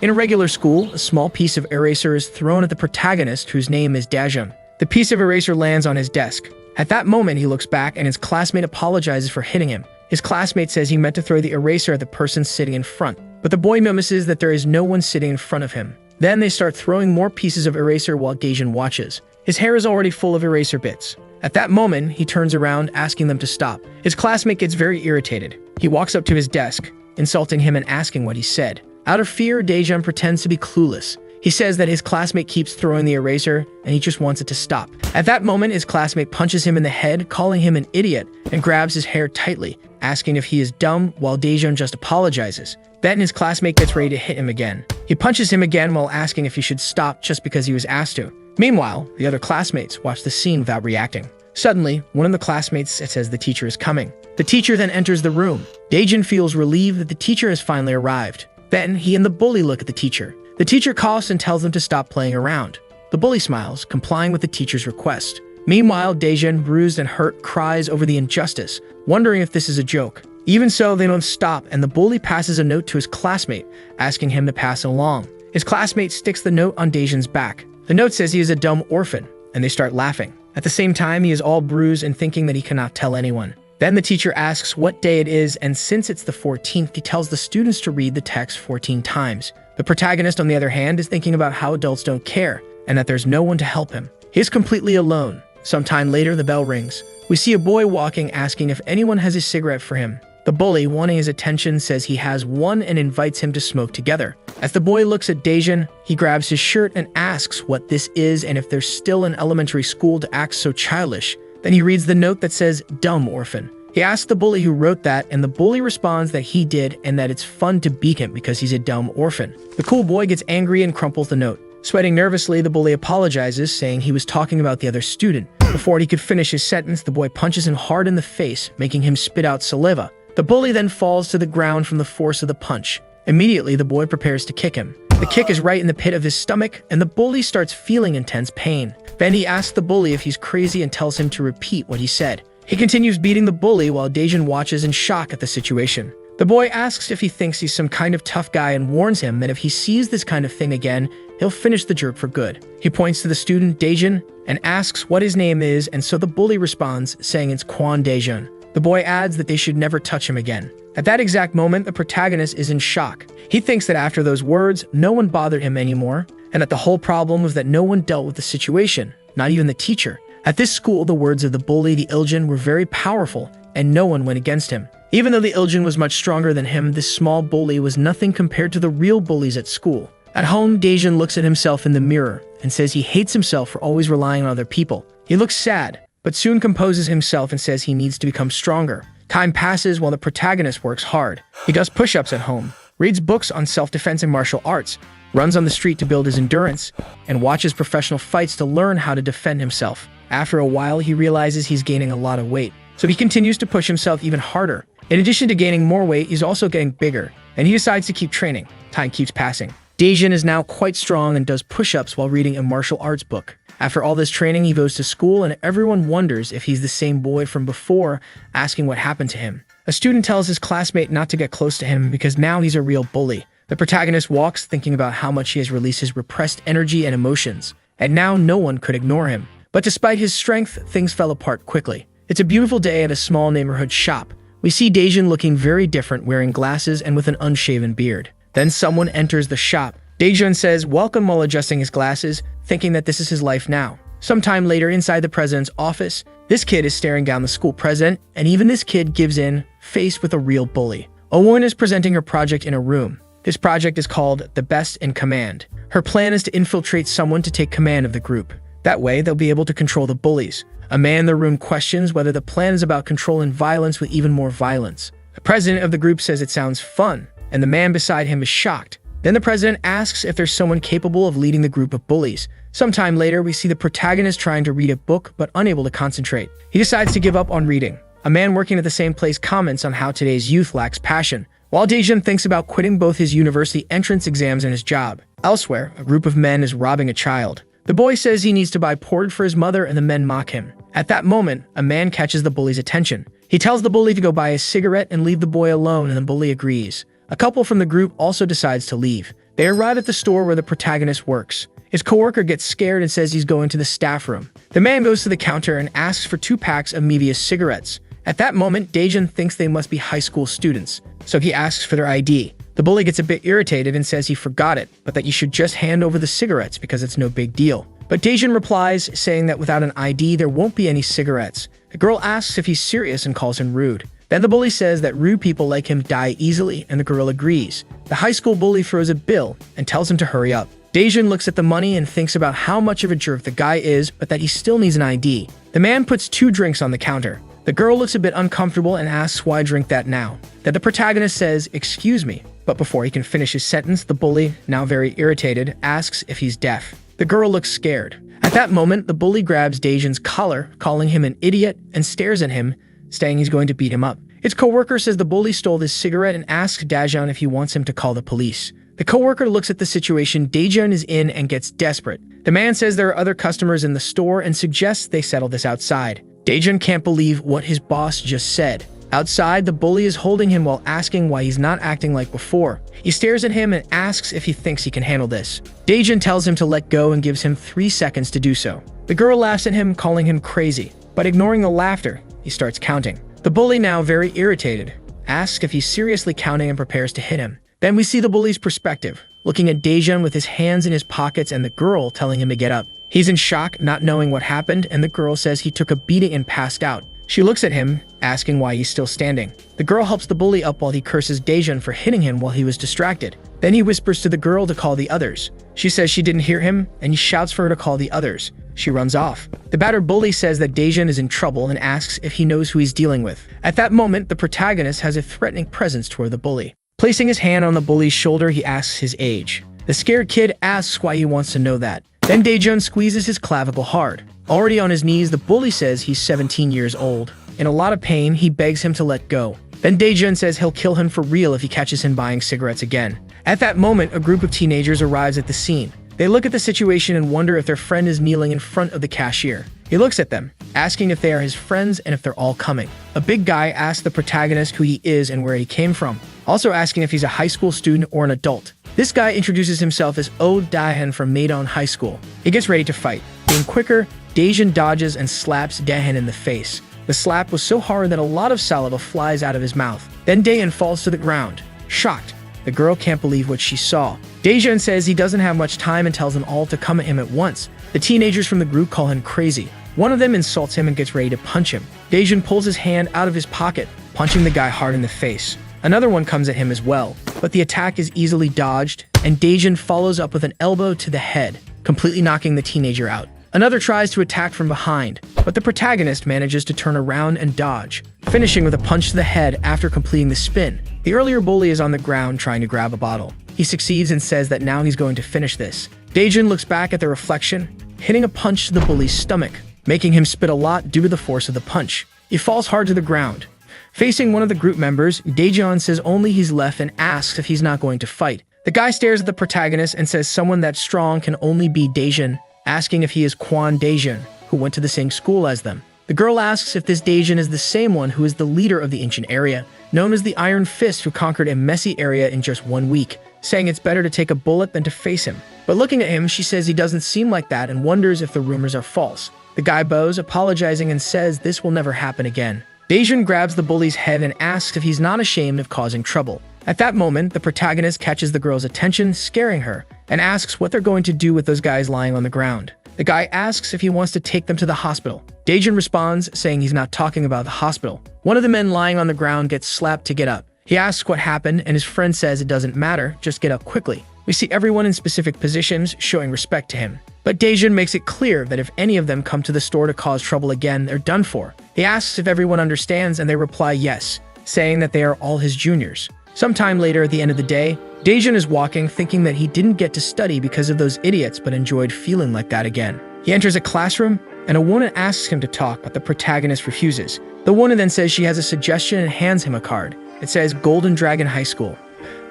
In a regular school, a small piece of eraser is thrown at the protagonist, whose name is Daejeon. The piece of eraser lands on his desk. At that moment, he looks back and his classmate apologizes for hitting him. His classmate says he meant to throw the eraser at the person sitting in front, but the boy notices that there is no one sitting in front of him. Then they start throwing more pieces of eraser while Daejeon watches. His hair is already full of eraser bits. At that moment, he turns around, asking them to stop. His classmate gets very irritated. He walks up to his desk, insulting him and asking what he said. Out of fear, Daejeon pretends to be clueless. He says that his classmate keeps throwing the eraser and he just wants it to stop. At that moment, his classmate punches him in the head, calling him an idiot, and grabs his hair tightly, asking if he is dumb, while Daejeon just apologizes. Then his classmate gets ready to hit him again. He punches him again while asking if he should stop just because he was asked to. Meanwhile, the other classmates watch the scene without reacting. Suddenly, one of the classmates says the teacher is coming. The teacher then enters the room. Daejeon feels relieved that the teacher has finally arrived. Then he and the bully look at the teacher. The teacher coughs and tells them to stop playing around. The bully smiles, complying with the teacher's request. Meanwhile, Daejeon, bruised and hurt, cries over the injustice, wondering if this is a joke. Even so, they don't stop, and the bully passes a note to his classmate, asking him to pass it along. His classmate sticks the note on Daejeon's back. The note says he is a dumb orphan, and they start laughing. At the same time, he is all bruised and thinking that he cannot tell anyone. Then the teacher asks what day it is, and since it's the 14th, he tells the students to read the text 14 times. The protagonist, on the other hand, is thinking about how adults don't care, and that there's no one to help him. He is completely alone. Sometime later, the bell rings. We see a boy walking, asking if anyone has a cigarette for him. The bully, wanting his attention, says he has one and invites him to smoke together. As the boy looks at Daejeon, he grabs his shirt and asks what this is and if they're still in elementary school to act so childish. Then he reads the note that says, "Dumb orphan." He asks the bully who wrote that, and the bully responds that he did and that it's fun to beat him because he's a dumb orphan. The cool boy gets angry and crumples the note. Sweating nervously, the bully apologizes, saying he was talking about the other student. Before he could finish his sentence, the boy punches him hard in the face, making him spit out saliva. The bully then falls to the ground from the force of the punch. Immediately, the boy prepares to kick him. The kick is right in the pit of his stomach, and the bully starts feeling intense pain. Then he asks the bully if he's crazy and tells him to repeat what he said. He continues beating the bully while Daejeon watches in shock at the situation. The boy asks if he thinks he's some kind of tough guy and warns him that if he sees this kind of thing again, he'll finish the jerk for good. He points to the student, Daejeon, and asks what his name is, and so the bully responds, saying it's Kwon Daejeon. The boy adds that they should never touch him again. At that exact moment, the protagonist is in shock. He thinks that after those words, no one bothered him anymore, and that the whole problem was that no one dealt with the situation, not even the teacher. At this school, the words of the bully, the Iljan, were very powerful, and no one went against him. Even though the Iljan was much stronger than him, this small bully was nothing compared to the real bullies at school. At home, Daejeon looks at himself in the mirror and says he hates himself for always relying on other people. He looks sad, but soon composes himself and says he needs to become stronger. Time passes while the protagonist works hard. He does push-ups at home, reads books on self-defense and martial arts, runs on the street to build his endurance, and watches professional fights to learn how to defend himself. After a while, he realizes he's gaining a lot of weight, so he continues to push himself even harder. In addition to gaining more weight, he's also getting bigger, and he decides to keep training. Time keeps passing. Daejeon is now quite strong and does push-ups while reading a martial arts book. After all this training, he goes to school, and everyone wonders if he's the same boy from before, asking what happened to him. A student tells his classmate not to get close to him because now he's a real bully. The protagonist walks, thinking about how much he has released his repressed energy and emotions, and now no one could ignore him. But despite his strength, things fell apart quickly. It's a beautiful day at a small neighborhood shop. We see Daejeon looking very different, wearing glasses and with an unshaven beard. Then someone enters the shop. Daejeon says welcome while adjusting his glasses, thinking that this is his life now. Sometime later, inside the president's office, this kid is staring down the school president, and even this kid gives in, faced with a real bully. A woman is presenting her project in a room. This project is called The Best in Command. Her plan is to infiltrate someone to take command of the group. That way, they'll be able to control the bullies. A man in the room questions whether the plan is about control and violence with even more violence. The president of the group says it sounds fun, and the man beside him is shocked. Then the president asks if there's someone capable of leading the group of bullies. Sometime later, we see the protagonist trying to read a book but unable to concentrate. He decides to give up on reading. A man working at the same place comments on how today's youth lacks passion, while Daejeon thinks about quitting both his university entrance exams and his job. Elsewhere, a group of men is robbing a child. The boy says he needs to buy porridge for his mother, and the men mock him. At that moment, a man catches the bully's attention. He tells the bully to go buy a cigarette and leave the boy alone, and the bully agrees. A couple from the group also decides to leave. They arrive at the store where the protagonist works. His coworker gets scared and says he's going to the staff room. The man goes to the counter and asks for 2 packs of Mevius cigarettes. At that moment, Daejun thinks they must be high school students, so he asks for their ID. The bully gets a bit irritated and says he forgot it, but that you should just hand over the cigarettes because it's no big deal. But Daejun replies, saying that without an ID, there won't be any cigarettes. The girl asks if he's serious and calls him rude. Then the bully says that rude people like him die easily, and the girl agrees. The high school bully throws a bill and tells him to hurry up. Daejun looks at the money and thinks about how much of a jerk the guy is, but that he still needs an ID. The man puts 2 drinks on the counter. The girl looks a bit uncomfortable and asks why drink that now. Then the protagonist says, "Excuse me." But before he can finish his sentence, the bully, now very irritated, asks if he's deaf. The girl looks scared. At that moment, the bully grabs Daejun's collar, calling him an idiot, and stares at him, saying he's going to beat him up. His coworker says the bully stole his cigarette and asks Daejun if he wants him to call the police. The coworker looks at the situation Daejun is in and gets desperate. The man says there are other customers in the store and suggests they settle this outside. Daejun can't believe what his boss just said. Outside, the bully is holding him while asking why he's not acting like before. He stares at him and asks if he thinks he can handle this. Daejun tells him to let go and gives him 3 seconds to do so. The girl laughs at him, calling him crazy, but ignoring the laughter, he starts counting. The bully, now very irritated, asks if he's seriously counting and prepares to hit him. Then we see the bully's perspective, looking at Daejun with his hands in his pockets and the girl telling him to get up. He's in shock, not knowing what happened, and the girl says he took a beating and passed out. She looks at him, asking why he's still standing. The girl helps the bully up while he curses Daejun for hitting him while he was distracted. Then he whispers to the girl to call the others. She says she didn't hear him, and he shouts for her to call the others. She runs off. The battered bully says that Daejun is in trouble and asks if he knows who he's dealing with. At that moment, the protagonist has a threatening presence toward the bully. Placing his hand on the bully's shoulder, he asks his age. The scared kid asks why he wants to know that. Then Daejun squeezes his clavicle hard. Already on his knees, the bully says he's 17 years old. In a lot of pain, he begs him to let go. Then Daejun says he'll kill him for real if he catches him buying cigarettes again. At that moment, a group of teenagers arrives at the scene. They look at the situation and wonder if their friend is kneeling in front of the cashier. He looks at them, asking if they are his friends and if they're all coming. A big guy asks the protagonist who he is and where he came from, also asking if he's a high school student or an adult. This guy introduces himself as Oh Daehan from Maedon High School. He gets ready to fight. Being quicker, Daejun dodges and slaps Daehan in the face. The slap was so hard that a lot of saliva flies out of his mouth. Then Daehan falls to the ground. Shocked, the girl can't believe what she saw. Daejun says he doesn't have much time and tells them all to come at him at once. The teenagers from the group call him crazy. One of them insults him and gets ready to punch him. Daejun pulls his hand out of his pocket, punching the guy hard in the face. Another one comes at him as well, but the attack is easily dodged, and Daejun follows up with an elbow to the head, completely knocking the teenager out. Another tries to attack from behind, but the protagonist manages to turn around and dodge, finishing with a punch to the head after completing the spin. The earlier bully is on the ground trying to grab a bottle. He succeeds and says that now he's going to finish this. Daejun looks back at the reflection, hitting a punch to the bully's stomach, making him spit a lot due to the force of the punch. He falls hard to the ground. Facing one of the group members, Daejun says only he's left and asks if he's not going to fight. The guy stares at the protagonist and says someone that strong can only be Daejun, asking if he is Kwon Daejun, who went to the same school as them. The girl asks if this Daejun is the same one who is the leader of the ancient area, known as the Iron Fist, who conquered a messy area in just 1 week, saying it's better to take a bullet than to face him. But looking at him, she says he doesn't seem like that and wonders if the rumors are false. The guy bows, apologizing and says this will never happen again. Daejun grabs the bully's head and asks if he's not ashamed of causing trouble. At that moment, the protagonist catches the girl's attention, scaring her, and asks what they're going to do with those guys lying on the ground. The guy asks if he wants to take them to the hospital. Daejun responds, saying he's not talking about the hospital. One of the men lying on the ground gets slapped to get up. He asks what happened, and his friend says it doesn't matter, just get up quickly. We see everyone in specific positions, showing respect to him. But Daejun makes it clear that if any of them come to the store to cause trouble again, they're done for. He asks if everyone understands, and they reply yes, saying that they are all his juniors. Sometime later at the end of the day, Daejun is walking, thinking that he didn't get to study because of those idiots but enjoyed feeling like that again. He enters a classroom, and a woman asks him to talk, but the protagonist refuses. The woman then says she has a suggestion and hands him a card. It says Golden Dragon High School.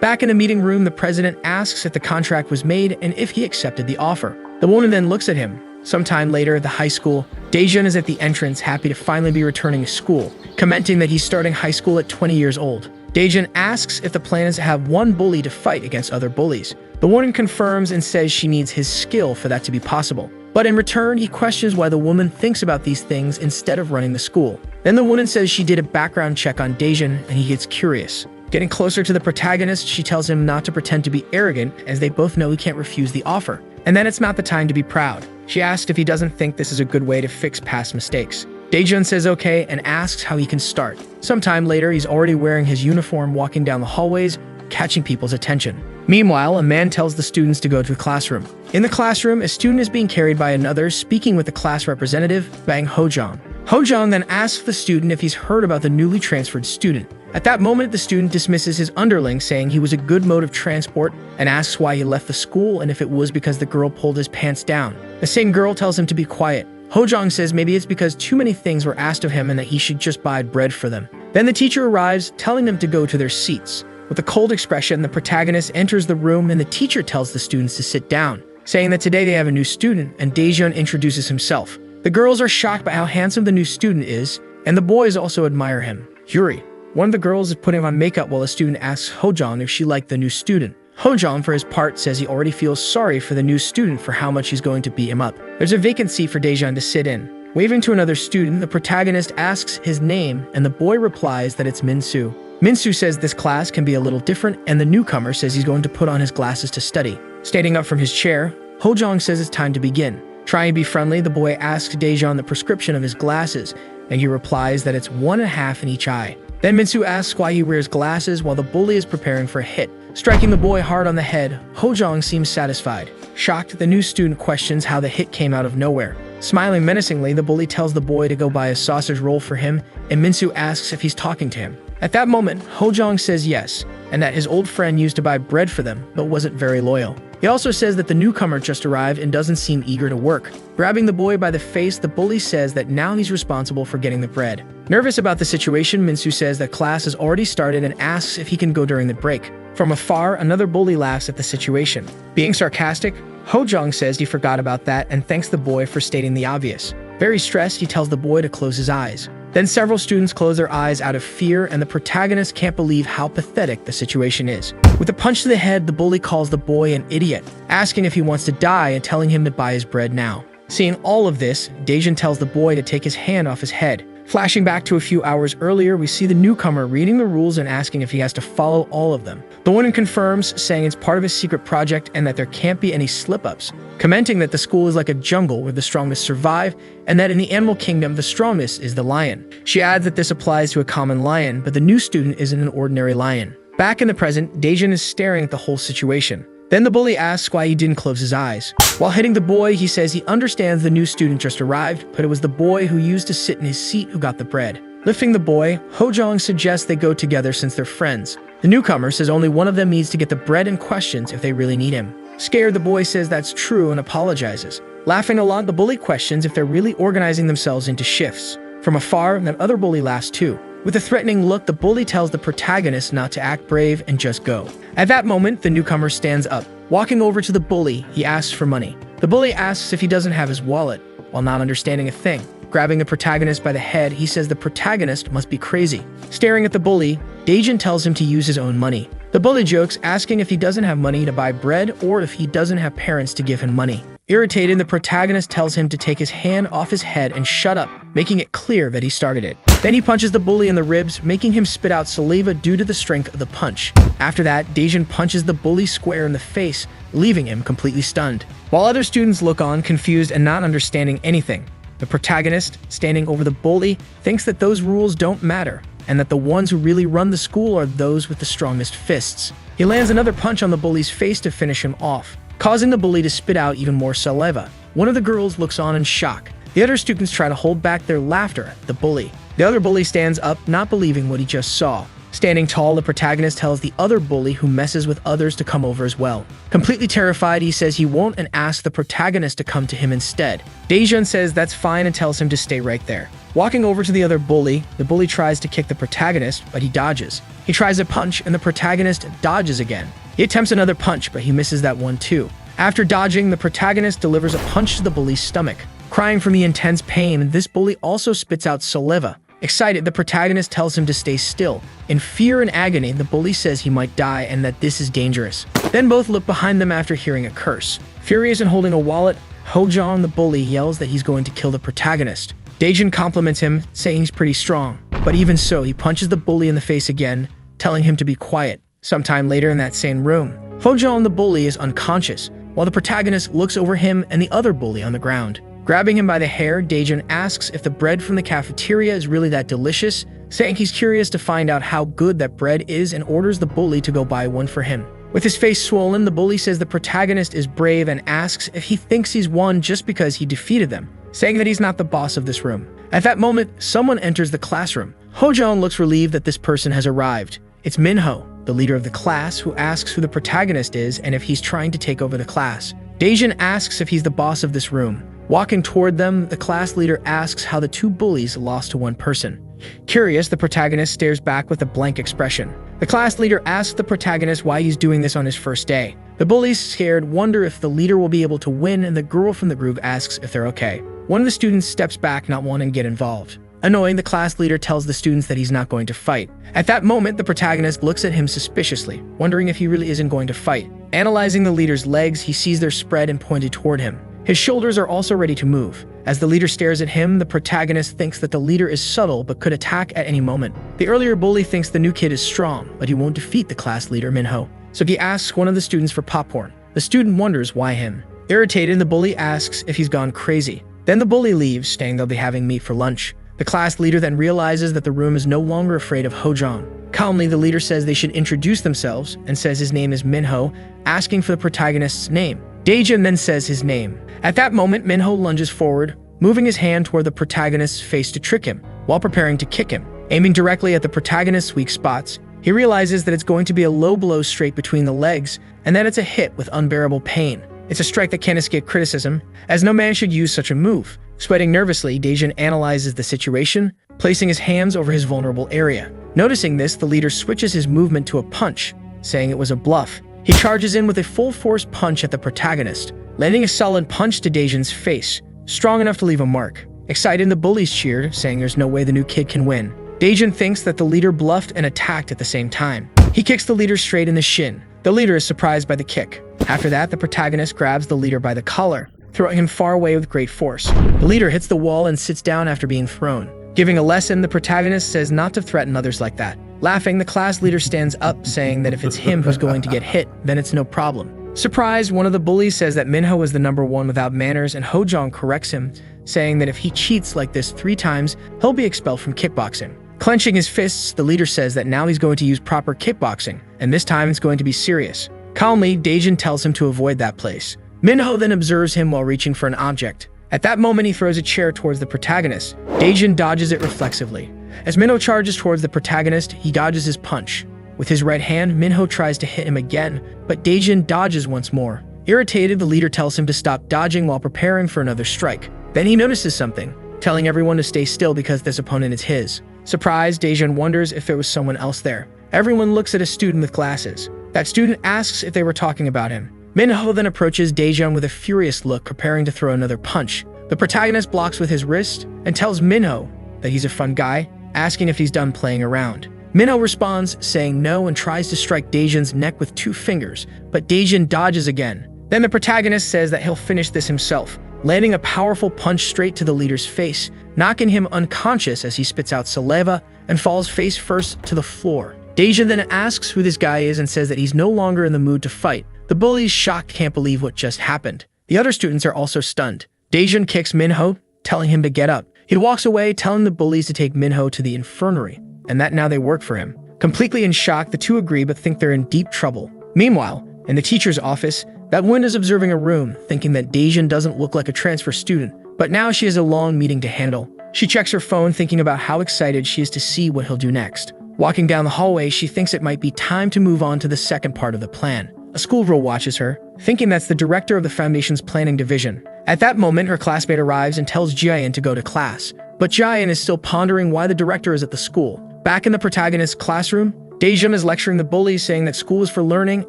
Back in the meeting room, the president asks if the contract was made and if he accepted the offer. The woman then looks at him. Sometime later at the high school, Daejun is at the entrance, happy to finally be returning to school, commenting that he's starting high school at 20 years old. Daejun asks if the plan is to have one bully to fight against other bullies, The woman confirms and says she needs his skill for that to be possible. But in return, he questions why the woman thinks about these things instead of running the school. Then the woman says she did a background check on Daejun, and he gets curious. Getting closer to the protagonist, she tells him not to pretend to be arrogant, as they both know he can't refuse the offer, and then it's not the time to be proud. She asks if he doesn't think this is a good way to fix past mistakes. Daejun says okay and asks how he can start. Sometime later, he's already wearing his uniform walking down the hallways, catching people's attention. Meanwhile, a man tells the students to go to the classroom. In the classroom, a student is being carried by another, speaking with the class representative, Bang Hojong. Hojong then asks the student if he's heard about the newly transferred student. At that moment, the student dismisses his underling, saying he was a good mode of transport, and asks why he left the school and if it was because the girl pulled his pants down. The same girl tells him to be quiet. Hojong says maybe it's because too many things were asked of him and that he should just buy bread for them. Then the teacher arrives, telling them to go to their seats. With a cold expression, the protagonist enters the room and the teacher tells the students to sit down, saying that today they have a new student, and Daejun introduces himself. The girls are shocked by how handsome the new student is, and the boys also admire him. Yuri, one of the girls, is putting on makeup while a student asks Hojong if she liked the new student. Hojong, for his part, says he already feels sorry for the new student for how much he's going to beat him up. There's a vacant seat for Daejun to sit in. Waving to another student, the protagonist asks his name, and the boy replies that it's Minsu. Minsu says this class can be a little different, and the newcomer says he's going to put on his glasses to study. Standing up from his chair, Hojong says it's time to begin. Trying to be friendly, the boy asks Daejun the prescription of his glasses, and he replies that it's 1.5 in each eye. Then Minsu asks why he wears glasses while the bully is preparing for a hit. Striking the boy hard on the head, Hojong seems satisfied. Shocked, the new student questions how the hit came out of nowhere. Smiling menacingly, the bully tells the boy to go buy a sausage roll for him, and Minsu asks if he's talking to him. At that moment, Hojong says yes, and that his old friend used to buy bread for them, but wasn't very loyal. He also says that the newcomer just arrived and doesn't seem eager to work. Grabbing the boy by the face, the bully says that now he's responsible for getting the bread. Nervous about the situation, Minsu says that class has already started and asks if he can go during the break. From afar, another bully laughs at the situation. Being sarcastic, Hojong says he forgot about that and thanks the boy for stating the obvious. Very stressed, he tells the boy to close his eyes. Then several students close their eyes out of fear, and the protagonist can't believe how pathetic the situation is. With a punch to the head, the bully calls the boy an idiot, asking if he wants to die and telling him to buy his bread now. Seeing all of this, Daejun tells the boy to take his hand off his head. Flashing back to a few hours earlier, we see the newcomer reading the rules and asking if he has to follow all of them. The woman confirms, saying it's part of his secret project and that there can't be any slip-ups, commenting that the school is like a jungle where the strongest survive, and that in the animal kingdom, the strongest is the lion. She adds that this applies to a common lion, but the new student isn't an ordinary lion. Back in the present, Daejun is staring at the whole situation. Then the bully asks why he didn't close his eyes. While hitting the boy, he says he understands the new student just arrived, but it was the boy who used to sit in his seat who got the bread. Lifting the boy, Hojong suggests they go together since they're friends. The newcomer says only one of them needs to get the bread and questions if they really need him. Scared, the boy says that's true and apologizes. Laughing a lot, the bully questions if they're really organizing themselves into shifts. From afar, that other bully laughs too. With a threatening look, the bully tells the protagonist not to act brave and just go. At that moment, the newcomer stands up. Walking over to the bully, he asks for money. The bully asks if he doesn't have his wallet, while not understanding a thing. Grabbing the protagonist by the head, he says the protagonist must be crazy. Staring at the bully, Daejun tells him to use his own money. The bully jokes, asking if he doesn't have money to buy bread or if he doesn't have parents to give him money. Irritated, the protagonist tells him to take his hand off his head and shut up, making it clear that he started it. Then he punches the bully in the ribs, making him spit out saliva due to the strength of the punch. After that, Daejun punches the bully square in the face, leaving him completely stunned. While other students look on, confused and not understanding anything, the protagonist, standing over the bully, thinks that those rules don't matter, and that the ones who really run the school are those with the strongest fists. He lands another punch on the bully's face to finish him off, causing the bully to spit out even more saliva. One of the girls looks on in shock. The other students try to hold back their laughter at the bully. The other bully stands up, not believing what he just saw. Standing tall, the protagonist tells the other bully who messes with others to come over as well. Completely terrified, he says he won't and asks the protagonist to come to him instead. Daejun says that's fine and tells him to stay right there. Walking over to the other bully, the bully tries to kick the protagonist, but he dodges. He tries a punch, and the protagonist dodges again. He attempts another punch, but he misses that one too. After dodging, the protagonist delivers a punch to the bully's stomach. Crying from the intense pain, this bully also spits out saliva. Excited, the protagonist tells him to stay still. In fear and agony, the bully says he might die and that this is dangerous. Then both look behind them after hearing a curse. Furious and holding a wallet, Hojong, the bully, yells that he's going to kill the protagonist. Daejun compliments him, saying he's pretty strong. But even so, he punches the bully in the face again, telling him to be quiet. Sometime later in that same room, Hojong, the bully, is unconscious, while the protagonist looks over him and the other bully on the ground. Grabbing him by the hair, Daejun asks if the bread from the cafeteria is really that delicious, saying he's curious to find out how good that bread is and orders the bully to go buy one for him. With his face swollen, the bully says the protagonist is brave and asks if he thinks he's won just because he defeated them, saying that he's not the boss of this room. At that moment, someone enters the classroom. Hojong looks relieved that this person has arrived. It's Minho, the leader of the class, who asks who the protagonist is and if he's trying to take over the class. Daejun asks if he's the boss of this room. Walking toward them, the class leader asks how the two bullies lost to one person. Curious, the protagonist stares back with a blank expression. The class leader asks the protagonist why he's doing this on his first day. The bullies, scared, wonder if the leader will be able to win, and the girl from the group asks if they're okay. One of the students steps back, not wanting to get involved. Annoying, the class leader tells the students that he's not going to fight. At that moment, the protagonist looks at him suspiciously, wondering if he really isn't going to fight. Analyzing the leader's legs, he sees they're spread and pointed toward him. His shoulders are also ready to move. As the leader stares at him, the protagonist thinks that the leader is subtle but could attack at any moment. The earlier bully thinks the new kid is strong, but he won't defeat the class leader, Minho. So he asks one of the students for popcorn. The student wonders why him. Irritated, the bully asks if he's gone crazy. Then the bully leaves, saying they'll be having meat for lunch. The class leader then realizes that the room is no longer afraid of Hojong. Calmly, the leader says they should introduce themselves and says his name is Minho, asking for the protagonist's name. Daejun then says his name. At that moment, Minho lunges forward, moving his hand toward the protagonist's face to trick him, while preparing to kick him. Aiming directly at the protagonist's weak spots, he realizes that it's going to be a low blow straight between the legs, and that it's a hit with unbearable pain. It's a strike that can't escape criticism, as no man should use such a move. Sweating nervously, Daejun analyzes the situation, placing his hands over his vulnerable area. Noticing this, the leader switches his movement to a punch, saying it was a bluff. He charges in with a full-force punch at the protagonist, landing a solid punch to Daejun's face, strong enough to leave a mark. Excited, the bullies cheered, saying there's no way the new kid can win. Daejun thinks that the leader bluffed and attacked at the same time. He kicks the leader straight in the shin. The leader is surprised by the kick. After that, the protagonist grabs the leader by the collar, throwing him far away with great force. The leader hits the wall and sits down after being thrown. Giving a lesson, the protagonist says not to threaten others like that. Laughing, the class leader stands up, saying that if it's him who's going to get hit, then it's no problem. Surprised, one of the bullies says that Minho is the number one without manners, and Hojong corrects him, saying that if he cheats like this 3 times, he'll be expelled from kickboxing. Clenching his fists, the leader says that now he's going to use proper kickboxing, and this time it's going to be serious. Calmly, Daejun tells him to avoid that place. Minho then observes him while reaching for an object. At that moment, he throws a chair towards the protagonist. Daejun dodges it reflexively. As Minho charges towards the protagonist, he dodges his punch. With his right hand, Minho tries to hit him again, but Daejun dodges once more. Irritated, the leader tells him to stop dodging while preparing for another strike. Then he notices something, telling everyone to stay still because this opponent is his. Surprised, Daejun wonders if there was someone else there. Everyone looks at a student with glasses. That student asks if they were talking about him. Minho then approaches Daejun with a furious look, preparing to throw another punch. The protagonist blocks with his wrist and tells Minho that he's a fun guy, asking if he's done playing around. Minho responds, saying no, and tries to strike Daejun's neck with 2 fingers, but Daejun dodges again. Then the protagonist says that he'll finish this himself, landing a powerful punch straight to the leader's face, knocking him unconscious as he spits out saliva and falls face first to the floor. Daejun then asks who this guy is and says that he's no longer in the mood to fight. The bullies, shocked, can't believe what just happened. The other students are also stunned. Daejun kicks Minho, telling him to get up. He walks away, telling the bullies to take Minho to the infirmary, and that now they work for him. Completely in shock, the two agree but think they're in deep trouble. Meanwhile, in the teacher's office, that woman is observing a room, thinking that Daejun doesn't look like a transfer student, but now she has a long meeting to handle. She checks her phone, thinking about how excited she is to see what he'll do next. Walking down the hallway, she thinks it might be time to move on to the second part of the plan. A schoolgirl watches her, thinking that's the director of the Foundation's planning division. At that moment, her classmate arrives and tells Jiayan to go to class. But Jiayan is still pondering why the director is at the school. Back in the protagonist's classroom, Daejun is lecturing the bullies, saying that school is for learning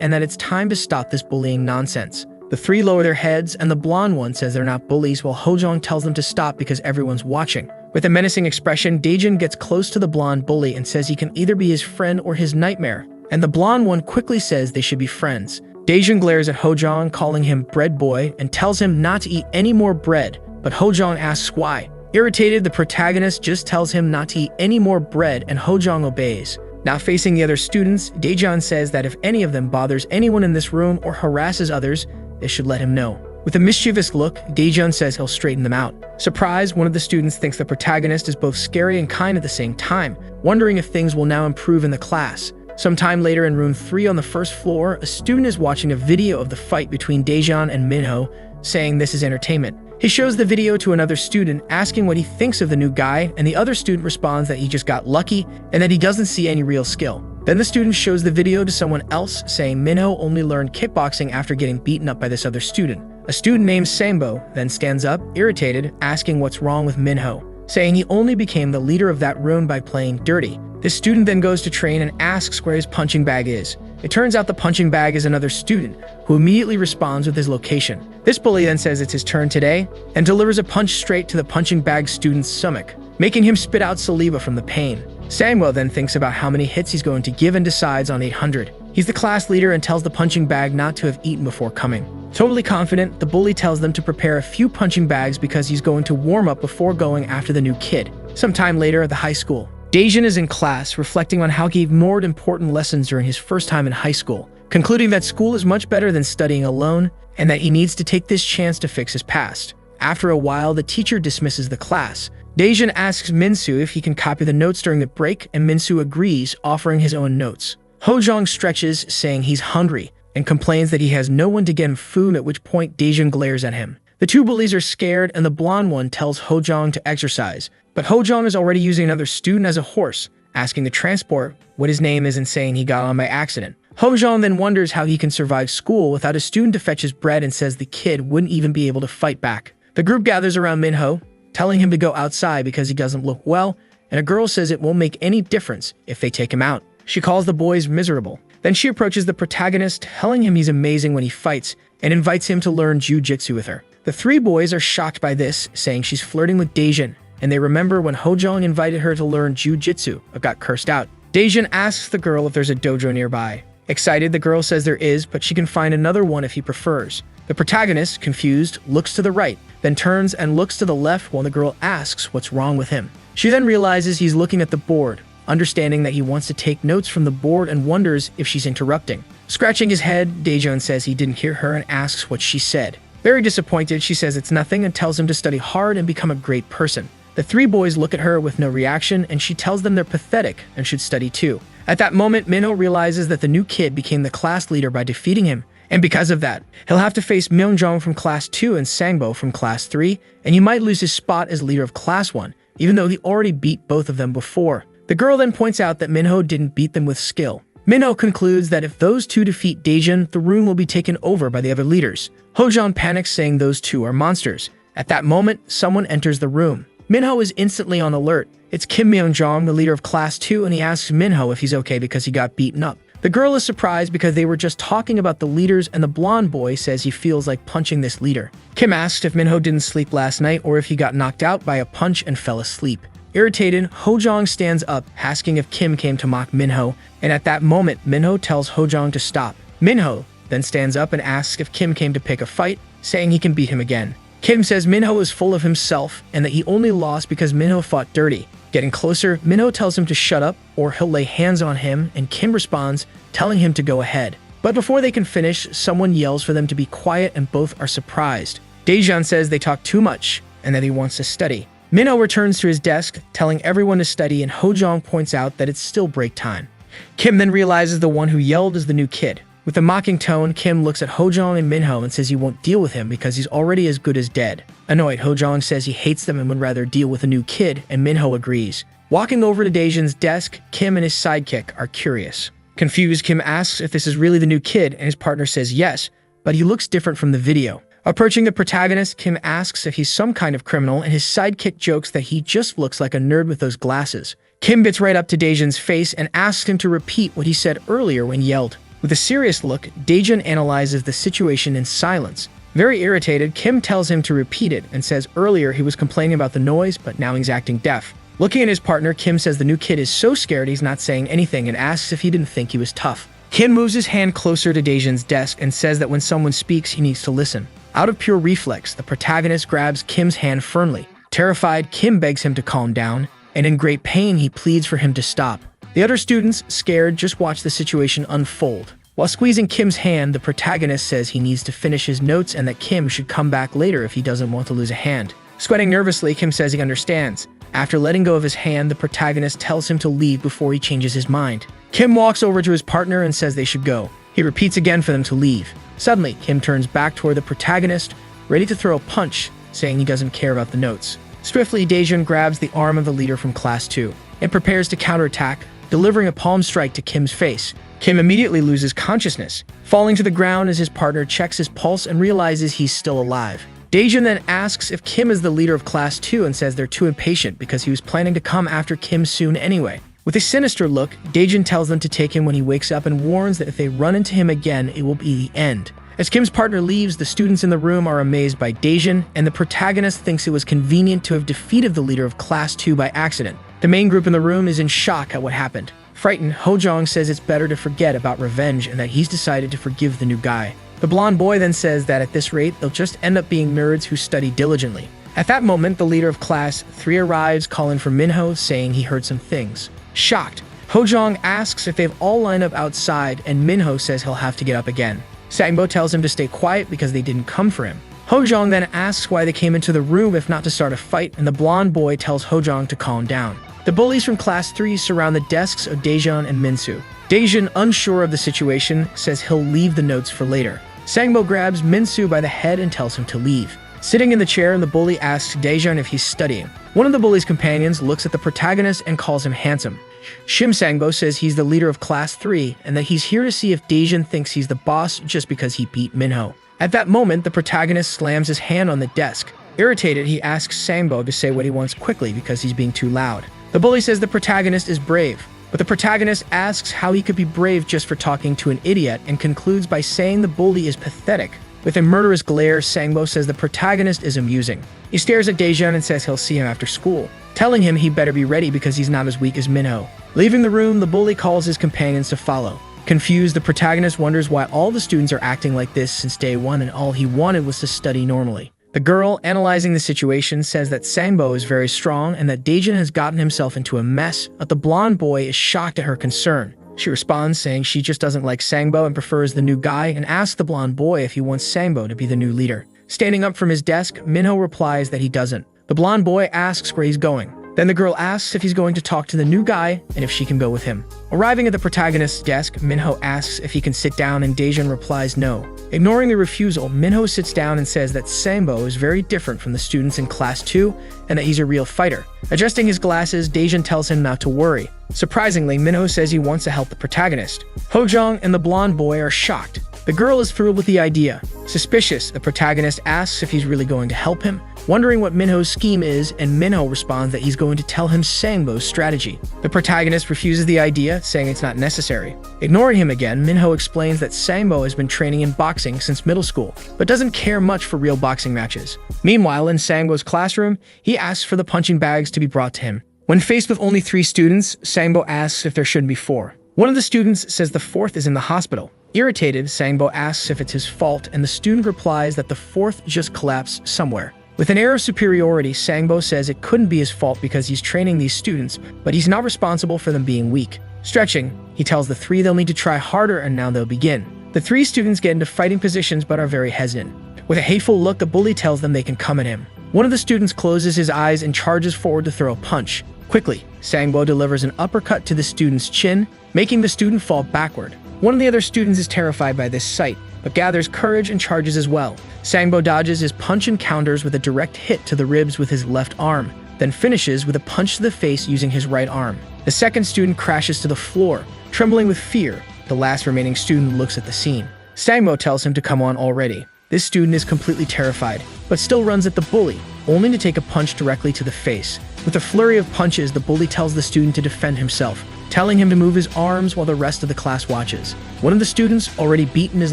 and that it's time to stop this bullying nonsense. The 3 lower their heads, and the blonde one says they're not bullies, while Hojong tells them to stop because everyone's watching. With a menacing expression, Daejun gets close to the blonde bully and says he can either be his friend or his nightmare, and the blonde one quickly says they should be friends. Daejun glares at Hojong, calling him bread boy, and tells him not to eat any more bread, but Hojong asks why. Irritated, the protagonist just tells him not to eat any more bread, and Hojong obeys. Now facing the other students, Daejun says that if any of them bothers anyone in this room or harasses others, they should let him know. With a mischievous look, Daejun says he'll straighten them out. Surprised, one of the students thinks the protagonist is both scary and kind at the same time, wondering if things will now improve in the class. Sometime later in room 3 on the first floor, a student is watching a video of the fight between Daejun and Minho, saying this is entertainment. He shows the video to another student, asking what he thinks of the new guy, and the other student responds that he just got lucky and that he doesn't see any real skill. Then the student shows the video to someone else, saying Minho only learned kickboxing after getting beaten up by this other student. A student named Sambo then stands up, irritated, asking what's wrong with Minho, saying he only became the leader of that room by playing dirty. This student then goes to train and asks where his punching bag is. It turns out the punching bag is another student, who immediately responds with his location. This bully then says it's his turn today, and delivers a punch straight to the punching bag student's stomach, making him spit out saliva from the pain. Samuel then thinks about how many hits he's going to give and decides on 800. He's the class leader and tells the punching bag not to have eaten before coming. Totally confident, the bully tells them to prepare a few punching bags because he's going to warm up before going after the new kid. Sometime later at the high school, Daejun is in class, reflecting on how he ignored important lessons during his first time in high school, concluding that school is much better than studying alone, and that he needs to take this chance to fix his past. After a while, the teacher dismisses the class. Daejun asks Minsu if he can copy the notes during the break, and Minsu agrees, offering his own notes. Hojong stretches, saying he's hungry, and complains that he has no one to get him food, at which point Daejun glares at him. The two bullies are scared, and the blonde one tells Hojong to exercise, but Hojong is already using another student as a horse, asking the transport what his name is and saying he got on by accident. Hojong then wonders how he can survive school without a student to fetch his bread and says the kid wouldn't even be able to fight back. The group gathers around Minho, telling him to go outside because he doesn't look well, and a girl says it won't make any difference if they take him out. She calls the boys miserable. Then she approaches the protagonist, telling him he's amazing when he fights, and invites him to learn jiu-jitsu with her. The three boys are shocked by this, saying she's flirting with Daejun, and they remember when Hojong invited her to learn jiu-jitsu, but got cursed out. Daejun asks the girl if there's a dojo nearby. Excited, the girl says there is, but she can find another one if he prefers. The protagonist, confused, looks to the right, then turns and looks to the left while the girl asks what's wrong with him. She then realizes he's looking at the board, understanding that he wants to take notes from the board and wonders if she's interrupting. Scratching his head, Daejun says he didn't hear her and asks what she said. Very disappointed, she says it's nothing and tells him to study hard and become a great person. The three boys look at her with no reaction, and she tells them they're pathetic and should study too. At that moment, Minho realizes that the new kid became the class leader by defeating him, and because of that, he'll have to face Myeongjong from Class 2 and Sangbo from Class 3, and he might lose his spot as leader of Class 1, even though he already beat both of them before. The girl then points out that Minho didn't beat them with skill. Minho concludes that if those two defeat Daejun, the room will be taken over by the other leaders. Hojong panics, saying those two are monsters. At that moment, someone enters the room. Minho is instantly on alert. It's Kim Myeongjong, the leader of Class 2, and he asks Minho if he's okay because he got beaten up. The girl is surprised because they were just talking about the leaders, and the blonde boy says he feels like punching this leader. Kim asks if Minho didn't sleep last night or if he got knocked out by a punch and fell asleep. Irritated, Hojong stands up, asking if Kim came to mock Minho, and at that moment, Minho tells Hojong to stop. Minho then stands up and asks if Kim came to pick a fight, saying he can beat him again. Kim says Minho is full of himself and that he only lost because Minho fought dirty. Getting closer, Minho tells him to shut up or he'll lay hands on him, and Kim responds, telling him to go ahead. But before they can finish, someone yells for them to be quiet and both are surprised. Daejun says they talk too much and that he wants to study. Minho returns to his desk, telling everyone to study, and Hojong points out that it's still break time. Kim then realizes the one who yelled is the new kid. With a mocking tone, Kim looks at Hojong and Minho and says he won't deal with him because he's already as good as dead. Annoyed, Hojong says he hates them and would rather deal with a new kid, and Minho agrees. Walking over to Daejun's desk, Kim and his sidekick are curious. Confused, Kim asks if this is really the new kid, and his partner says yes, but he looks different from the video. Approaching the protagonist, Kim asks if he's some kind of criminal, and his sidekick jokes that he just looks like a nerd with those glasses. Kim gets right up to Daejun's face and asks him to repeat what he said earlier when yelled. With a serious look, Daejun analyzes the situation in silence. Very irritated, Kim tells him to repeat it and says earlier he was complaining about the noise, but now he's acting deaf. Looking at his partner, Kim says the new kid is so scared he's not saying anything and asks if he didn't think he was tough. Kim moves his hand closer to Daejun's desk and says that when someone speaks, he needs to listen. Out of pure reflex, the protagonist grabs Kim's hand firmly. Terrified, Kim begs him to calm down, and in great pain, he pleads for him to stop. The other students, scared, just watch the situation unfold. While squeezing Kim's hand, the protagonist says he needs to finish his notes and that Kim should come back later if he doesn't want to lose a hand. Sweating nervously, Kim says he understands. After letting go of his hand, the protagonist tells him to leave before he changes his mind. Kim walks over to his partner and says they should go. He repeats again for them to leave. Suddenly, Kim turns back toward the protagonist, ready to throw a punch, saying he doesn't care about the notes. Swiftly, Daejun grabs the arm of the leader from Class 2 and prepares to counterattack, delivering a palm strike to Kim's face. Kim immediately loses consciousness, falling to the ground as his partner checks his pulse and realizes he's still alive. Daejun then asks if Kim is the leader of Class 2 and says they're too impatient because he was planning to come after Kim soon anyway. With a sinister look, Daejun tells them to take him when he wakes up and warns that if they run into him again, it will be the end. As Kim's partner leaves, the students in the room are amazed by Daejun, and the protagonist thinks it was convenient to have defeated the leader of Class 2 by accident. The main group in the room is in shock at what happened. Frightened, Hojong says it's better to forget about revenge and that he's decided to forgive the new guy. The blonde boy then says that at this rate, they'll just end up being nerds who study diligently. At that moment, the leader of Class 3 arrives, calling for Minho, saying he heard some things. Shocked, Hojong asks if they've all lined up outside, and Minho says he'll have to get up again. Sangbo tells him to stay quiet because they didn't come for him. Hojong then asks why they came into the room if not to start a fight, and the blonde boy tells Hojong to calm down. The bullies from Class 3 surround the desks of Daejun and Minsu. Daejun, unsure of the situation, says he'll leave the notes for later. Sangbo grabs Minsu by the head and tells him to leave. Sitting in the chair, the bully asks Daejun if he's studying. One of the bully's companions looks at the protagonist and calls him handsome. Shim Sangbo says he's the leader of Class 3 and that he's here to see if Daejun thinks he's the boss just because he beat Minho. At that moment, the protagonist slams his hand on the desk. Irritated, he asks Sangbo to say what he wants quickly because he's being too loud. The bully says the protagonist is brave, but the protagonist asks how he could be brave just for talking to an idiot and concludes by saying the bully is pathetic. With a murderous glare, Sangbo says the protagonist is amusing. He stares at Daejun and says he'll see him after school, telling him he better be ready because he's not as weak as Minho. Leaving the room, the bully calls his companions to follow. Confused, the protagonist wonders why all the students are acting like this since day one and all he wanted was to study normally. The girl, analyzing the situation, says that Sangbo is very strong and that Daejun has gotten himself into a mess, but the blonde boy is shocked at her concern. She responds saying she just doesn't like Sangbo and prefers the new guy and asks the blonde boy if he wants Sangbo to be the new leader. Standing up from his desk, Minho replies that he doesn't. The blonde boy asks where he's going. Then the girl asks if he's going to talk to the new guy and if she can go with him. Arriving at the protagonist's desk, Minho asks if he can sit down and Daejun replies no. Ignoring the refusal, Minho sits down and says that Sangbo is very different from the students in Class 2 and that he's a real fighter. Adjusting his glasses, Daejun tells him not to worry. Surprisingly, Minho says he wants to help the protagonist. Hojong and the blonde boy are shocked. The girl is thrilled with the idea. Suspicious, the protagonist asks if he's really going to help him, wondering what Minho's scheme is, and Minho responds that he's going to tell him Sangbo's strategy. The protagonist refuses the idea, saying it's not necessary. Ignoring him again, Minho explains that Sangbo has been training in boxing since middle school, but doesn't care much for real boxing matches. Meanwhile, in Sangbo's classroom, he asks for the punching bags to be brought to him. When faced with only 3 students, Sangbo asks if there shouldn't be 4. One of the students says the 4th is in the hospital. Irritated, Sangbo asks if it's his fault, and the student replies that the 4th just collapsed somewhere. With an air of superiority, Sangbo says it couldn't be his fault because he's training these students, but he's not responsible for them being weak. Stretching, he tells the 3 they'll need to try harder and now they'll begin. The 3 students get into fighting positions but are very hesitant. With a hateful look, the bully tells them they can come at him. One of the students closes his eyes and charges forward to throw a punch. Quickly, Sangbo delivers an uppercut to the student's chin, making the student fall backward. One of the other students is terrified by this sight, but gathers courage and charges as well. Sangbo dodges his punch and counters with a direct hit to the ribs with his left arm, then finishes with a punch to the face using his right arm. The second student crashes to the floor, trembling with fear. The last remaining student looks at the scene. Sangbo tells him to come on already. This student is completely terrified, but still runs at the bully, only to take a punch directly to the face. With a flurry of punches, the bully tells the student to defend himself, telling him to move his arms while the rest of the class watches. One of the students, already beaten, is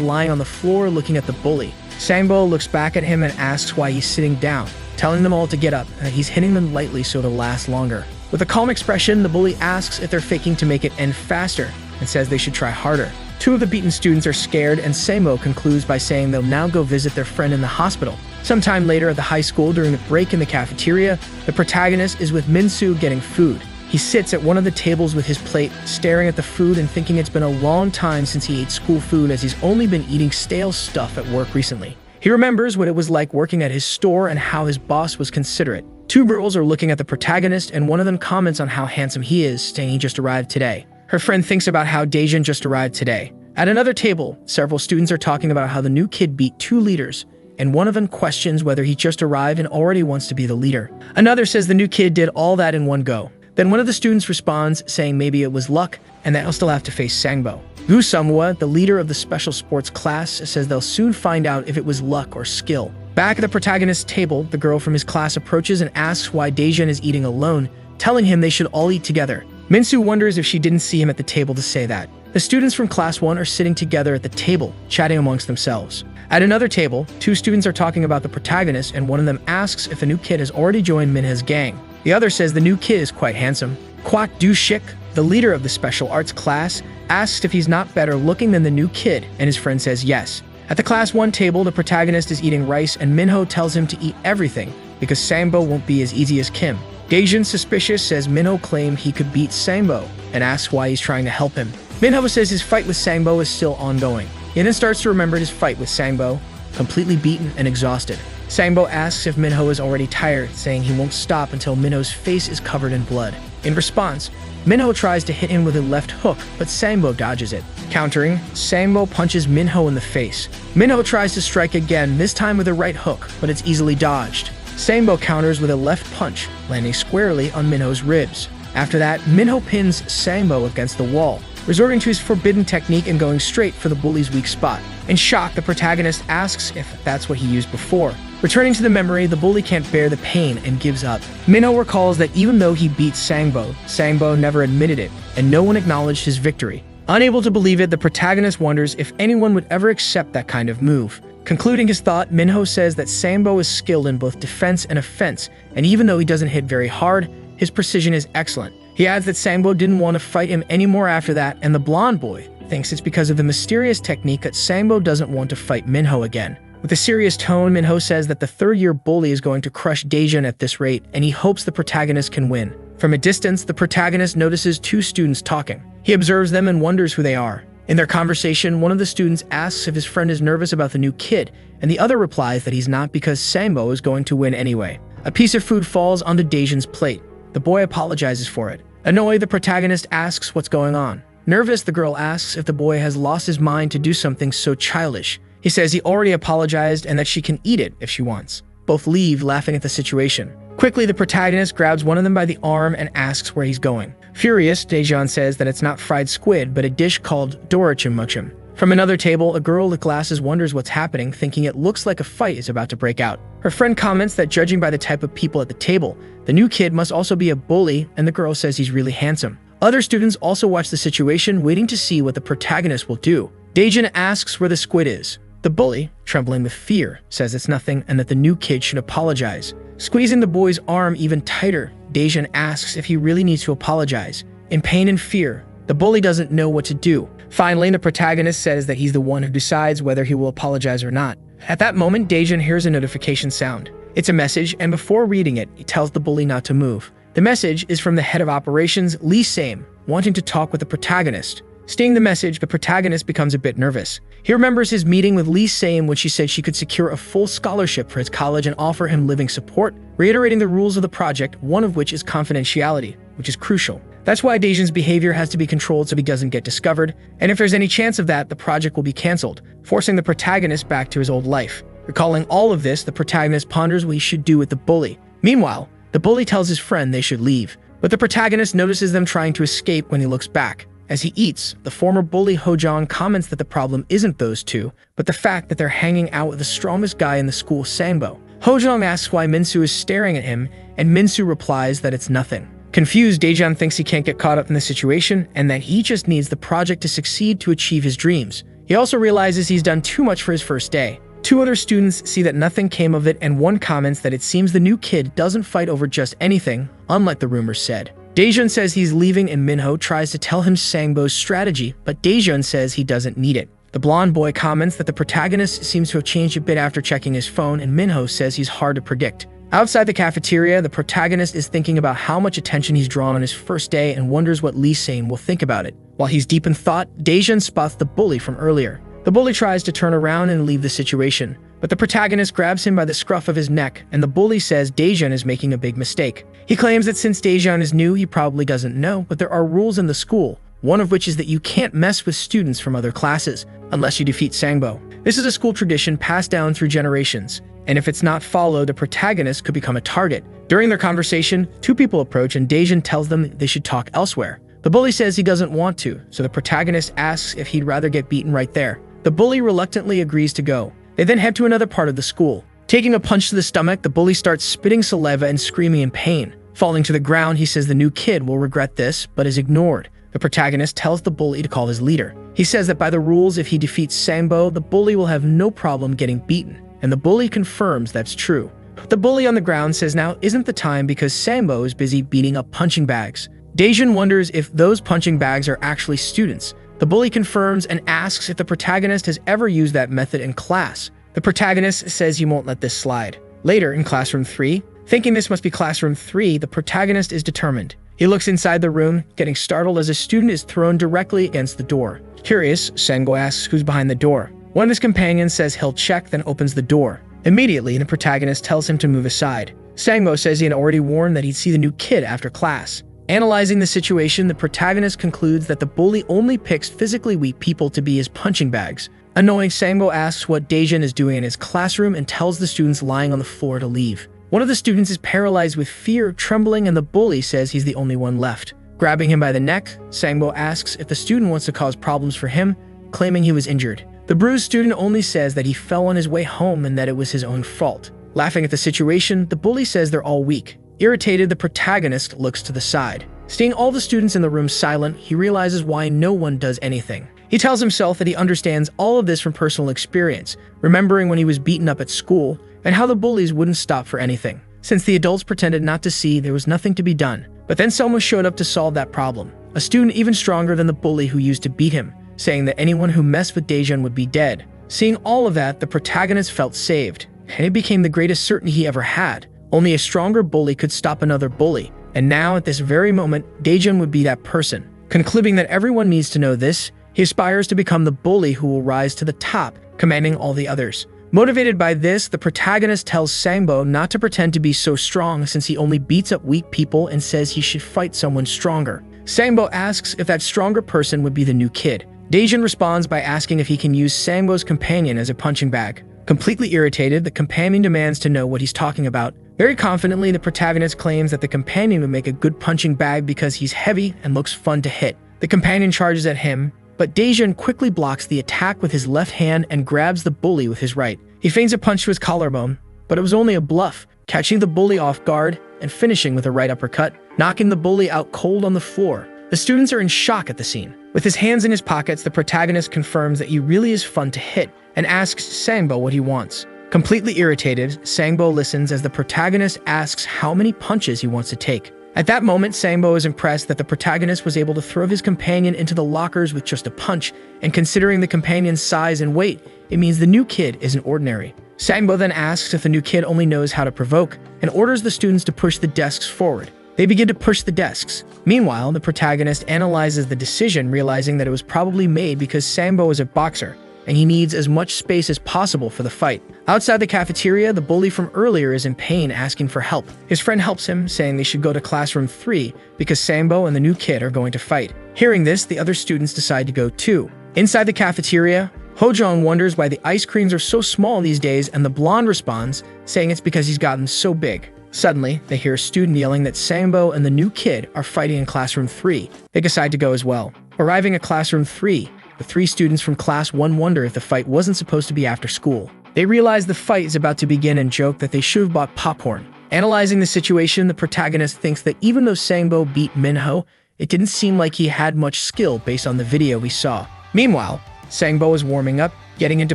lying on the floor looking at the bully. Sangbo looks back at him and asks why he's sitting down, telling them all to get up and that he's hitting them lightly so it'll last longer. With a calm expression, the bully asks if they're faking to make it end faster and says they should try harder. Two of the beaten students are scared, and Samo concludes by saying they'll now go visit their friend in the hospital. Sometime later at the high school, during the break in the cafeteria, the protagonist is with Minsu getting food. He sits at one of the tables with his plate, staring at the food and thinking it's been a long time since he ate school food, as he's only been eating stale stuff at work recently. He remembers what it was like working at his store and how his boss was considerate. Two girls are looking at the protagonist, and one of them comments on how handsome he is, saying he just arrived today. Her friend thinks about how Daejun just arrived today. At another table, several students are talking about how the new kid beat 2 leaders, and one of them questions whether he just arrived and already wants to be the leader. Another says the new kid did all that in one go. Then one of the students responds, saying maybe it was luck, and that he'll still have to face Sangbo. Gu Samwa, the leader of the special sports class, says they'll soon find out if it was luck or skill. Back at the protagonist's table, the girl from his class approaches and asks why Daejun is eating alone, telling him they should all eat together. Minsu wonders if she didn't see him at the table to say that. The students from Class 1 are sitting together at the table, chatting amongst themselves. At another table, 2 students are talking about the protagonist, and one of them asks if the new kid has already joined Minha's gang. The other says the new kid is quite handsome. Kwak Du-shik, the leader of the special arts class, asks if he's not better looking than the new kid, and his friend says yes. At the Class 1 table, the protagonist is eating rice, and Minho tells him to eat everything, because Sangbo won't be as easy as Kim. Daejun, suspicious, says Minho claimed he could beat Sangbo, and asks why he's trying to help him. Minho says his fight with Sangbo is still ongoing. He then starts to remember his fight with Sangbo, completely beaten and exhausted. Sangbo asks if Minho is already tired, saying he won't stop until Minho's face is covered in blood. In response, Minho tries to hit him with a left hook, but Sangbo dodges it. Countering, Sangbo punches Minho in the face. Minho tries to strike again, this time with a right hook, but it's easily dodged. Sangbo counters with a left punch, landing squarely on Minho's ribs. After that, Minho pins Sangbo against the wall, resorting to his forbidden technique and going straight for the bully's weak spot. In shock, the protagonist asks if that's what he used before. Returning to the memory, the bully can't bear the pain and gives up. Minho recalls that even though he beat Sangbo, Sangbo never admitted it, and no one acknowledged his victory. Unable to believe it, the protagonist wonders if anyone would ever accept that kind of move. Concluding his thought, Minho says that Sangbo is skilled in both defense and offense, and even though he doesn't hit very hard, his precision is excellent. He adds that Sangbo didn't want to fight him anymore after that, and the blonde boy thinks it's because of the mysterious technique that Sangbo doesn't want to fight Minho again. With a serious tone, Minho says that the third-year bully is going to crush Daejun at this rate, and he hopes the protagonist can win. From a distance, the protagonist notices 2 students talking. He observes them and wonders who they are. In their conversation, one of the students asks if his friend is nervous about the new kid, and the other replies that he's not because Sangbo is going to win anyway. A piece of food falls onto Daejun's plate. The boy apologizes for it. Annoyed, the protagonist asks what's going on. Nervous, the girl asks if the boy has lost his mind to do something so childish. He says he already apologized and that she can eat it if she wants. Both leave, laughing at the situation. Quickly, the protagonist grabs one of them by the arm and asks where he's going. Furious, Daejun says that it's not fried squid, but a dish called dorachim. From another table, a girl with glasses wonders what's happening, thinking it looks like a fight is about to break out. Her friend comments that judging by the type of people at the table, the new kid must also be a bully, and the girl says he's really handsome. Other students also watch the situation, waiting to see what the protagonist will do. Daejun asks where the squid is. The bully, trembling with fear, says it's nothing and that the new kid should apologize. Squeezing the boy's arm even tighter, Daejun asks if he really needs to apologize. In pain and fear, the bully doesn't know what to do. Finally, the protagonist says that he's the one who decides whether he will apologize or not. At that moment, Daejun hears a notification sound. It's a message, and before reading it, he tells the bully not to move. The message is from the head of operations, Lee Same, wanting to talk with the protagonist. Seeing the message, the protagonist becomes a bit nervous. He remembers his meeting with Lee Same when she said she could secure a full scholarship for his college and offer him living support, reiterating the rules of the project, one of which is confidentiality, which is crucial. That's why Daejun's behavior has to be controlled so he doesn't get discovered, and if there's any chance of that, the project will be cancelled, forcing the protagonist back to his old life. Recalling all of this, the protagonist ponders what he should do with the bully. Meanwhile, the bully tells his friend they should leave, but the protagonist notices them trying to escape when he looks back. As he eats, the former bully Hojong comments that the problem isn't those two, but the fact that they're hanging out with the strongest guy in the school, Sangbo. Hojong asks why Minsu is staring at him, and Minsu replies that it's nothing. Confused, Daejun thinks he can't get caught up in the situation, and that he just needs the project to succeed to achieve his dreams. He also realizes he's done too much for his first day. 2 other students see that nothing came of it, and one comments that it seems the new kid doesn't fight over just anything, unlike the rumors said. Daejun says he's leaving and Minho tries to tell him Sangbo's strategy, but Daejun says he doesn't need it. The blonde boy comments that the protagonist seems to have changed a bit after checking his phone, and Minho says he's hard to predict. Outside the cafeteria, the protagonist is thinking about how much attention he's drawn on his first day and wonders what Lee Sane will think about it. While he's deep in thought, Daejun spots the bully from earlier. The bully tries to turn around and leave the situation, but the protagonist grabs him by the scruff of his neck, and the bully says Daejun is making a big mistake. He claims that since Daejun is new, he probably doesn't know, but there are rules in the school, one of which is that you can't mess with students from other classes, unless you defeat Sangbo. This is a school tradition passed down through generations, and if it's not followed, the protagonist could become a target. During their conversation, two people approach and Daejun tells them they should talk elsewhere. The bully says he doesn't want to, so the protagonist asks if he'd rather get beaten right there. The bully reluctantly agrees to go. They then head to another part of the school. Taking a punch to the stomach, the bully starts spitting saliva and screaming in pain. Falling to the ground, he says the new kid will regret this, but is ignored. The protagonist tells the bully to call his leader. He says that by the rules, if he defeats Sangbo, the bully will have no problem getting beaten, and the bully confirms that's true. The bully on the ground says now isn't the time because Sangbo is busy beating up punching bags. Daejun wonders if those punching bags are actually students. The bully confirms and asks if the protagonist has ever used that method in class. The protagonist says he won't let this slide. Later, in Classroom 3, thinking this must be Classroom 3, the protagonist is determined. He looks inside the room, getting startled as a student is thrown directly against the door. Curious, Sangbo asks who's behind the door. One of his companions says he'll check, then opens the door. Immediately, the protagonist tells him to move aside. Sangbo says he had already warned that he'd see the new kid after class. Analyzing the situation, the protagonist concludes that the bully only picks physically weak people to be his punching bags. Annoying, Sangbo asks what Daejun is doing in his classroom and tells the students lying on the floor to leave. One of the students is paralyzed with fear, trembling, and the bully says he's the only one left. Grabbing him by the neck, Sangbo asks if the student wants to cause problems for him, claiming he was injured. The bruised student only says that he fell on his way home and that it was his own fault. Laughing at the situation, the bully says they're all weak. Irritated, the protagonist looks to the side. Seeing all the students in the room silent, he realizes why no one does anything. He tells himself that he understands all of this from personal experience, remembering when he was beaten up at school, and how the bullies wouldn't stop for anything. Since the adults pretended not to see, there was nothing to be done. But then someone showed up to solve that problem. A student even stronger than the bully who used to beat him, saying that anyone who messed with Daejun would be dead. Seeing all of that, the protagonist felt saved, and it became the greatest certainty he ever had. Only a stronger bully could stop another bully, and now at this very moment, Daejun would be that person. Concluding that everyone needs to know this, he aspires to become the bully who will rise to the top, commanding all the others. Motivated by this, the protagonist tells Sangbo not to pretend to be so strong since he only beats up weak people and says he should fight someone stronger. Sangbo asks if that stronger person would be the new kid. Daejun responds by asking if he can use Sangbo's companion as a punching bag. Completely irritated, the companion demands to know what he's talking about. Very confidently, the protagonist claims that the companion would make a good punching bag because he's heavy and looks fun to hit. The companion charges at him, but Daejun quickly blocks the attack with his left hand and grabs the bully with his right. He feigns a punch to his collarbone, but it was only a bluff, catching the bully off guard and finishing with a right uppercut, knocking the bully out cold on the floor. The students are in shock at the scene. With his hands in his pockets, the protagonist confirms that he really is fun to hit and asks Sangbo what he wants. Completely irritated, Sangbo listens as the protagonist asks how many punches he wants to take. At that moment, Sangbo is impressed that the protagonist was able to throw his companion into the lockers with just a punch, and considering the companion's size and weight, it means the new kid isn't ordinary. Sangbo then asks if the new kid only knows how to provoke, and orders the students to push the desks forward. They begin to push the desks. Meanwhile, the protagonist analyzes the decision, realizing that it was probably made because Sangbo is a boxer, and he needs as much space as possible for the fight. Outside the cafeteria, the bully from earlier is in pain, asking for help. His friend helps him, saying they should go to Classroom 3 because Sangbo and the new kid are going to fight. Hearing this, the other students decide to go too. Inside the cafeteria, Hojong wonders why the ice creams are so small these days, and the blonde responds, saying it's because he's gotten so big. Suddenly, they hear a student yelling that Sangbo and the new kid are fighting in Classroom 3. They decide to go as well. Arriving at Classroom 3, the three students from Class 1 wonder if the fight wasn't supposed to be after school. They realize the fight is about to begin and joke that they should have bought popcorn. Analyzing the situation, the protagonist thinks that even though Sangbo beat Minho, it didn't seem like he had much skill based on the video we saw. Meanwhile, Sangbo is warming up, getting into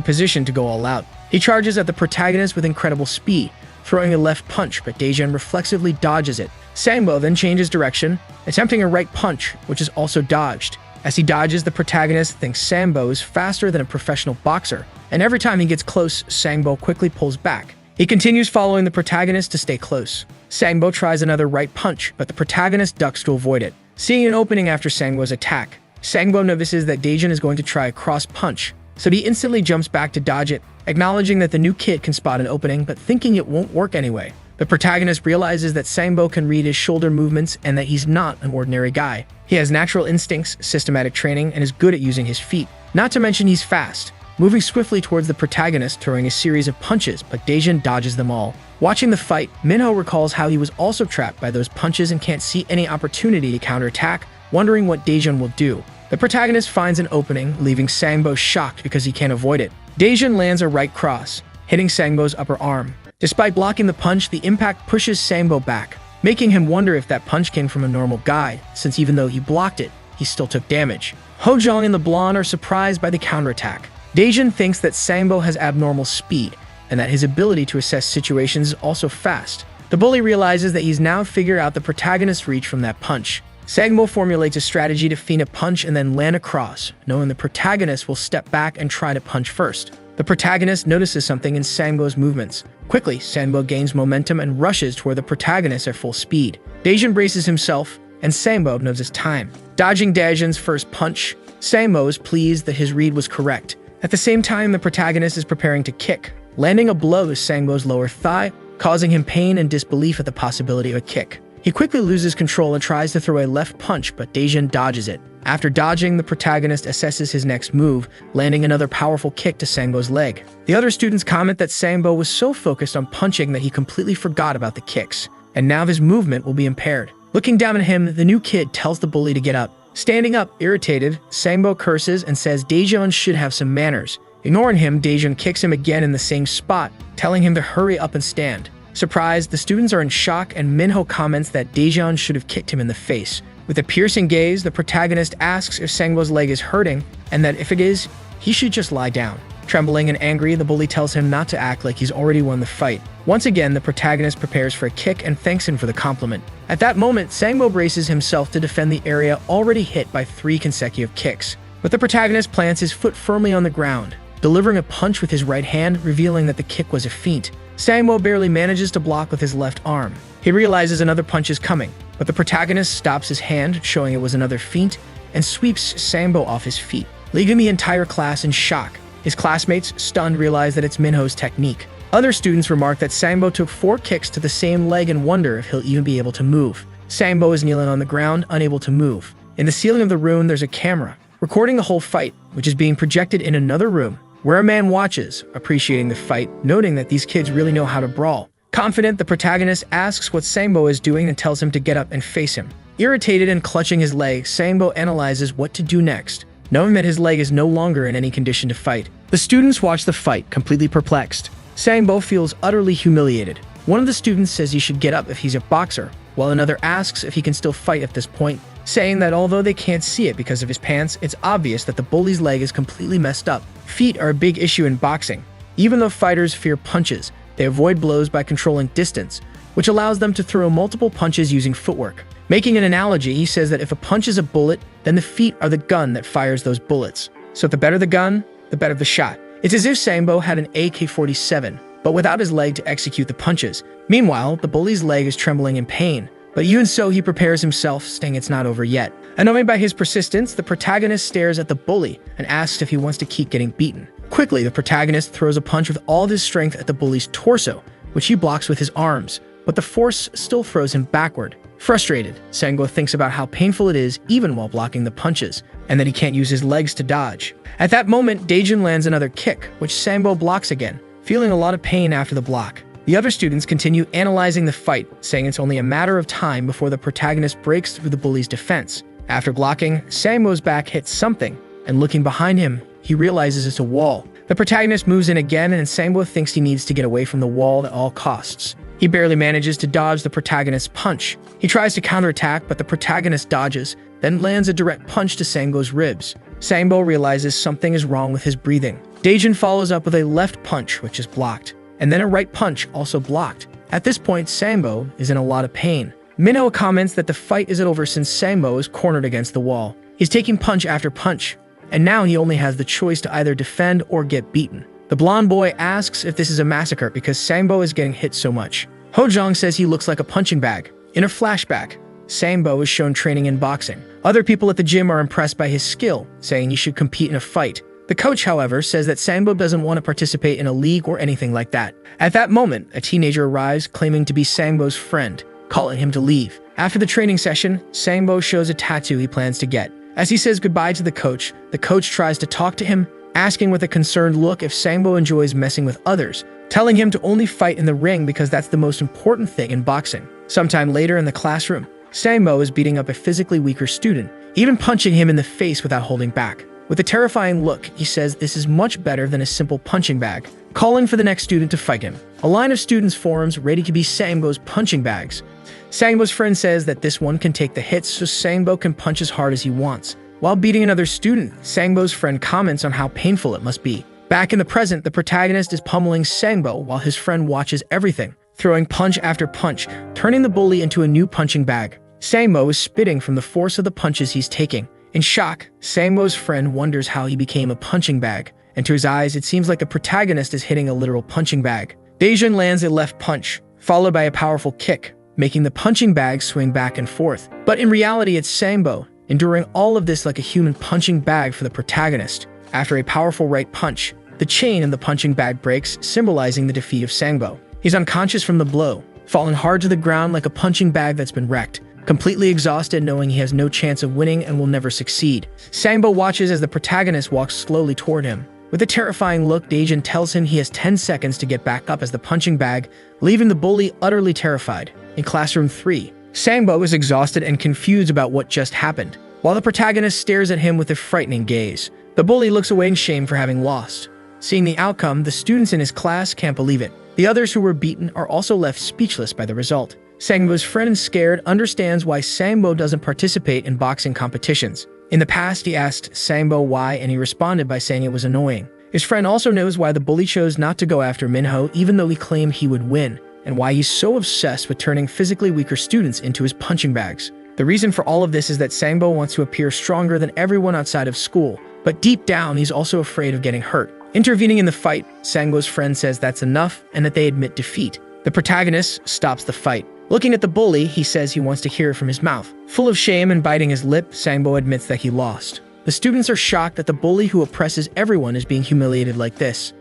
position to go all out. He charges at the protagonist with incredible speed, throwing a left punch, but Daejun reflexively dodges it. Sangbo then changes direction, attempting a right punch, which is also dodged. As he dodges, the protagonist thinks Sangbo is faster than a professional boxer, and every time he gets close, Sangbo quickly pulls back. He continues following the protagonist to stay close. Sangbo tries another right punch, but the protagonist ducks to avoid it. Seeing an opening after Sangbo's attack, Sangbo notices that Daejun is going to try a cross punch, so he instantly jumps back to dodge it, acknowledging that the new kid can spot an opening but thinking it won't work anyway. The protagonist realizes that Sangbo can read his shoulder movements and that he's not an ordinary guy. He has natural instincts, systematic training, and is good at using his feet. Not to mention he's fast, moving swiftly towards the protagonist, throwing a series of punches, but Daejun dodges them all. Watching the fight, Minho recalls how he was also trapped by those punches and can't see any opportunity to counterattack, wondering what Daejun will do. The protagonist finds an opening, leaving Sangbo shocked because he can't avoid it. Daejun lands a right cross, hitting Sangbo's upper arm. Despite blocking the punch, the impact pushes Sangbo back, making him wonder if that punch came from a normal guy, since even though he blocked it, he still took damage. Hojong and the blonde are surprised by the counterattack. Daejun thinks that Sangbo has abnormal speed, and that his ability to assess situations is also fast. The bully realizes that he's now figured out the protagonist's reach from that punch. Sangbo formulates a strategy to feint a punch and then land a cross, knowing the protagonist will step back and try to punch first. The protagonist notices something in Sangbo's movements. Quickly, Sangbo gains momentum and rushes toward the protagonist at full speed. Daejun braces himself, and Sangbo knows his time. Dodging Daejun's first punch, Sangbo is pleased that his read was correct. At the same time, the protagonist is preparing to kick, landing a blow to Sangbo's lower thigh, causing him pain and disbelief at the possibility of a kick. He quickly loses control and tries to throw a left punch, but Daejun dodges it. After dodging, the protagonist assesses his next move, landing another powerful kick to Sangbo's leg. The other students comment that Sangbo was so focused on punching that he completely forgot about the kicks, and now his movement will be impaired. Looking down at him, the new kid tells the bully to get up. Standing up, irritated, Sangbo curses and says Daejun should have some manners. Ignoring him, Daejun kicks him again in the same spot, telling him to hurry up and stand. Surprised, the students are in shock, and Minho comments that Daejun should have kicked him in the face. With a piercing gaze, the protagonist asks if Sangbo's leg is hurting, and that if it is, he should just lie down. Trembling and angry, the bully tells him not to act like he's already won the fight. Once again, the protagonist prepares for a kick and thanks him for the compliment. At that moment, Sangbo braces himself to defend the area already hit by 3 consecutive kicks. But the protagonist plants his foot firmly on the ground, delivering a punch with his right hand, revealing that the kick was a feint. Sangbo barely manages to block with his left arm. He realizes another punch is coming, but the protagonist stops his hand, showing it was another feint, and sweeps Sangbo off his feet, leaving the entire class in shock. His classmates, stunned, realize that it's Minho's technique. Other students remark that Sangbo took 4 kicks to the same leg and wonder if he'll even be able to move. Sangbo is kneeling on the ground, unable to move. In the ceiling of the room, there's a camera, recording the whole fight, which is being projected in another room, where a man watches, appreciating the fight, noting that these kids really know how to brawl. Confident, the protagonist asks what Sangbo is doing and tells him to get up and face him. Irritated and clutching his leg, Sangbo analyzes what to do next, knowing that his leg is no longer in any condition to fight. The students watch the fight, completely perplexed. Sangbo feels utterly humiliated. One of the students says he should get up if he's a boxer, while another asks if he can still fight at this point, saying that although they can't see it because of his pants, it's obvious that the bully's leg is completely messed up. Feet are a big issue in boxing. Even though fighters fear punches, they avoid blows by controlling distance, which allows them to throw multiple punches using footwork. Making an analogy, he says that if a punch is a bullet, then the feet are the gun that fires those bullets. So the better the gun, the better the shot. It's as if Sangbo had an AK-47, but without his leg to execute the punches. Meanwhile, the bully's leg is trembling in pain, but even so he prepares himself, saying it's not over yet. Annoyed by his persistence, the protagonist stares at the bully and asks if he wants to keep getting beaten. Quickly, the protagonist throws a punch with all of his strength at the bully's torso, which he blocks with his arms, but the force still throws him backward. Frustrated, Sangbo thinks about how painful it is even while blocking the punches, and that he can't use his legs to dodge. At that moment, Daejun lands another kick, which Sangbo blocks again, feeling a lot of pain after the block. The other students continue analyzing the fight, saying it's only a matter of time before the protagonist breaks through the bully's defense. After blocking, Sangbo's back hits something, and looking behind him, he realizes it's a wall. The protagonist moves in again, and Sangbo thinks he needs to get away from the wall at all costs. He barely manages to dodge the protagonist's punch. He tries to counterattack, but the protagonist dodges, then lands a direct punch to Sangbo's ribs. Sangbo realizes something is wrong with his breathing. Daejun follows up with a left punch, which is blocked, and then a right punch, also blocked. At this point, Sambo is in a lot of pain. Minho comments that the fight isn't over since Sambo is cornered against the wall. He's taking punch after punch, and now he only has the choice to either defend or get beaten. The blonde boy asks if this is a massacre because Sambo is getting hit so much. Hojong says he looks like a punching bag. In a flashback, Sambo is shown training in boxing. Other people at the gym are impressed by his skill, saying he should compete in a fight. The coach, however, says that Sambo doesn't want to participate in a league or anything like that. At that moment, a teenager arrives claiming to be Sambo's friend, calling him to leave. After the training session, Sambo shows a tattoo he plans to get. As he says goodbye to the coach tries to talk to him, asking with a concerned look if Sambo enjoys messing with others, telling him to only fight in the ring because that's the most important thing in boxing. Sometime later in the classroom, Sambo is beating up a physically weaker student, even punching him in the face without holding back. With a terrifying look, he says this is much better than a simple punching bag, calling for the next student to fight him. A line of students forms ready to be Sambo's punching bags. Sambo's friend says that this one can take the hits so Sambo can punch as hard as he wants. While beating another student, Sambo's friend comments on how painful it must be. Back in the present, the protagonist is pummeling Sambo while his friend watches everything, throwing punch after punch, turning the bully into a new punching bag. Sambo is spitting from the force of the punches he's taking. In shock, Sambo's friend wonders how he became a punching bag, and to his eyes, it seems like the protagonist is hitting a literal punching bag. Daejun lands a left punch, followed by a powerful kick, making the punching bag swing back and forth. But in reality, it's Sambo, enduring all of this like a human punching bag for the protagonist. After a powerful right punch, the chain in the punching bag breaks, symbolizing the defeat of Sambo. He's unconscious from the blow, falling hard to the ground like a punching bag that's been wrecked, completely exhausted, knowing he has no chance of winning and will never succeed. Sambo watches as the protagonist walks slowly toward him. With a terrifying look, Daejun tells him he has 10 seconds to get back up as the punching bag, leaving the bully utterly terrified. In classroom 3, Sambo is exhausted and confused about what just happened, while the protagonist stares at him with a frightening gaze. The bully looks away in shame for having lost. Seeing the outcome, the students in his class can't believe it. The others who were beaten are also left speechless by the result. Sambo's friend, scared, understands why Sambo doesn't participate in boxing competitions. In the past, he asked Sambo why, and he responded by saying it was annoying. His friend also knows why the bully chose not to go after Minho even though he claimed he would win, and why he's so obsessed with turning physically weaker students into his punching bags. The reason for all of this is that Sambo wants to appear stronger than everyone outside of school, but deep down he's also afraid of getting hurt. Intervening in the fight, Sambo's friend says that's enough and that they admit defeat. The protagonist stops the fight. Looking at the bully, he says he wants to hear it from his mouth. Full of shame and biting his lip, Sambo admits that he lost. The students are shocked that the bully who oppresses everyone is being humiliated like this.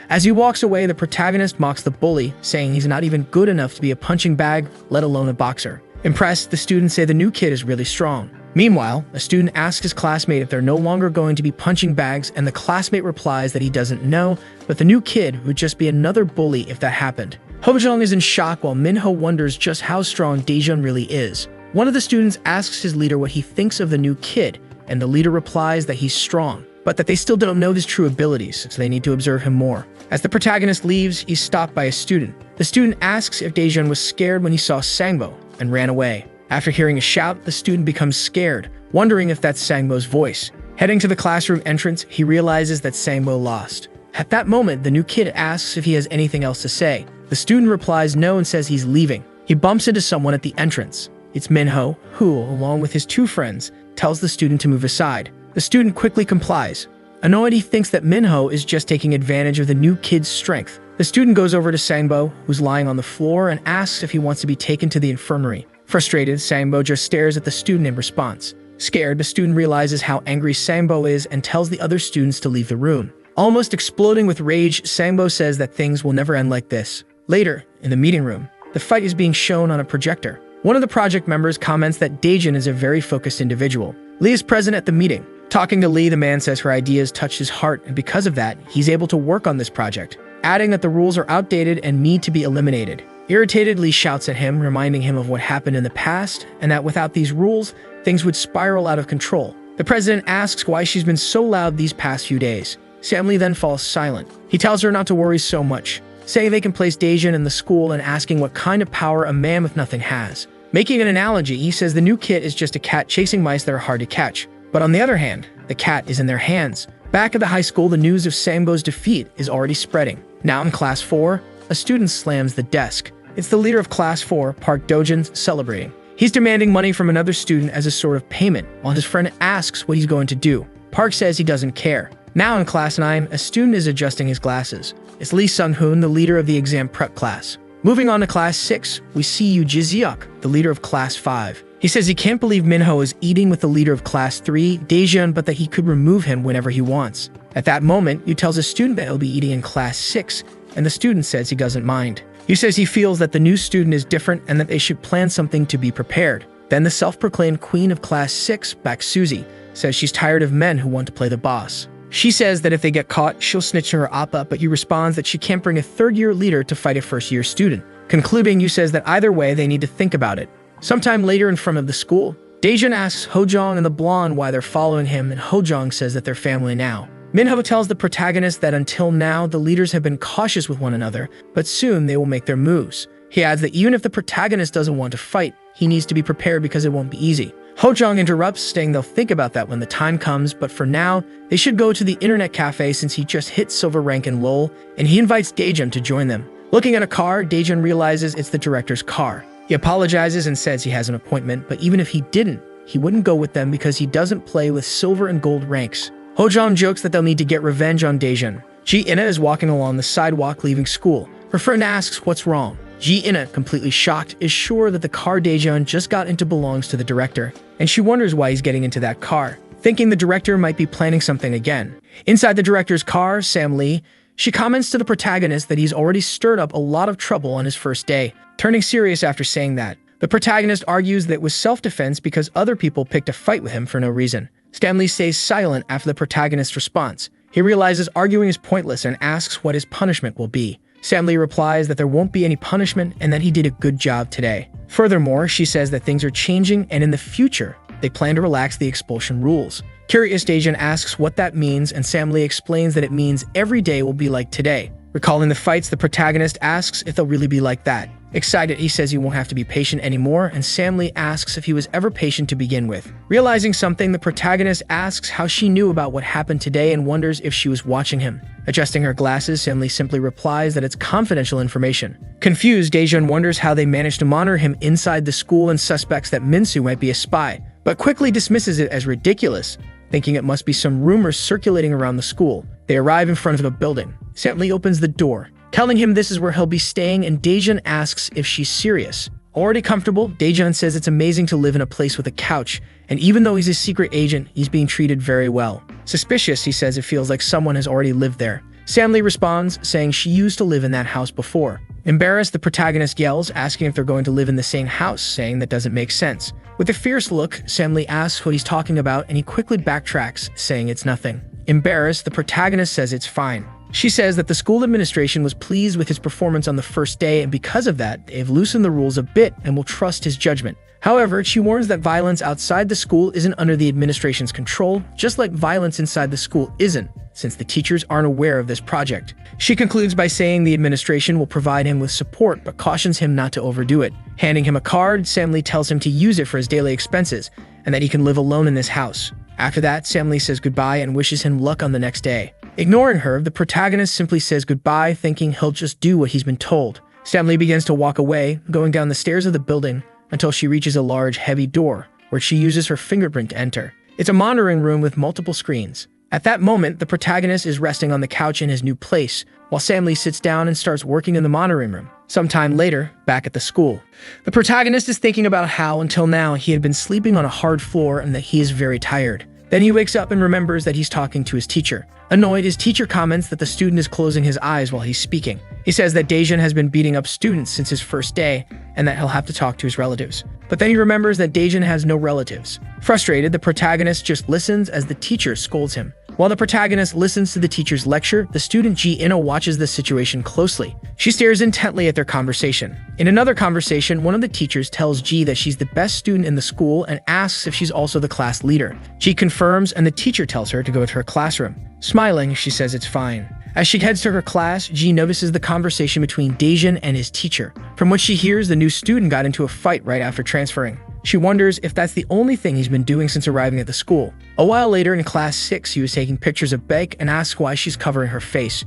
As he walks away, the protagonist mocks the bully, saying he's not even good enough to be a punching bag, let alone a boxer. Impressed, the students say the new kid is really strong. Meanwhile, a student asks his classmate if they're no longer going to be punching bags, and the classmate replies that he doesn't know, but the new kid would just be another bully if that happened. Hojong is in shock while Minho wonders just how strong Daejun really is. One of the students asks his leader what he thinks of the new kid, and the leader replies that he's strong, but that they still don't know his true abilities, so they need to observe him more. As the protagonist leaves, he's stopped by a student. The student asks if Daejun was scared when he saw Sambo, and ran away. After hearing a shout, the student becomes scared, wondering if that's Sambo's voice. Heading to the classroom entrance, he realizes that Sambo lost. At that moment, the new kid asks if he has anything else to say. The student replies no and says he's leaving. He bumps into someone at the entrance. It's Minho, who, along with his two friends, tells the student to move aside. The student quickly complies. Annoyed, he thinks that Minho is just taking advantage of the new kid's strength. The student goes over to Sambo, who's lying on the floor, and asks if he wants to be taken to the infirmary. Frustrated, Sambo just stares at the student in response. Scared, the student realizes how angry Sambo is and tells the other students to leave the room. Almost exploding with rage, Sambo says that things will never end like this. Later, in the meeting room, the fight is being shown on a projector. One of the project members comments that Daejun is a very focused individual. Lee is present at the meeting. Talking to Lee, the man says her ideas touched his heart, and because of that, he's able to work on this project, adding that the rules are outdated and need to be eliminated. Irritated, Lee shouts at him, reminding him of what happened in the past, and that without these rules, things would spiral out of control. The president asks why she's been so loud these past few days. Sam Lee then falls silent. He tells her not to worry so much, saying they can place Daejun in the school and asking what kind of power a man with nothing has. Making an analogy, he says the new kid is just a cat chasing mice that are hard to catch. But on the other hand, the cat is in their hands. Back at the high school, the news of Sambo's defeat is already spreading. Now in class 4, a student slams the desk. It's the leader of Class 4, Park Dojin, celebrating. He's demanding money from another student as a sort of payment, while his friend asks what he's going to do. Park says he doesn't care. Now in Class 9, a student is adjusting his glasses. It's Lee Sung-hoon, the leader of the exam prep class. Moving on to Class 6, we see Yoo Ji-seok, the leader of Class 5. He says he can't believe Minho is eating with the leader of Class 3, Daejun, but that he could remove him whenever he wants. At that moment, Yoo tells a student that he'll be eating in Class 6, and the student says he doesn't mind. Yoo says he feels that the new student is different and that they should plan something to be prepared. Then the self-proclaimed queen of Class 6, Bak Suzy, says she's tired of men who want to play the boss. She says that if they get caught, she'll snitch to her appa, but Yoo responds that she can't bring a third-year leader to fight a first-year student. Concluding, Yoo says that either way, they need to think about it. Sometime later in front of the school, Daejun asks Hojong and the blonde why they're following him, and Hojong says that they're family now. Minho tells the protagonist that until now, the leaders have been cautious with one another, but soon they will make their moves. He adds that even if the protagonist doesn't want to fight, he needs to be prepared because it won't be easy. Hojong interrupts, saying they'll think about that when the time comes, but for now, they should go to the internet cafe since he just hit silver rank in LoL, and he invites Daejun to join them. Looking at a car, Daejun realizes it's the director's car. He apologizes and says he has an appointment, but even if he didn't, he wouldn't go with them because he doesn't play with silver and gold ranks. Hojong jokes that they'll need to get revenge on Daejun. Ji-ina is walking along the sidewalk leaving school. Her friend asks what's wrong. Ji-ina, completely shocked, is sure that the car Daejun just got into belongs to the director, and she wonders why he's getting into that car, thinking the director might be planning something again. Inside the director's car, Sam Lee, she comments to the protagonist that he's already stirred up a lot of trouble on his first day, turning serious after saying that. The protagonist argues that it was self-defense because other people picked a fight with him for no reason. Stanley stays silent after the protagonist's response. He realizes arguing is pointless and asks what his punishment will be. Stanley replies that there won't be any punishment and that he did a good job today. Furthermore, she says that things are changing and in the future, they plan to relax the expulsion rules. Curious, Daejun asks what that means, and Sam Lee explains that it means every day will be like today. Recalling the fights, the protagonist asks if they'll really be like that. Excited, he says he won't have to be patient anymore, and Sam Lee asks if he was ever patient to begin with. Realizing something, the protagonist asks how she knew about what happened today and wonders if she was watching him. Adjusting her glasses, Sam Lee simply replies that it's confidential information. Confused, Daejun wonders how they managed to monitor him inside the school and suspects that Minsu might be a spy, but quickly dismisses it as ridiculous, thinking it must be some rumors circulating around the school. They arrive in front of a building. Sam Lee opens the door, telling him this is where he'll be staying, and Daejun asks if she's serious. Already comfortable, Daejun says it's amazing to live in a place with a couch, and even though he's a secret agent, he's being treated very well. Suspicious, he says it feels like someone has already lived there. Sam Lee responds, saying she used to live in that house before. Embarrassed, the protagonist yells, asking if they're going to live in the same house, saying that doesn't make sense. With a fierce look, Sam Lee asks what he's talking about, and he quickly backtracks, saying it's nothing. Embarrassed, the protagonist says it's fine. She says that the school administration was pleased with his performance on the first day, and because of that, they've loosened the rules a bit and will trust his judgment. However, she warns that violence outside the school isn't under the administration's control, just like violence inside the school isn't, since the teachers aren't aware of this project. She concludes by saying the administration will provide him with support, but cautions him not to overdo it. Handing him a card, Sam Lee tells him to use it for his daily expenses, and that he can live alone in this house. After that, Sam Lee says goodbye and wishes him luck on the next day. Ignoring her, the protagonist simply says goodbye, thinking he'll just do what he's been told. Sam Lee begins to walk away, going down the stairs of the building until she reaches a large, heavy door, where she uses her fingerprint to enter. It's a monitoring room with multiple screens. At that moment, the protagonist is resting on the couch in his new place, while Sam Lee sits down and starts working in the monitoring room. Sometime later, back at the school, the protagonist is thinking about how, until now, he had been sleeping on a hard floor and that he is very tired. Then he wakes up and remembers that he's talking to his teacher. Annoyed, his teacher comments that the student is closing his eyes while he's speaking. He says that Daejun has been beating up students since his first day and that he'll have to talk to his relatives. But then he remembers that Daejun has no relatives. Frustrated, the protagonist just listens as the teacher scolds him. While the protagonist listens to the teacher's lecture, the student Ji-ina watches the situation closely. She stares intently at their conversation. In another conversation, one of the teachers tells Ji that she's the best student in the school and asks if she's also the class leader. Ji confirms, and the teacher tells her to go to her classroom. Smiling, she says it's fine. As she heads to her class, Ji notices the conversation between Daejun and his teacher. From what she hears, the new student got into a fight right after transferring. She wonders if that's the only thing he's been doing since arriving at the school. A while later, in class 6, he was taking pictures of Baek and asks why she's covering her face.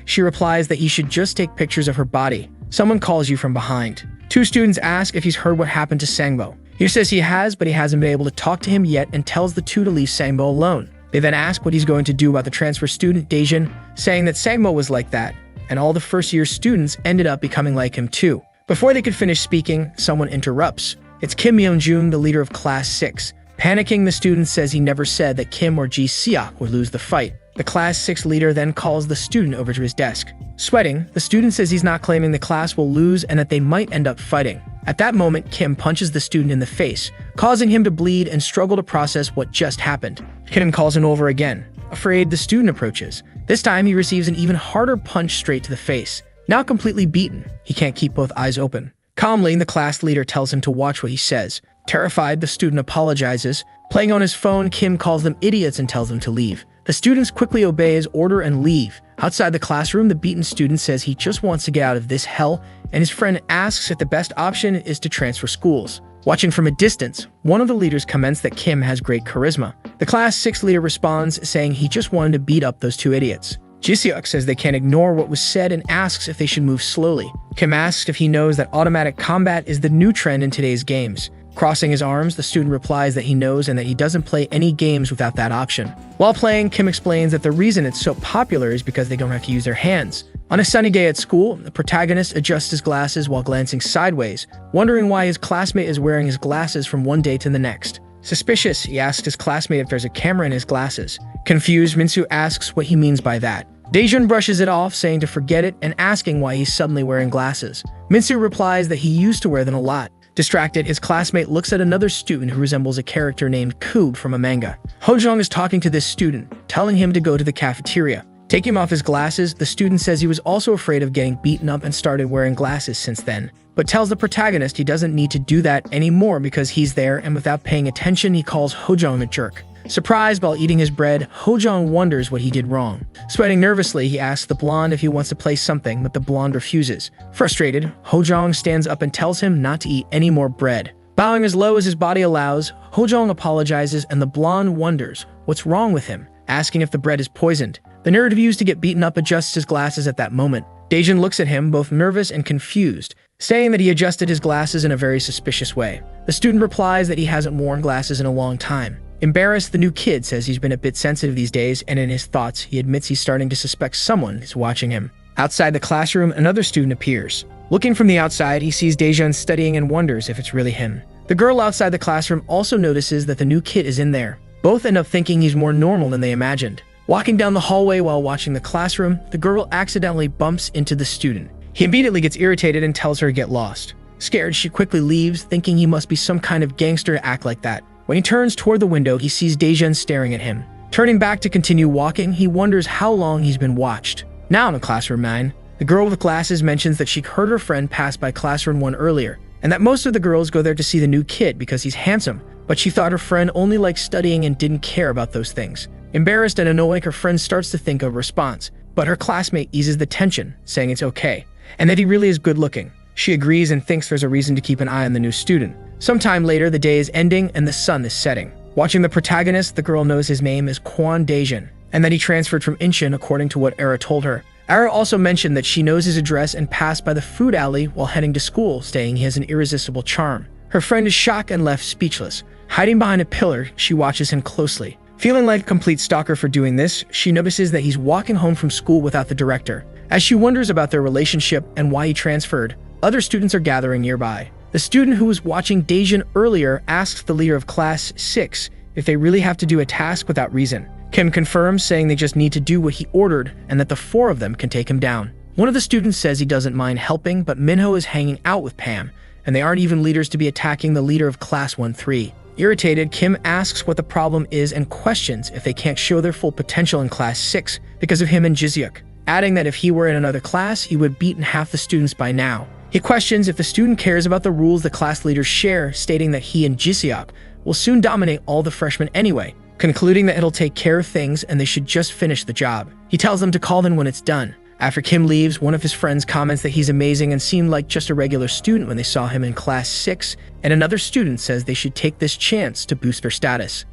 She replies that he should just take pictures of her body. Someone calls you from behind. Two students ask if he's heard what happened to Sangbo. He says he has, but he hasn't been able to talk to him yet and tells the two to leave Sangbo alone. They then ask what he's going to do about the transfer student Daejun, saying that Sangbo was like that, and all the first-year students ended up becoming like him too. Before they could finish speaking, someone interrupts. It's Kim Yeonjun, the leader of Class 6. Panicking, the student says he never said that Kim or Ji Seok would lose the fight. The Class 6 leader then calls the student over to his desk. Sweating, the student says he's not claiming the class will lose and that they might end up fighting. At that moment, Kim punches the student in the face, causing him to bleed and struggle to process what just happened. Kim calls him over again. Afraid, the student approaches. This time, he receives an even harder punch straight to the face. Now completely beaten, he can't keep both eyes open. Calmly, the class leader tells him to watch what he says. Terrified, the student apologizes. Playing on his phone, Kim calls them idiots and tells them to leave. The students quickly obey his order and leave. Outside the classroom, the beaten student says he just wants to get out of this hell, and his friend asks if the best option is to transfer schools. Watching from a distance, one of the leaders comments that Kim has great charisma. The Class 6 leader responds, saying he just wanted to beat up those two idiots. Ji-seok says they can't ignore what was said and asks if they should move slowly. Kim asks if he knows that automatic combat is the new trend in today's games. Crossing his arms, the student replies that he knows and that he doesn't play any games without that option. While playing, Kim explains that the reason it's so popular is because they don't have to use their hands. On a sunny day at school, the protagonist adjusts his glasses while glancing sideways, wondering why his classmate is wearing his glasses from one day to the next. Suspicious, he asks his classmate if there's a camera in his glasses. Confused, Minsu asks what he means by that. Daejun brushes it off, saying to forget it and asking why he's suddenly wearing glasses. Minsu replies that he used to wear them a lot. Distracted, his classmate looks at another student who resembles a character named Koob from a manga. Hojong is talking to this student, telling him to go to the cafeteria. Taking him off his glasses, the student says he was also afraid of getting beaten up and started wearing glasses since then, but tells the protagonist he doesn't need to do that anymore because he's there, and without paying attention, he calls Hojong a jerk. Surprised while eating his bread, Hojong wonders what he did wrong. Sweating nervously, he asks the blonde if he wants to play something, but the blonde refuses. Frustrated, Hojong stands up and tells him not to eat any more bread. Bowing as low as his body allows, Hojong apologizes and the blonde wonders what's wrong with him, asking if the bread is poisoned. The nerd who used to get beaten up adjusts his glasses at that moment. Daejun looks at him, both nervous and confused, saying that he adjusted his glasses in a very suspicious way. The student replies that he hasn't worn glasses in a long time. Embarrassed, the new kid says he's been a bit sensitive these days, and in his thoughts, he admits he's starting to suspect someone is watching him. Outside the classroom, another student appears. Looking from the outside, he sees Daejun studying and wonders if it's really him. The girl outside the classroom also notices that the new kid is in there. Both end up thinking he's more normal than they imagined. Walking down the hallway while watching the classroom, the girl accidentally bumps into the student. He immediately gets irritated and tells her to get lost. Scared, she quickly leaves, thinking he must be some kind of gangster to act like that. When he turns toward the window, he sees Daejun staring at him. Turning back to continue walking, he wonders how long he's been watched. Now in classroom 9, the girl with glasses mentions that she heard her friend pass by classroom 1 earlier, and that most of the girls go there to see the new kid because he's handsome, but she thought her friend only liked studying and didn't care about those things. Embarrassed and annoyed, her friend starts to think of a response, but her classmate eases the tension, saying it's okay, and that he really is good looking. She agrees and thinks there's a reason to keep an eye on the new student. Sometime later, the day is ending and the sun is setting. Watching the protagonist, the girl knows his name is Kwon Daejun, and that he transferred from Incheon according to what Era told her. Era also mentioned that she knows his address and passed by the food alley while heading to school, saying he has an irresistible charm. Her friend is shocked and left speechless. Hiding behind a pillar, she watches him closely. Feeling like a complete stalker for doing this, she notices that he's walking home from school without the director. As she wonders about their relationship and why he transferred, other students are gathering nearby. The student who was watching Daejun earlier asks the leader of Class 6 if they really have to do a task without reason. Kim confirms, saying they just need to do what he ordered and that the 4 of them can take him down. One of the students says he doesn't mind helping, but Minho is hanging out with Pam, and they aren't even leaders to be attacking the leader of Class 1-3. Irritated, Kim asks what the problem is and questions if they can't show their full potential in Class 6 because of him and Ji-seok, adding that if he were in another class, he would have beaten half the students by now. He questions if the student cares about the rules the class leaders share, stating that he and Ji-seok will soon dominate all the freshmen anyway, concluding that it'll take care of things and they should just finish the job. He tells them to call them when it's done. After Kim leaves, one of his friends comments that he's amazing and seemed like just a regular student when they saw him in Class 6, and another student says they should take this chance to boost their status.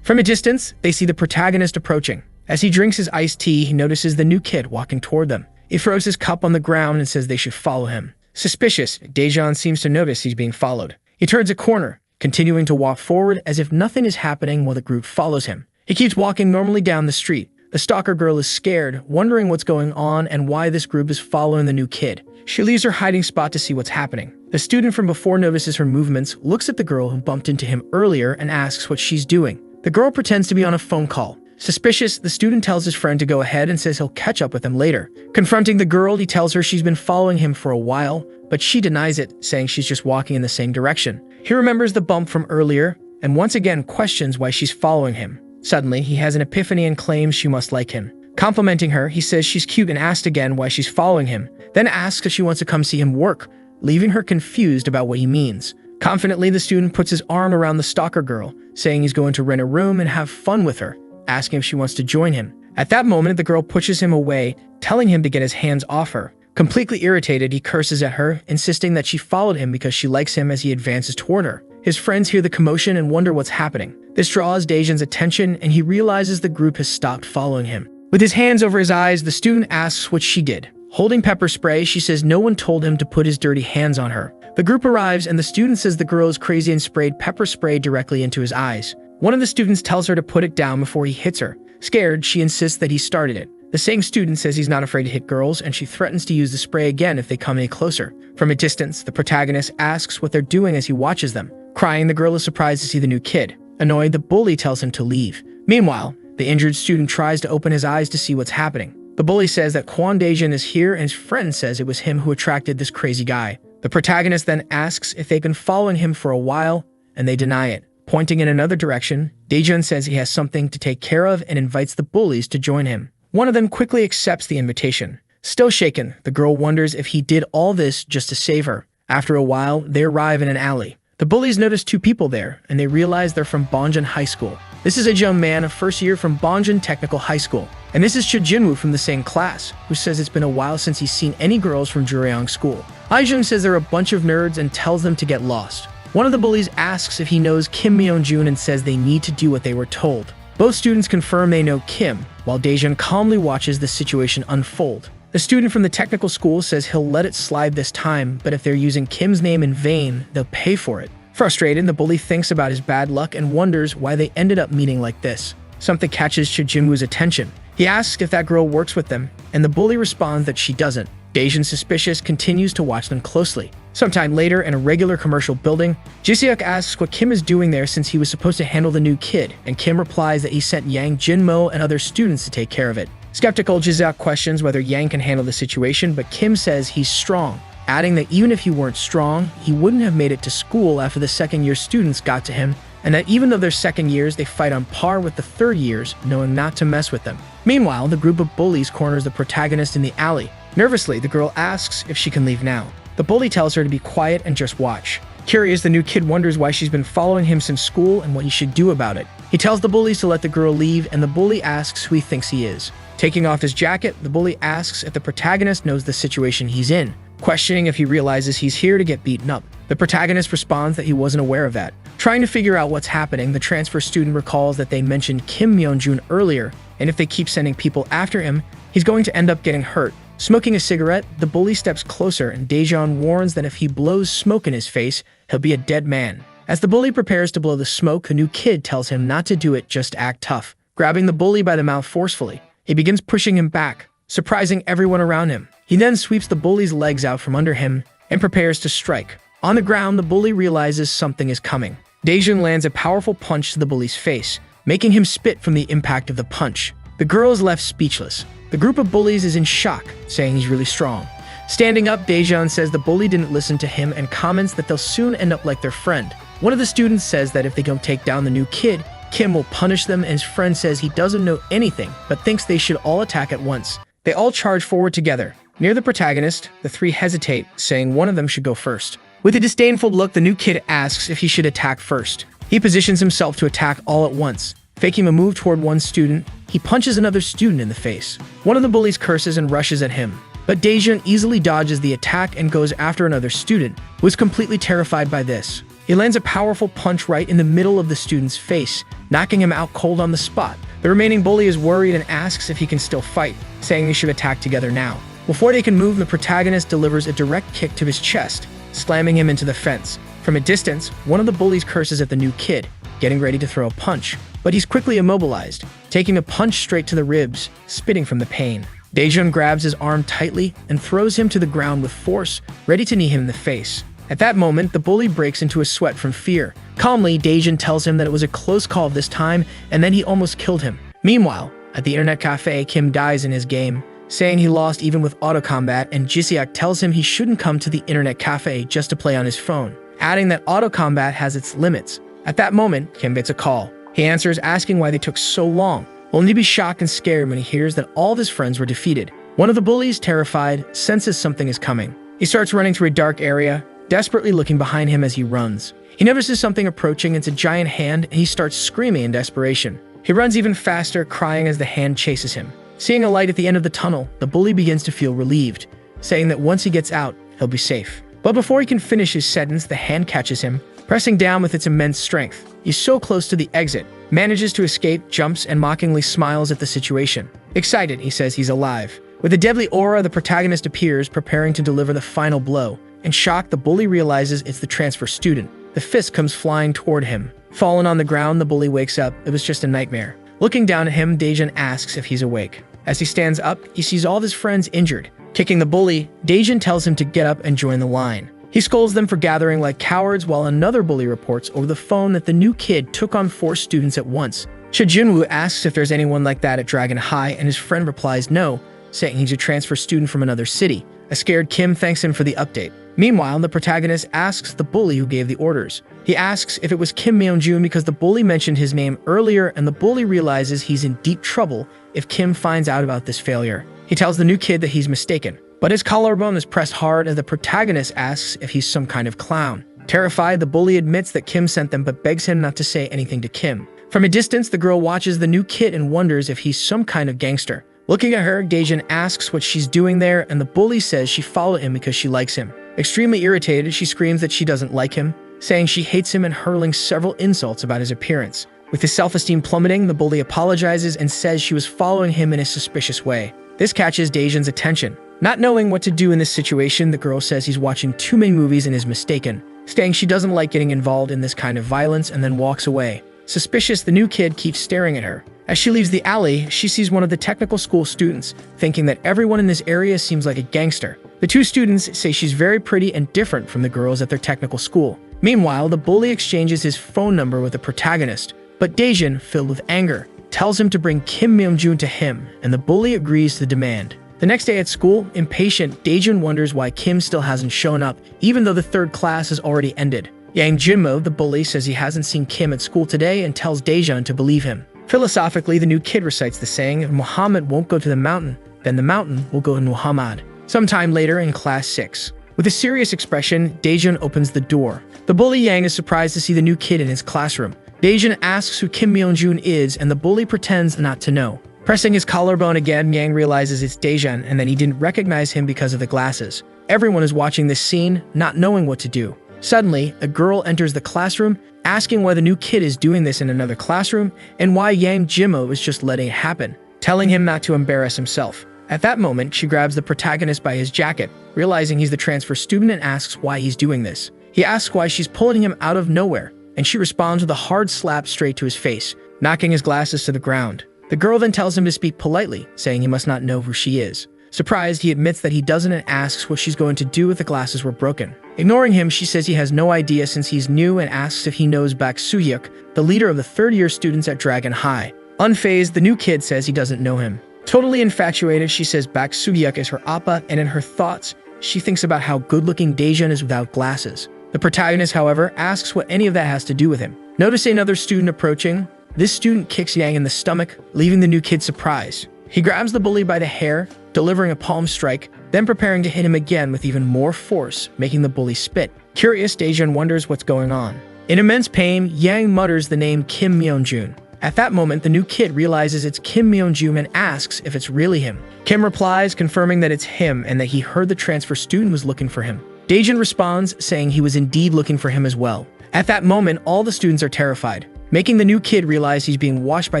From a distance, they see the protagonist approaching. As he drinks his iced tea, he notices the new kid walking toward them. He throws his cup on the ground and says they should follow him. Suspicious, Daejeon seems to notice he's being followed. He turns a corner, continuing to walk forward as if nothing is happening while the group follows him. He keeps walking normally down the street. The stalker girl is scared, wondering what's going on and why this group is following the new kid. She leaves her hiding spot to see what's happening. The student from before notices her movements, looks at the girl who bumped into him earlier, and asks what she's doing. The girl pretends to be on a phone call. Suspicious, the student tells his friend to go ahead and says he'll catch up with him later. Confronting the girl, he tells her she's been following him for a while, but she denies it, saying she's just walking in the same direction. He remembers the bump from earlier, and once again questions why she's following him. Suddenly, he has an epiphany and claims she must like him. Complimenting her, he says she's cute and asks again why she's following him, then asks if she wants to come see him work, leaving her confused about what he means. Confidently, the student puts his arm around the stalker girl, saying he's going to rent a room and have fun with her, asking if she wants to join him. At that moment, the girl pushes him away, telling him to get his hands off her. Completely irritated, he curses at her, insisting that she followed him because she likes him as he advances toward her. His friends hear the commotion and wonder what's happening. This draws Daejeon's attention, and he realizes the group has stopped following him. With his hands over his eyes, the student asks what she did. Holding pepper spray, she says no one told him to put his dirty hands on her. The group arrives, and the student says the girl is crazy and sprayed pepper spray directly into his eyes. One of the students tells her to put it down before he hits her. Scared, she insists that he started it. The same student says he's not afraid to hit girls, and she threatens to use the spray again if they come any closer. From a distance, the protagonist asks what they're doing as he watches them. Crying, the girl is surprised to see the new kid. Annoyed, the bully tells him to leave. Meanwhile, the injured student tries to open his eyes to see what's happening. The bully says that Kwon Daejeon is here, and his friend says it was him who attracted this crazy guy. The protagonist then asks if they've been following him for a while, and they deny it. Pointing in another direction, Daejeon says he has something to take care of and invites the bullies to join him. One of them quickly accepts the invitation. Still shaken, the girl wonders if he did all this just to save her. After a while, they arrive in an alley. The bullies notice two people there, and they realize they're from Bonjin High School. This is a young man of first year from Bonjin Technical High School. And this is Cho Jinwoo from the same class, who says it's been a while since he's seen any girls from Juryong School. Aijun says they're a bunch of nerds and tells them to get lost. One of the bullies asks if he knows Kim Myeonjun and says they need to do what they were told. Both students confirm they know Kim, while Daejeon calmly watches the situation unfold. The student from the technical school says he'll let it slide this time, but if they're using Kim's name in vain, they'll pay for it. Frustrated, the bully thinks about his bad luck and wonders why they ended up meeting like this. Something catches Cho Jinwoo's attention. He asks if that girl works with them, and the bully responds that she doesn't. Daejeon, suspicious, continues to watch them closely. Sometime later, in a regular commercial building, Jiseok asks what Kim is doing there since he was supposed to handle the new kid, and Kim replies that he sent Yang Jinmo and other students to take care of it. Skeptical, Jiseok questions whether Yang can handle the situation, but Kim says he's strong, adding that even if he weren't strong, he wouldn't have made it to school after the second-year students got to him, and that even though they're second years, they fight on par with the third years, knowing not to mess with them. Meanwhile, the group of bullies corners the protagonist in the alley. Nervously, the girl asks if she can leave now. The bully tells her to be quiet and just watch. Curious, the new kid wonders why she's been following him since school and what he should do about it. He tells the bullies to let the girl leave, and the bully asks who he thinks he is. Taking off his jacket, the bully asks if the protagonist knows the situation he's in, questioning if he realizes he's here to get beaten up. The protagonist responds that he wasn't aware of that. Trying to figure out what's happening, the transfer student recalls that they mentioned Kim Myeonjun earlier, and if they keep sending people after him, he's going to end up getting hurt. Smoking a cigarette, the bully steps closer, and Daejeon warns that if he blows smoke in his face, he'll be a dead man. As the bully prepares to blow the smoke, the new kid tells him not to do it, just act tough. Grabbing the bully by the mouth forcefully, he begins pushing him back, surprising everyone around him. He then sweeps the bully's legs out from under him and prepares to strike. On the ground, the bully realizes something is coming. Daejeon lands a powerful punch to the bully's face, making him spit from the impact of the punch. The girl is left speechless. The group of bullies is in shock, saying he's really strong. Standing up, Daejeon says the bully didn't listen to him and comments that they'll soon end up like their friend. One of the students says that if they don't take down the new kid, Kim will punish them, and his friend says he doesn't know anything, but thinks they should all attack at once. They all charge forward together. Near the protagonist, the three hesitate, saying one of them should go first. With a disdainful look, the new kid asks if he should attack first. He positions himself to attack all at once. Faking a move toward one student, he punches another student in the face. One of the bullies curses and rushes at him, but Daejeon easily dodges the attack and goes after another student, who is completely terrified by this. He lands a powerful punch right in the middle of the student's face, knocking him out cold on the spot. The remaining bully is worried and asks if he can still fight, saying they should attack together now. Before they can move, the protagonist delivers a direct kick to his chest, slamming him into the fence. From a distance, one of the bullies curses at the new kid, getting ready to throw a punch, but he's quickly immobilized, taking a punch straight to the ribs, spitting from the pain. Daejun grabs his arm tightly and throws him to the ground with force, ready to knee him in the face. At that moment, the bully breaks into a sweat from fear. Calmly, Daejun tells him that it was a close call this time, and then he almost killed him. Meanwhile, at the internet cafe, Kim dies in his game, saying he lost even with auto combat, and Jisiak tells him he shouldn't come to the internet cafe just to play on his phone, adding that auto combat has its limits. At that moment, Kim gets a call. He answers, asking why they took so long, only to be shocked and scared when he hears that all of his friends were defeated. One of the bullies, terrified, senses something is coming. He starts running through a dark area, desperately looking behind him as he runs. He notices something approaching. It's a giant hand, and he starts screaming in desperation. He runs even faster, crying as the hand chases him. Seeing a light at the end of the tunnel, the bully begins to feel relieved, saying that once he gets out, he'll be safe. But before he can finish his sentence, the hand catches him, pressing down with its immense strength. He's so close to the exit, manages to escape, jumps, and mockingly smiles at the situation. Excited, he says he's alive. With a deadly aura, the protagonist appears, preparing to deliver the final blow. In shock, the bully realizes it's the transfer student. The fist comes flying toward him. Fallen on the ground, the bully wakes up. It was just a nightmare. Looking down at him, Daejun asks if he's awake. As he stands up, he sees all of his friends injured. Kicking the bully, Daejun tells him to get up and join the line. He scolds them for gathering like cowards, while another bully reports over the phone that the new kid took on 4 students at once. Chejunwoo asks if there's anyone like that at Dragon High, and his friend replies no, saying he's a transfer student from another city. A scared Kim thanks him for the update. Meanwhile, the protagonist asks the bully who gave the orders. He asks if it was Kim Myeonjun because the bully mentioned his name earlier, and the bully realizes he's in deep trouble if Kim finds out about this failure. He tells the new kid that he's mistaken, but his collarbone is pressed hard as the protagonist asks if he's some kind of clown. Terrified, the bully admits that Kim sent them but begs him not to say anything to Kim. From a distance, the girl watches the new kid and wonders if he's some kind of gangster. Looking at her, Daejun asks what she's doing there, and the bully says she followed him because she likes him. Extremely irritated, she screams that she doesn't like him, saying she hates him and hurling several insults about his appearance. With his self-esteem plummeting, the bully apologizes and says she was following him in a suspicious way. This catches Daejun's attention. Not knowing what to do in this situation, the girl says he's watching too many movies and is mistaken, saying she doesn't like getting involved in this kind of violence and then walks away. Suspicious, the new kid keeps staring at her. As she leaves the alley, she sees one of the technical school students, thinking that everyone in this area seems like a gangster. The 2 students say she's very pretty and different from the girls at their technical school. Meanwhile, the bully exchanges his phone number with the protagonist, but Daejun, filled with anger, tells him to bring Kim Myeonjun to him, and the bully agrees to the demand. The next day at school, impatient, Daejun wonders why Kim still hasn't shown up, even though the 3rd class has already ended. Yang Jinmo, the bully, says he hasn't seen Kim at school today and tells Daejun to believe him. Philosophically, the new kid recites the saying, if Muhammad won't go to the mountain, then the mountain will go to Muhammad. Sometime later in class 6. With a serious expression, Daejun opens the door. The bully Yang is surprised to see the new kid in his classroom. Daejun asks who Kim Myeonjun is, and the bully pretends not to know. Pressing his collarbone again, Yang realizes it's Daejun and that he didn't recognize him because of the glasses. Everyone is watching this scene, not knowing what to do. Suddenly, a girl enters the classroom, asking why the new kid is doing this in another classroom and why Yang Jimo is just letting it happen, telling him not to embarrass himself. At that moment, she grabs the protagonist by his jacket, realizing he's the transfer student, and asks why he's doing this. He asks why she's pulling him out of nowhere, and she responds with a hard slap straight to his face, knocking his glasses to the ground. The girl then tells him to speak politely, saying he must not know who she is. Surprised, he admits that he doesn't and asks what she's going to do if the glasses were broken. Ignoring him, she says he has no idea since he's new and asks if he knows Bak Soo-hyuk, the leader of the 3rd-year students at Dragon High. Unfazed, the new kid says he doesn't know him. Totally infatuated, she says Bak Soo-hyuk is her appa, and in her thoughts, she thinks about how good-looking Daejun is without glasses. The protagonist, however, asks what any of that has to do with him. Noticing another student approaching, this student kicks Yang in the stomach, leaving the new kid surprised. He grabs the bully by the hair, delivering a palm strike, then preparing to hit him again with even more force, making the bully spit. Curious, Daejun wonders what's going on. In immense pain, Yang mutters the name Kim Myeonjun. At that moment, the new kid realizes it's Kim Myeonjun and asks if it's really him. Kim replies, confirming that it's him and that he heard the transfer student was looking for him. Daejun responds, saying he was indeed looking for him as well. At that moment, all the students are terrified, making the new kid realize he's being watched by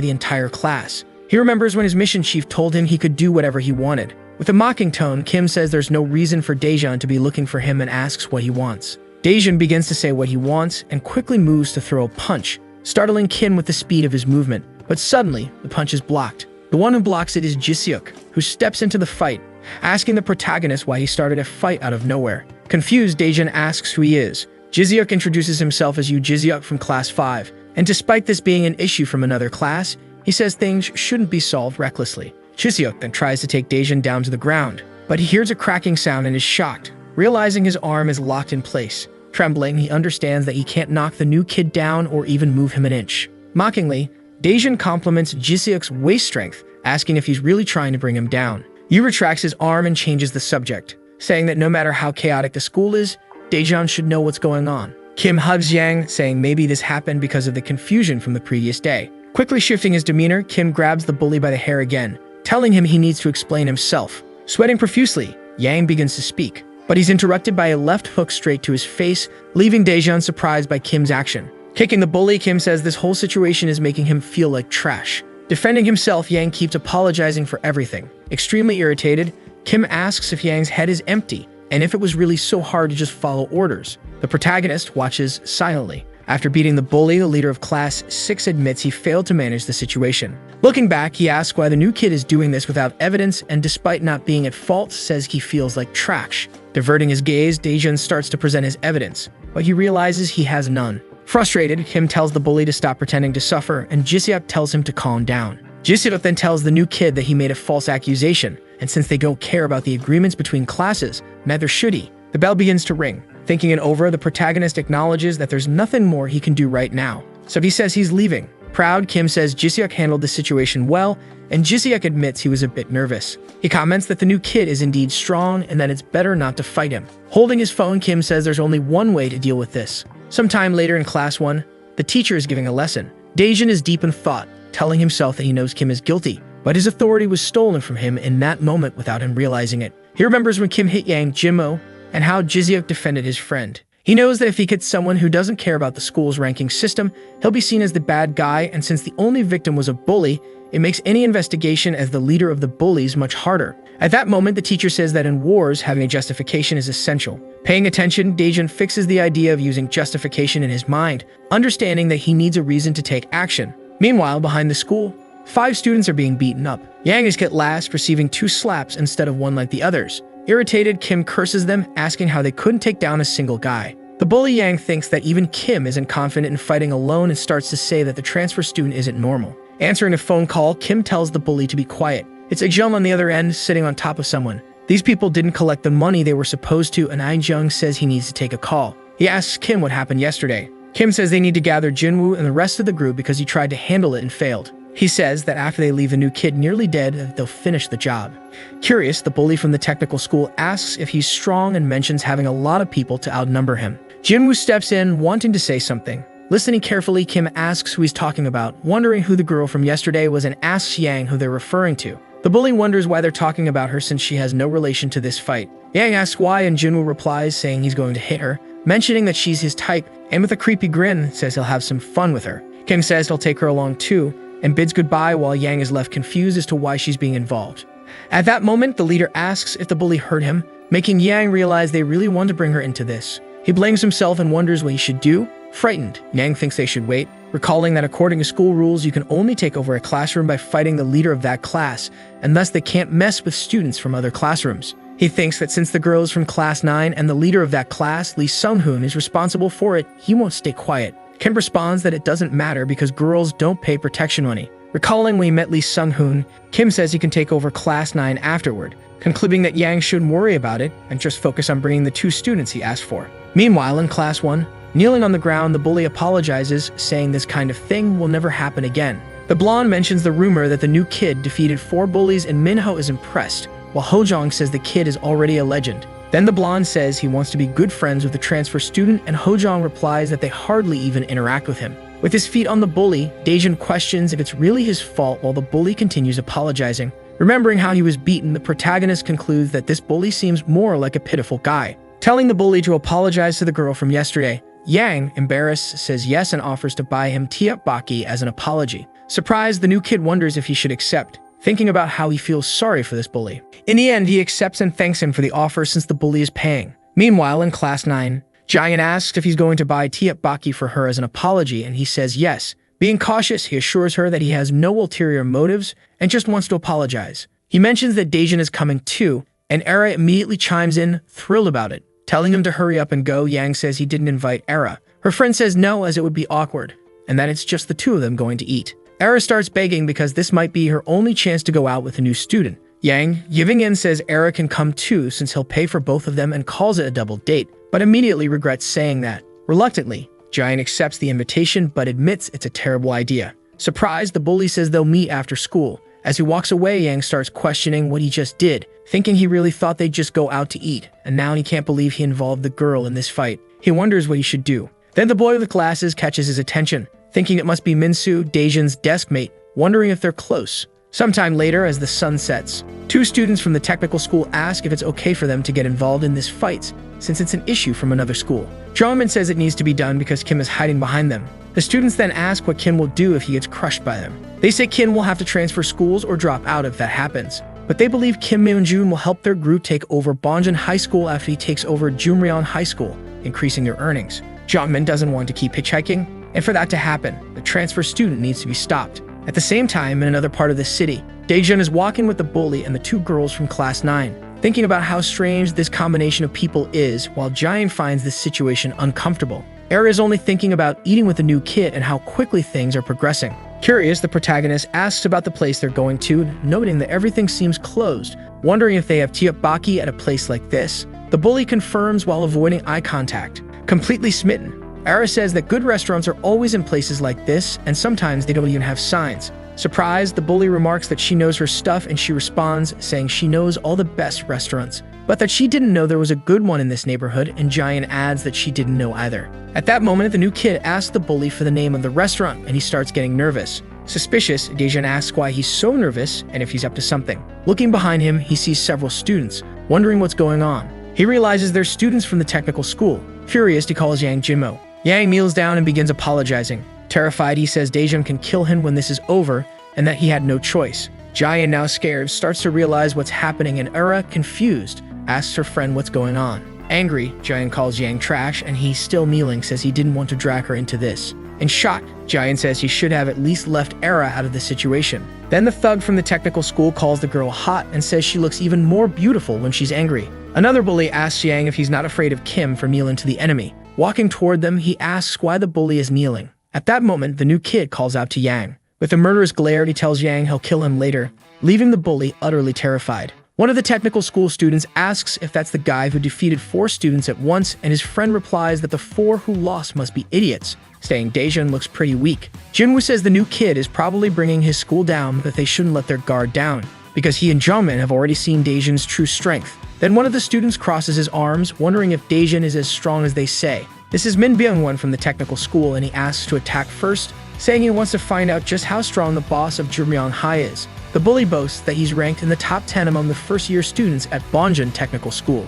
the entire class. He remembers when his mission chief told him he could do whatever he wanted. With a mocking tone, Kim says there's no reason for Daejeon to be looking for him and asks what he wants. Daejeon begins to say what he wants and quickly moves to throw a punch, startling Kim with the speed of his movement. But suddenly, the punch is blocked. The one who blocks it is Jiseok, who steps into the fight, asking the protagonist why he started a fight out of nowhere. Confused, Daejeon asks who he is. Jiseok introduces himself as Yoo Jiseok from Class 5, and despite this being an issue from another class, he says things shouldn't be solved recklessly. Jiseok then tries to take Daejeon down to the ground, but he hears a cracking sound and is shocked, realizing his arm is locked in place. Trembling, he understands that he can't knock the new kid down or even move him an inch. Mockingly, Daejeon compliments Jiseok's waist strength, asking if he's really trying to bring him down. Yoo retracts his arm and changes the subject, saying that no matter how chaotic the school is, Daejeon should know what's going on. Kim hugs Yang, saying maybe this happened because of the confusion from the previous day. Quickly shifting his demeanor, Kim grabs the bully by the hair again, telling him he needs to explain himself. Sweating profusely, Yang begins to speak, but he's interrupted by a left hook straight to his face, leaving Daejeon surprised by Kim's action. Kicking the bully, Kim says this whole situation is making him feel like trash. Defending himself, Yang keeps apologizing for everything. Extremely irritated, Kim asks if Yang's head is empty, and if it was really so hard to just follow orders. The protagonist watches silently. After beating the bully, the leader of Class 6 admits he failed to manage the situation. Looking back, he asks why the new kid is doing this without evidence, and despite not being at fault, says he feels like trash. Diverting his gaze, Daejeon starts to present his evidence, but he realizes he has none. Frustrated, Kim tells the bully to stop pretending to suffer, and Jiseok tells him to calm down. Jiseok then tells the new kid that he made a false accusation, and since they don't care about the agreements between classes, neither should he. The bell begins to ring. Thinking it over, the protagonist acknowledges that there's nothing more he can do right now, so he says he's leaving. Proud, Kim says Jiseok handled the situation well, and Jiseok admits he was a bit nervous. He comments that the new kid is indeed strong and that it's better not to fight him. Holding his phone, Kim says there's only one way to deal with this. Sometime later in Class 1, the teacher is giving a lesson. Daejeon is deep in thought, telling himself that he knows Kim is guilty, but his authority was stolen from him in that moment without him realizing it. He remembers when Kim hit Yang Jinmo and how Jiseok defended his friend. He knows that if he gets someone who doesn't care about the school's ranking system, he'll be seen as the bad guy, and since the only victim was a bully, it makes any investigation as the leader of the bullies much harder. At that moment, the teacher says that in wars, having a justification is essential. Paying attention, Daejeon fixes the idea of using justification in his mind, understanding that he needs a reason to take action. Meanwhile, behind the school, 5 students are being beaten up. Yang is hit last, receiving 2 slaps instead of 1 like the others. Irritated, Kim curses them, asking how they couldn't take down a single guy. The bully Yang thinks that even Kim isn't confident in fighting alone and starts to say that the transfer student isn't normal. Answering a phone call, Kim tells the bully to be quiet. It's Aijung on the other end, sitting on top of someone. These people didn't collect the money they were supposed to, and Aijung says he needs to take a call. He asks Kim what happened yesterday. Kim says they need to gather Jinwoo and the rest of the group because he tried to handle it and failed. He says that after they leave the new kid nearly dead, they'll finish the job. Curious, the bully from the technical school asks if he's strong and mentions having a lot of people to outnumber him. Jinwoo steps in, wanting to say something. Listening carefully, Kim asks who he's talking about, wondering who the girl from yesterday was, and asks Yang who they're referring to. The bully wonders why they're talking about her since she has no relation to this fight. Yang asks why, and Jinwoo replies saying he's going to hit her, mentioning that she's his type, and with a creepy grin says he'll have some fun with her. Kim says he'll take her along too, and bids goodbye while Yang is left confused as to why she's being involved. At that moment, the leader asks if the bully heard him, making Yang realize they really want to bring her into this. He blames himself and wonders what he should do. Frightened, Yang thinks they should wait, recalling that according to school rules, you can only take over a classroom by fighting the leader of that class, and thus they can't mess with students from other classrooms. He thinks that since the girl is from Class 9 and the leader of that class, Lee Sung-hoon, is responsible for it, he won't stay quiet. Kim responds that it doesn't matter because girls don't pay protection money. Recalling when he met Lee Sung-hoon, Kim says he can take over Class 9 afterward, concluding that Yang shouldn't worry about it and just focus on bringing the 2 students he asked for. Meanwhile, in Class 1, kneeling on the ground, the bully apologizes, saying this kind of thing will never happen again. The blonde mentions the rumor that the new kid defeated 4 bullies and Minho is impressed, while Hojong says the kid is already a legend. Then the blonde says he wants to be good friends with the transfer student, and Hojong replies that they hardly even interact with him. With his feet on the bully, Daejeon questions if it's really his fault while the bully continues apologizing. Remembering how he was beaten, the protagonist concludes that this bully seems more like a pitiful guy. Telling the bully to apologize to the girl from yesterday, Yang, embarrassed, says yes and offers to buy him tteokbokki as an apology. Surprised, the new kid wonders if he should accept. thinking about how he feels sorry for this bully. In the end, he accepts and thanks him for the offer since the bully is paying. Meanwhile, in Class 9, Jian asks if he's going to buy teppanyaki for her as an apology, and he says yes. Being cautious, he assures her that he has no ulterior motives and just wants to apologize. He mentions that Daejun is coming too, and Era immediately chimes in, thrilled about it, telling him to hurry up and go. Yang says he didn't invite Era. Her friend says no, as it would be awkward, and that it's just the two of them going to eat. Era starts begging because this might be her only chance to go out with a new student. Yang, giving in, says Era can come too since he'll pay for both of them and calls it a double date, but immediately regrets saying that. Reluctantly, Jian accepts the invitation but admits it's a terrible idea. Surprised, the bully says they'll meet after school. As he walks away, Yang starts questioning what he just did, thinking he really thought they'd just go out to eat, and now he can't believe he involved the girl in this fight. He wonders what he should do. Then the boy with the glasses catches his attention, thinking it must be Minsu, Daejun's desk mate, wondering if they're close. Sometime later, as the sun sets, two students from the technical school ask if it's okay for them to get involved in this fight, since it's an issue from another school. Jongmin says it needs to be done because Kim is hiding behind them. The students then ask what Kim will do if he gets crushed by them. They say Kim will have to transfer schools or drop out if that happens, but they believe Kim Myung-jun will help their group take over Bonjin High School after he takes over Jumryeon High School, increasing their earnings. Jongmin doesn't want to keep hitchhiking, and for that to happen, the transfer student needs to be stopped. At the same time, in another part of the city, Daejun is walking with the bully and the two girls from Class 9, thinking about how strange this combination of people is, while Jian finds this situation uncomfortable. Era is only thinking about eating with the new kid and how quickly things are progressing. Curious, the protagonist asks about the place they're going to, noting that everything seems closed, wondering if they have teppanyaki at a place like this. The bully confirms while avoiding eye contact. Completely smitten, Era says that good restaurants are always in places like this, and sometimes they don't even have signs. Surprised, the bully remarks that she knows her stuff, and she responds, saying she knows all the best restaurants, but that she didn't know there was a good one in this neighborhood, and Jian adds that she didn't know either. At that moment, the new kid asks the bully for the name of the restaurant, and he starts getting nervous. Suspicious, Daejun asks why he's so nervous and if he's up to something. Looking behind him, he sees several students, wondering what's going on. He realizes they're students from the technical school. Furious, he calls Yang Jinmo. Yang kneels down and begins apologizing. Terrified, he says Daejun can kill him when this is over, and that he had no choice. Jian, now scared, starts to realize what's happening, and Era, confused, asks her friend what's going on. Angry, Jian calls Yang trash, and he, still kneeling, says he didn't want to drag her into this. In shock, Jian says he should have at least left Era out of the situation. Then the thug from the technical school calls the girl hot and says she looks even more beautiful when she's angry. Another bully asks Yang if he's not afraid of Kim for kneeling to the enemy. Walking toward them, he asks why the bully is kneeling. At that moment, the new kid calls out to Yang. With a murderous glare, he tells Yang he'll kill him later, leaving the bully utterly terrified. One of the technical school students asks if that's the guy who defeated 4 students at once, and his friend replies that the 4 who lost must be idiots, saying Daejun looks pretty weak. Jinwoo says the new kid is probably bringing his school down, but they shouldn't let their guard down, because he and Jongmin have already seen Daejun's true strength. Then one of the students crosses his arms, wondering if Daejun is as strong as they say. This is Min Byung-won from the technical school, and he asks to attack first, saying he wants to find out just how strong the boss of Jumryeon High is. The bully boasts that he's ranked in the top 10 among the first-year students at Bonjin Technical School.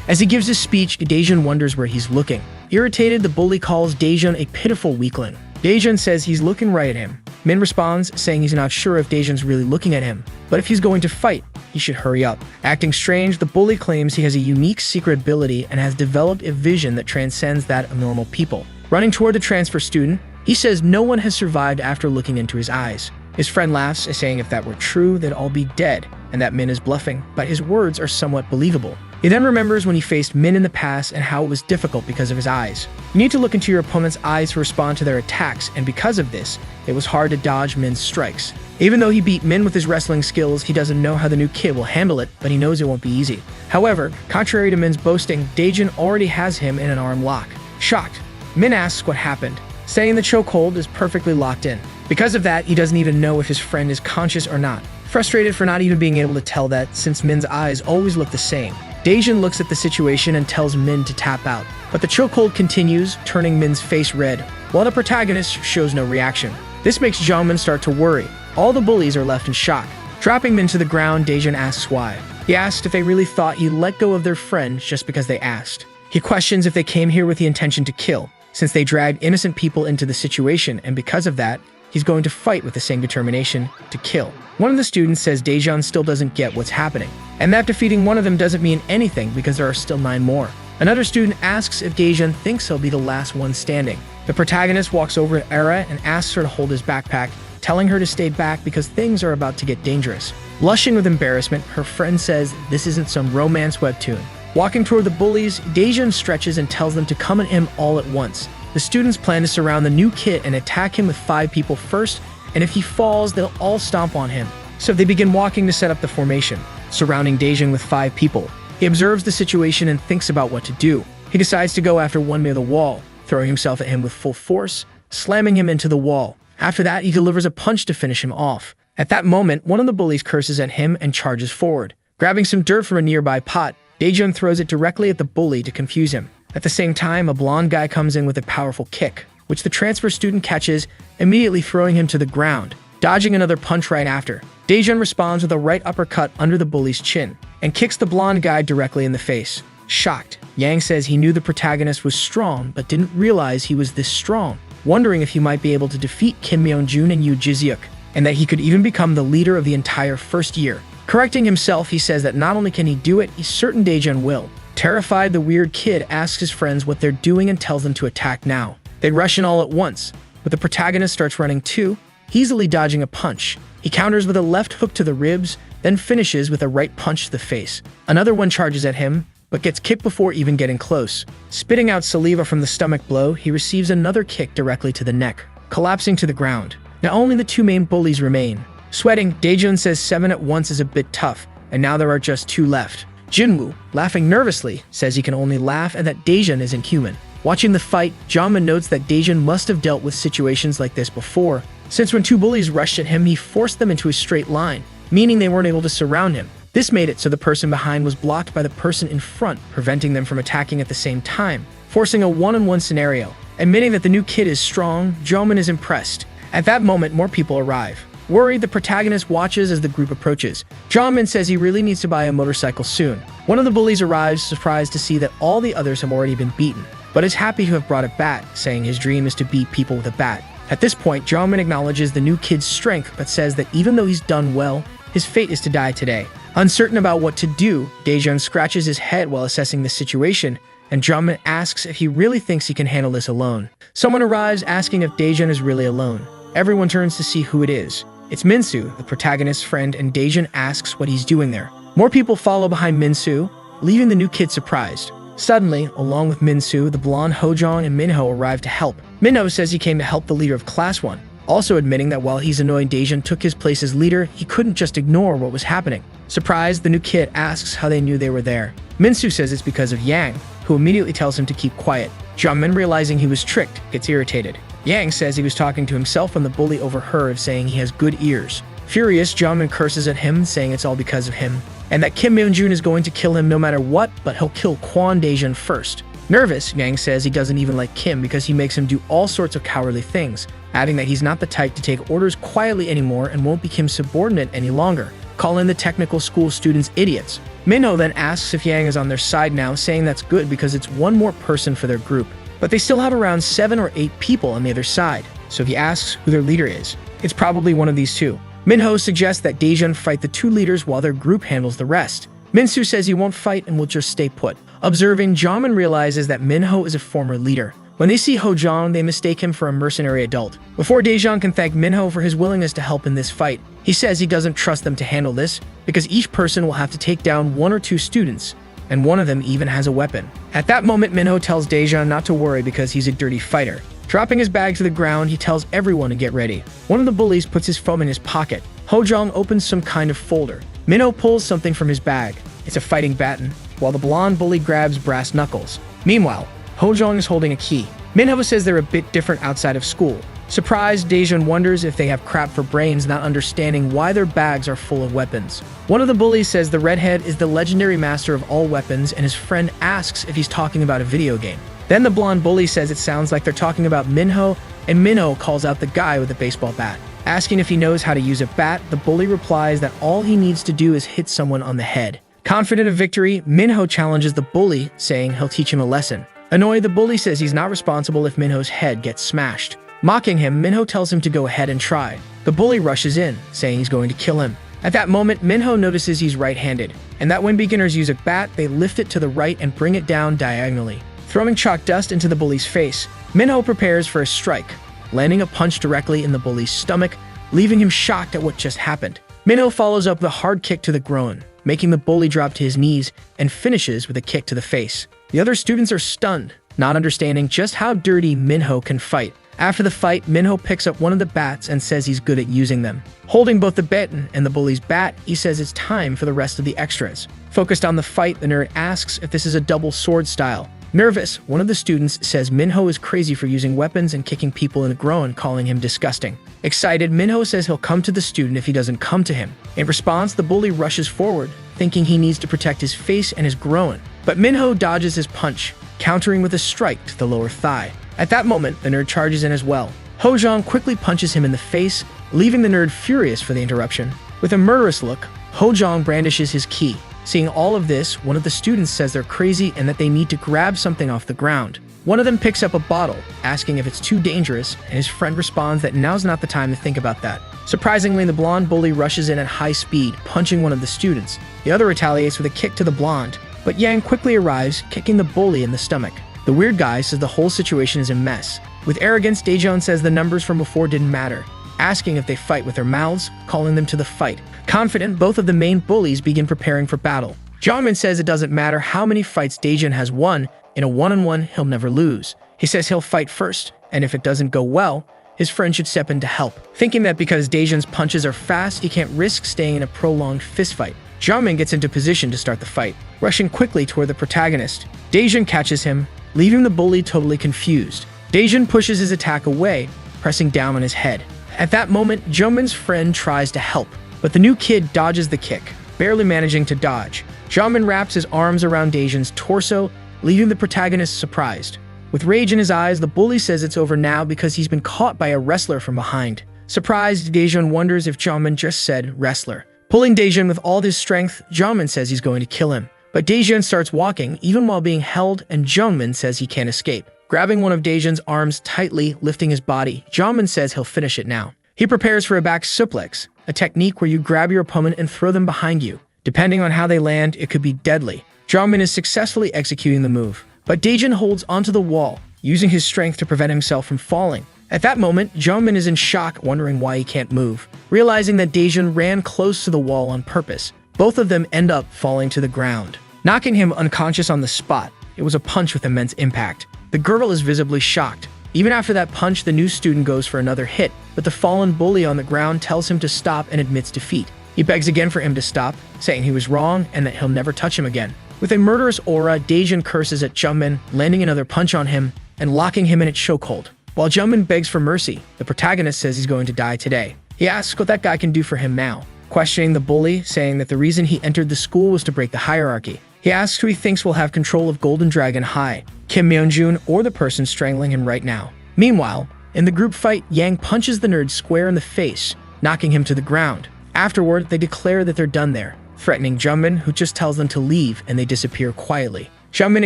As he gives his speech, Daejun wonders where he's looking. Irritated, the bully calls Daejun a pitiful weakling. Daejun says he's looking right at him. Min responds, saying he's not sure if Daejun's really looking at him, but if he's going to fight, he should hurry up. Acting strange, the bully claims he has a unique secret ability and has developed a vision that transcends that of normal people. Running toward the transfer student, he says no one has survived after looking into his eyes. His friend laughs, saying if that were true, they'd all be dead, and that Min is bluffing, but his words are somewhat believable. He then remembers when he faced Min in the past and how it was difficult because of his eyes. You need to look into your opponent's eyes to respond to their attacks, and because of this, it was hard to dodge Min's strikes. Even though he beat Min with his wrestling skills, he doesn't know how the new kid will handle it, but he knows it won't be easy. However, contrary to Min's boasting, Daejun already has him in an arm lock. Shocked, Min asks what happened, saying the chokehold is perfectly locked in. Because of that, he doesn't even know if his friend is conscious or not. Frustrated for not even being able to tell that, since Min's eyes always look the same, Daejun looks at the situation and tells Min to tap out. But the chokehold continues, turning Min's face red, while the protagonist shows no reaction. This makes Jongmin start to worry. All the bullies are left in shock. Dropping Min to the ground, Daejun asks why. He asks if they really thought he'd let go of their friend just because they asked. He questions if they came here with the intention to kill, since they dragged innocent people into the situation, and because of that, he's going to fight with the same determination to kill. One of the students says Daejeon still doesn't get what's happening, and that defeating one of them doesn't mean anything because there are still 9 more. Another student asks if Daejeon thinks he'll be the last one standing. The protagonist walks over to Era and asks her to hold his backpack, telling her to stay back because things are about to get dangerous. Blushing with embarrassment, her friend says this isn't some romance webtoon. Walking toward the bullies, Daejeon stretches and tells them to come at him all at once. The students plan to surround the new kid and attack him with 5 people first, and if he falls, they'll all stomp on him. So they begin walking to set up the formation, surrounding Daejeon with 5 people. He observes the situation and thinks about what to do. He decides to go after one near the wall, throwing himself at him with full force, slamming him into the wall. After that, he delivers a punch to finish him off. At that moment, one of the bullies curses at him and charges forward. Grabbing some dirt from a nearby pot, Daejeon throws it directly at the bully to confuse him. At the same time, a blonde guy comes in with a powerful kick, which the transfer student catches, immediately throwing him to the ground, dodging another punch right after. Daejeon responds with a right uppercut under the bully's chin, and kicks the blonde guy directly in the face. Shocked, Yang says he knew the protagonist was strong, but didn't realize he was this strong, wondering if he might be able to defeat Kim Myeonjun and Yoo Ji-seok, and that he could even become the leader of the entire first year. Correcting himself, he says that not only can he do it, he's certain Daejeon will. Terrified, the weird kid asks his friends what they're doing and tells them to attack now. They rush in all at once, but the protagonist starts running too, easily dodging a punch. He counters with a left hook to the ribs, then finishes with a right punch to the face. Another one charges at him, but gets kicked before even getting close. Spitting out saliva from the stomach blow, he receives another kick directly to the neck, collapsing to the ground. Now only the 2 main bullies remain. Sweating, Daejeon says 7 at once is a bit tough, and now there are just 2 left. Jinwoo, laughing nervously, says he can only laugh and that Daejeon isn't human. Watching the fight, Jongmin notes that Daejeon must have dealt with situations like this before, since when 2 bullies rushed at him, he forced them into a straight line, meaning they weren't able to surround him. This made it so the person behind was blocked by the person in front, preventing them from attacking at the same time, forcing a one-on-one scenario. Admitting that the new kid is strong, Jongmin is impressed. At that moment, more people arrive. Worried, the protagonist watches as the group approaches. Jongmin says he really needs to buy a motorcycle soon. One of the bullies arrives, surprised to see that all the others have already been beaten, but is happy to have brought a bat, saying his dream is to beat people with a bat. At this point, Jongmin acknowledges the new kid's strength, but says that even though he's done well, his fate is to die today. Uncertain about what to do, Daejeon scratches his head while assessing the situation, and Jongmin asks if he really thinks he can handle this alone. Someone arrives asking if Daejeon is really alone. Everyone turns to see who it is. It's Minsu, the protagonist's friend, and Daejeon asks what he's doing there. More people follow behind Minsu, leaving the new kid surprised. Suddenly, along with Minsu, the blonde Hojong and Minho arrive to help. Minho says he came to help the leader of Class 1, also admitting that while he's annoyed Daejeon took his place as leader, he couldn't just ignore what was happening. Surprised, the new kid asks how they knew they were there. Minsu says it's because of Yang, who immediately tells him to keep quiet. Jongmin, realizing he was tricked, gets irritated. Yang says he was talking to himself when the bully overheard, saying he has good ears. Furious, Jongmin curses at him, saying it's all because of him, and that Kim Myeonjun is going to kill him no matter what, but he'll kill Kwon Daejeon first. Nervous, Yang says he doesn't even like Kim because he makes him do all sorts of cowardly things, adding that he's not the type to take orders quietly anymore and won't be Kim's subordinate any longer, calling the technical school students idiots. Minho then asks if Yang is on their side now, saying that's good because it's one more person for their group. But they still have around 7 or 8 people on the other side, so he asks who their leader is. It's probably one of these 2. Minho suggests that Daejeon fight the 2 leaders while their group handles the rest. Minsu says he won't fight and will just stay put. Observing, Jongmin realizes that Minho is a former leader. When they see Hojong, they mistake him for a mercenary adult. Before Daejeon can thank Minho for his willingness to help in this fight, he says he doesn't trust them to handle this, because each person will have to take down 1 or 2 students, and one of them even has a weapon. At that moment, Minho tells Daejeon not to worry because he's a dirty fighter. Dropping his bag to the ground, he tells everyone to get ready. One of the bullies puts his phone in his pocket. Hojong opens some kind of folder. Minho pulls something from his bag. It's a fighting baton, while the blonde bully grabs brass knuckles. Meanwhile, Hojong is holding a key. Minho says they're a bit different outside of school. Surprised, Daejeon wonders if they have crap for brains, not understanding why their bags are full of weapons. One of the bullies says the redhead is the legendary master of all weapons, and his friend asks if he's talking about a video game. Then the blonde bully says it sounds like they're talking about Minho, and Minho calls out the guy with the baseball bat. Asking if he knows how to use a bat, the bully replies that all he needs to do is hit someone on the head. Confident of victory, Minho challenges the bully, saying he'll teach him a lesson. Annoyed, the bully says he's not responsible if Minho's head gets smashed. Mocking him, Minho tells him to go ahead and try. The bully rushes in, saying he's going to kill him. At that moment, Minho notices he's right-handed, and that when beginners use a bat, they lift it to the right and bring it down diagonally. Throwing chalk dust into the bully's face, Minho prepares for a strike, landing a punch directly in the bully's stomach, leaving him shocked at what just happened. Minho follows up with a hard kick to the groin, making the bully drop to his knees, and finishes with a kick to the face. The other students are stunned, not understanding just how dirty Minho can fight. After the fight, Minho picks up one of the bats and says he's good at using them. Holding both the baton and the bully's bat, he says it's time for the rest of the extras. Focused on the fight, the nerd asks if this is a double sword style. Nervous, one of the students says Minho is crazy for using weapons and kicking people in the groin, calling him disgusting. Excited, Minho says he'll come to the student if he doesn't come to him. In response, the bully rushes forward, thinking he needs to protect his face and his groin. But Minho dodges his punch, countering with a strike to the lower thigh. At that moment, the nerd charges in as well. Hojong quickly punches him in the face, leaving the nerd furious for the interruption. With a murderous look, Hojong brandishes his ki. Seeing all of this, one of the students says they're crazy and that they need to grab something off the ground. One of them picks up a bottle, asking if it's too dangerous, and his friend responds that now's not the time to think about that. Surprisingly, the blonde bully rushes in at high speed, punching one of the students. The other retaliates with a kick to the blonde, but Yang quickly arrives, kicking the bully in the stomach. The weird guy says the whole situation is a mess. With arrogance, Daejeon says the numbers from before didn't matter, asking if they fight with their mouths, calling them to the fight. Confident, both of the main bullies begin preparing for battle. Jongmin says it doesn't matter how many fights Daejeon has won, in a one-on-one he'll never lose. He says he'll fight first, and if it doesn't go well, his friend should step in to help. Thinking that because Daejeon's punches are fast, he can't risk staying in a prolonged fistfight. Jongmin gets into position to start the fight, rushing quickly toward the protagonist. Daejeon catches him, leaving the bully totally confused. Daejeon pushes his attack away, pressing down on his head. At that moment, Jongmin's friend tries to help, but the new kid dodges the kick, barely managing to dodge. Jongmin wraps his arms around Daejeon's torso, leaving the protagonist surprised. With rage in his eyes, the bully says it's over now because he's been caught by a wrestler from behind. Surprised, Daejeon wonders if Jongmin just said wrestler. Pulling Daejeon with all his strength, Jongmin says he's going to kill him. But Daejeon starts walking, even while being held, and Jongmin says he can't escape. Grabbing one of Daejeon's arms tightly, lifting his body, Jongmin says he'll finish it now. He prepares for a back suplex, a technique where you grab your opponent and throw them behind you. Depending on how they land, it could be deadly. Jongmin is successfully executing the move, but Daejeon holds onto the wall, using his strength to prevent himself from falling. At that moment, Jongmin is in shock, wondering why he can't move. Realizing that Daejeon ran close to the wall on purpose, both of them end up falling to the ground, knocking him unconscious on the spot. It was a punch with immense impact. The girl is visibly shocked. Even after that punch, the new student goes for another hit, but the fallen bully on the ground tells him to stop and admits defeat. He begs again for him to stop, saying he was wrong and that he'll never touch him again. With a murderous aura, Daejeon curses at Jongmin, landing another punch on him and locking him in its chokehold. While Jongmin begs for mercy, the protagonist says he's going to die today. He asks what that guy can do for him now, questioning the bully, saying that the reason he entered the school was to break the hierarchy. He asks who he thinks will have control of Golden Dragon High, Kim Myung-jun or the person strangling him right now. Meanwhile, in the group fight, Yang punches the nerd square in the face, knocking him to the ground. Afterward, they declare that they're done there, threatening Jongmin, who just tells them to leave, and they disappear quietly. Jongmin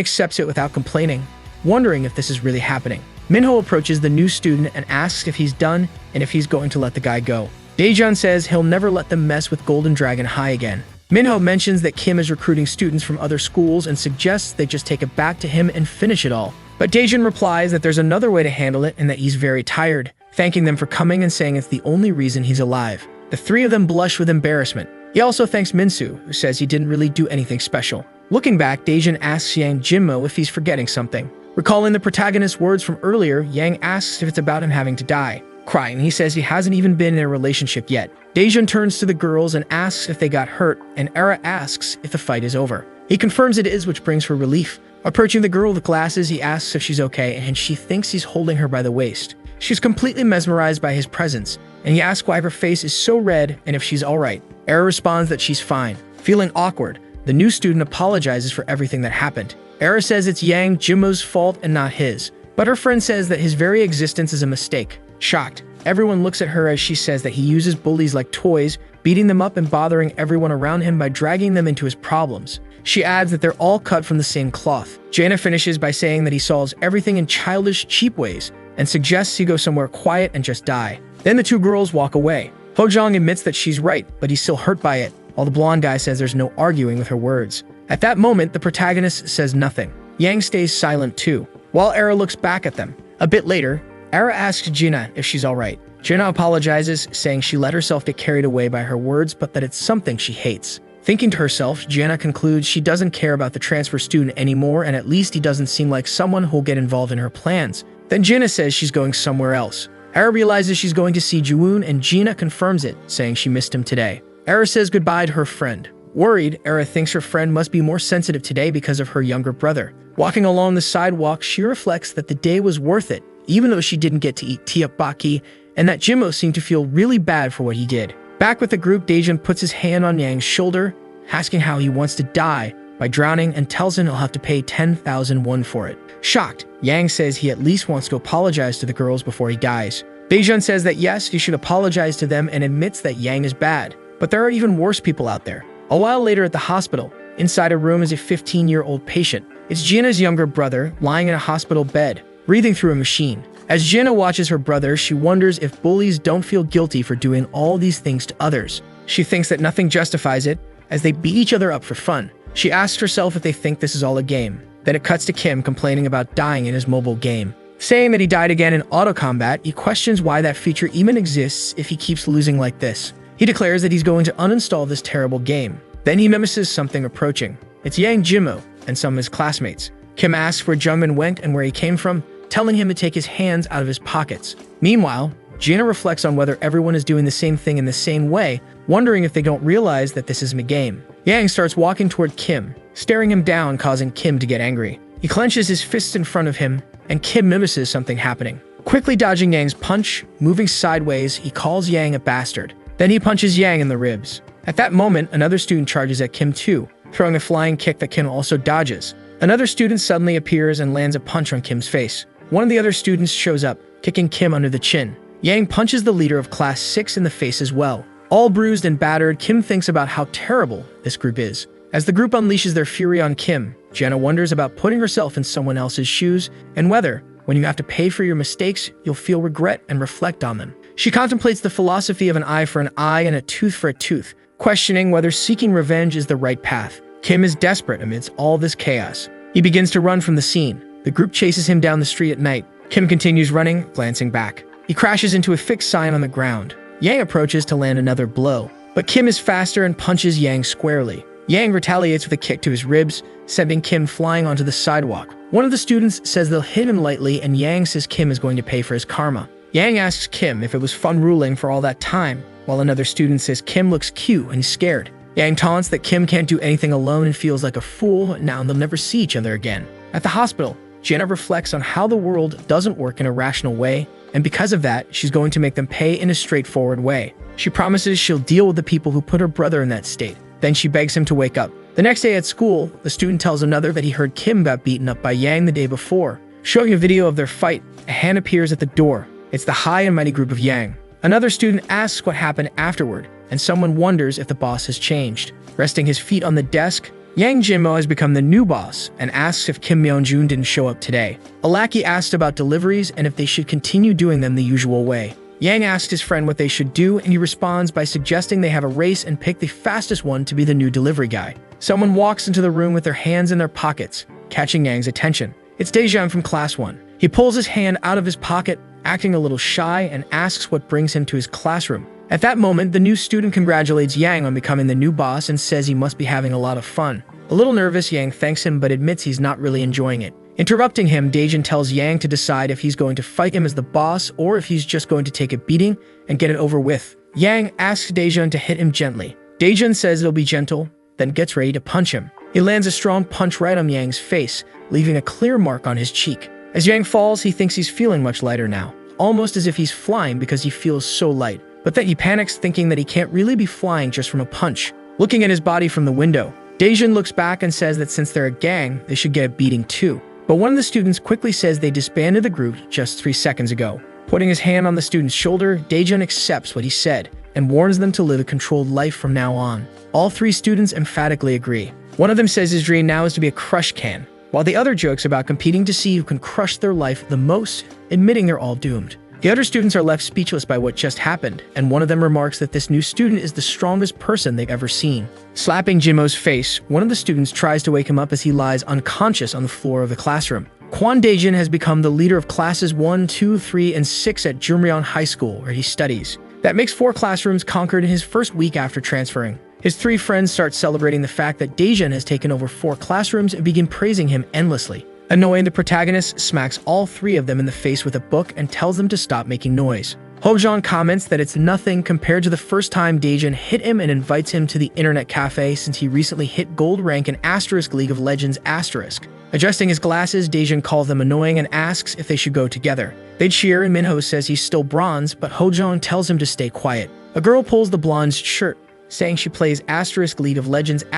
accepts it without complaining, wondering if this is really happening. Minho approaches the new student and asks if he's done and if he's going to let the guy go. Daejeon says he'll never let them mess with Golden Dragon High again. Minho mentions that Kim is recruiting students from other schools and suggests they just take it back to him and finish it all. But Daejeon replies that there's another way to handle it and that he's very tired, thanking them for coming and saying it's the only reason he's alive. The three of them blush with embarrassment. He also thanks Minsu, who says he didn't really do anything special. Looking back, Daejeon asks Yang Jinmo if he's forgetting something. Recalling the protagonist's words from earlier, Yang asks if it's about him having to die. Crying, he says he hasn't even been in a relationship yet. Daejeon turns to the girls and asks if they got hurt, and Era asks if the fight is over. He confirms it is, which brings her relief. Approaching the girl with glasses, he asks if she's okay, and she thinks he's holding her by the waist. She's completely mesmerized by his presence, and he asks why her face is so red and if she's alright. Era responds that she's fine. Feeling awkward, the new student apologizes for everything that happened. Era says it's Yang Jinmo's fault and not his, but her friend says that his very existence is a mistake. Shocked, everyone looks at her as she says that he uses bullies like toys, beating them up and bothering everyone around him by dragging them into his problems. She adds that they're all cut from the same cloth. Jana finishes by saying that he solves everything in childish, cheap ways and suggests he go somewhere quiet and just die. Then the two girls walk away. Hojong admits that she's right, but he's still hurt by it, while the blonde guy says there's no arguing with her words. At that moment, the protagonist says nothing. Yang stays silent too, while Era looks back at them. A bit later, Era asks Jina if she's alright. Jina apologizes, saying she let herself get carried away by her words, but that it's something she hates. Thinking to herself, Jana concludes she doesn't care about the transfer student anymore, and at least he doesn't seem like someone who'll get involved in her plans. Then Jina says she's going somewhere else. Era realizes she's going to see Juwoon, and Jina confirms it, saying she missed him today. Era says goodbye to her friend. Worried, Era thinks her friend must be more sensitive today because of her younger brother. Walking along the sidewalk, she reflects that the day was worth it, even though she didn't get to eat tteokbokki, and that Jimmo seemed to feel really bad for what he did. Back with the group, Daejun puts his hand on Yang's shoulder, asking how he wants to die by drowning, and tells him he'll have to pay 10,000 won for it. Shocked, Yang says he at least wants to apologize to the girls before he dies. Daejun says that yes, he should apologize to them and admits that Yang is bad, but there are even worse people out there. A while later at the hospital, inside a room is a 15-year-old patient. It's Jina's younger brother, lying in a hospital bed, breathing through a machine. As Jina watches her brother, she wonders if bullies don't feel guilty for doing all these things to others. She thinks that nothing justifies it, as they beat each other up for fun. She asks herself if they think this is all a game. Then it cuts to Kim complaining about dying in his mobile game. Saying that he died again in auto combat, he questions why that feature even exists if he keeps losing like this. He declares that he's going to uninstall this terrible game. Then he notices something approaching. It's Yang Jimmo and some of his classmates. Kim asks where Jungmin went and where he came from, telling him to take his hands out of his pockets. Meanwhile, Jina reflects on whether everyone is doing the same thing in the same way, wondering if they don't realize that this isn't a game. Yang starts walking toward Kim, staring him down, causing Kim to get angry. He clenches his fists in front of him, and Kim notices something happening. Quickly dodging Yang's punch, moving sideways, he calls Yang a bastard. Then he punches Yang in the ribs. At that moment, another student charges at Kim too, throwing a flying kick that Kim also dodges. Another student suddenly appears and lands a punch on Kim's face. One of the other students shows up, kicking Kim under the chin. Yang punches the leader of Class 6 in the face as well. All bruised and battered, Kim thinks about how terrible this group is. As the group unleashes their fury on Kim, Jenna wonders about putting herself in someone else's shoes and whether, when you have to pay for your mistakes, you'll feel regret and reflect on them. She contemplates the philosophy of an eye for an eye and a tooth for a tooth, questioning whether seeking revenge is the right path. Kim is desperate amidst all this chaos. He begins to run from the scene. The group chases him down the street at night. Kim continues running, glancing back. He crashes into a fixed sign on the ground. Yang approaches to land another blow, but Kim is faster and punches Yang squarely. Yang retaliates with a kick to his ribs, sending Kim flying onto the sidewalk. One of the students says they'll hit him lightly, and Yang says Kim is going to pay for his karma. Yang asks Kim if it was fun ruling for all that time, while another student says Kim looks cute and he's scared. Yang taunts that Kim can't do anything alone and feels like a fool, and now they'll never see each other again. At the hospital, Jenna reflects on how the world doesn't work in a rational way, and because of that, she's going to make them pay in a straightforward way. She promises she'll deal with the people who put her brother in that state. Then she begs him to wake up. The next day at school, the student tells another that he heard Kim got beaten up by Yang the day before. Showing a video of their fight, a hand appears at the door. It's the high and mighty group of Yang. Another student asks what happened afterward, and someone wonders if the boss has changed. Resting his feet on the desk, Yang Jinmo has become the new boss and asks if Kim Myeonjun didn't show up today. A lackey asked about deliveries and if they should continue doing them the usual way. Yang asks his friend what they should do, and he responds by suggesting they have a race and pick the fastest one to be the new delivery guy. Someone walks into the room with their hands in their pockets, catching Yang's attention. It's Daejun from Class 1. He pulls his hand out of his pocket, acting a little shy, and asks what brings him to his classroom. At that moment, the new student congratulates Yang on becoming the new boss and says he must be having a lot of fun. A little nervous, Yang thanks him but admits he's not really enjoying it. Interrupting him, Daejun tells Yang to decide if he's going to fight him as the boss or if he's just going to take a beating and get it over with. Yang asks Daejun to hit him gently. Daejun says it'll be gentle, then gets ready to punch him. He lands a strong punch right on Yang's face, leaving a clear mark on his cheek. As Yang falls, he thinks he's feeling much lighter now, almost as if he's flying because he feels so light. But then he panics, thinking that he can't really be flying just from a punch. Looking at his body from the window, Daejun looks back and says that since they're a gang, they should get a beating too. But one of the students quickly says they disbanded the group just 3 seconds ago. Putting his hand on the student's shoulder, Daejun accepts what he said and warns them to live a controlled life from now on. All three students emphatically agree. One of them says his dream now is to be a crush can, while the other jokes about competing to see who can crush their life the most, admitting they're all doomed. The other students are left speechless by what just happened, and one of them remarks that this new student is the strongest person they've ever seen. Slapping Jinmo's face, one of the students tries to wake him up as he lies unconscious on the floor of the classroom. Kwon Daejin has become the leader of classes 1, 2, 3, and 6 at Jumryong High School, where he studies. That makes 4 classrooms conquered in his first week after transferring. His 3 friends start celebrating the fact that Daejin has taken over 4 classrooms and begin praising him endlessly. Annoying, the protagonist smacks all 3 of them in the face with a book and tells them to stop making noise. Hojong comments that it's nothing compared to the first time Daejin hit him and invites him to the internet cafe since he recently hit gold rank in ** League of Legends **. Adjusting his glasses, Daejin calls them annoying and asks if they should go together. They cheer and Minho says he's still bronze, but Hojong tells him to stay quiet. A girl pulls the blonde's shirt, saying she plays * League of Legends *,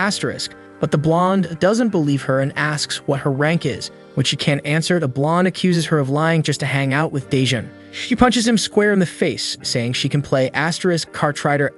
but the blonde doesn't believe her and asks what her rank is. When she can't answer, the blonde accuses her of lying just to hang out with Daejin. She punches him square in the face, saying she can play * Cartrider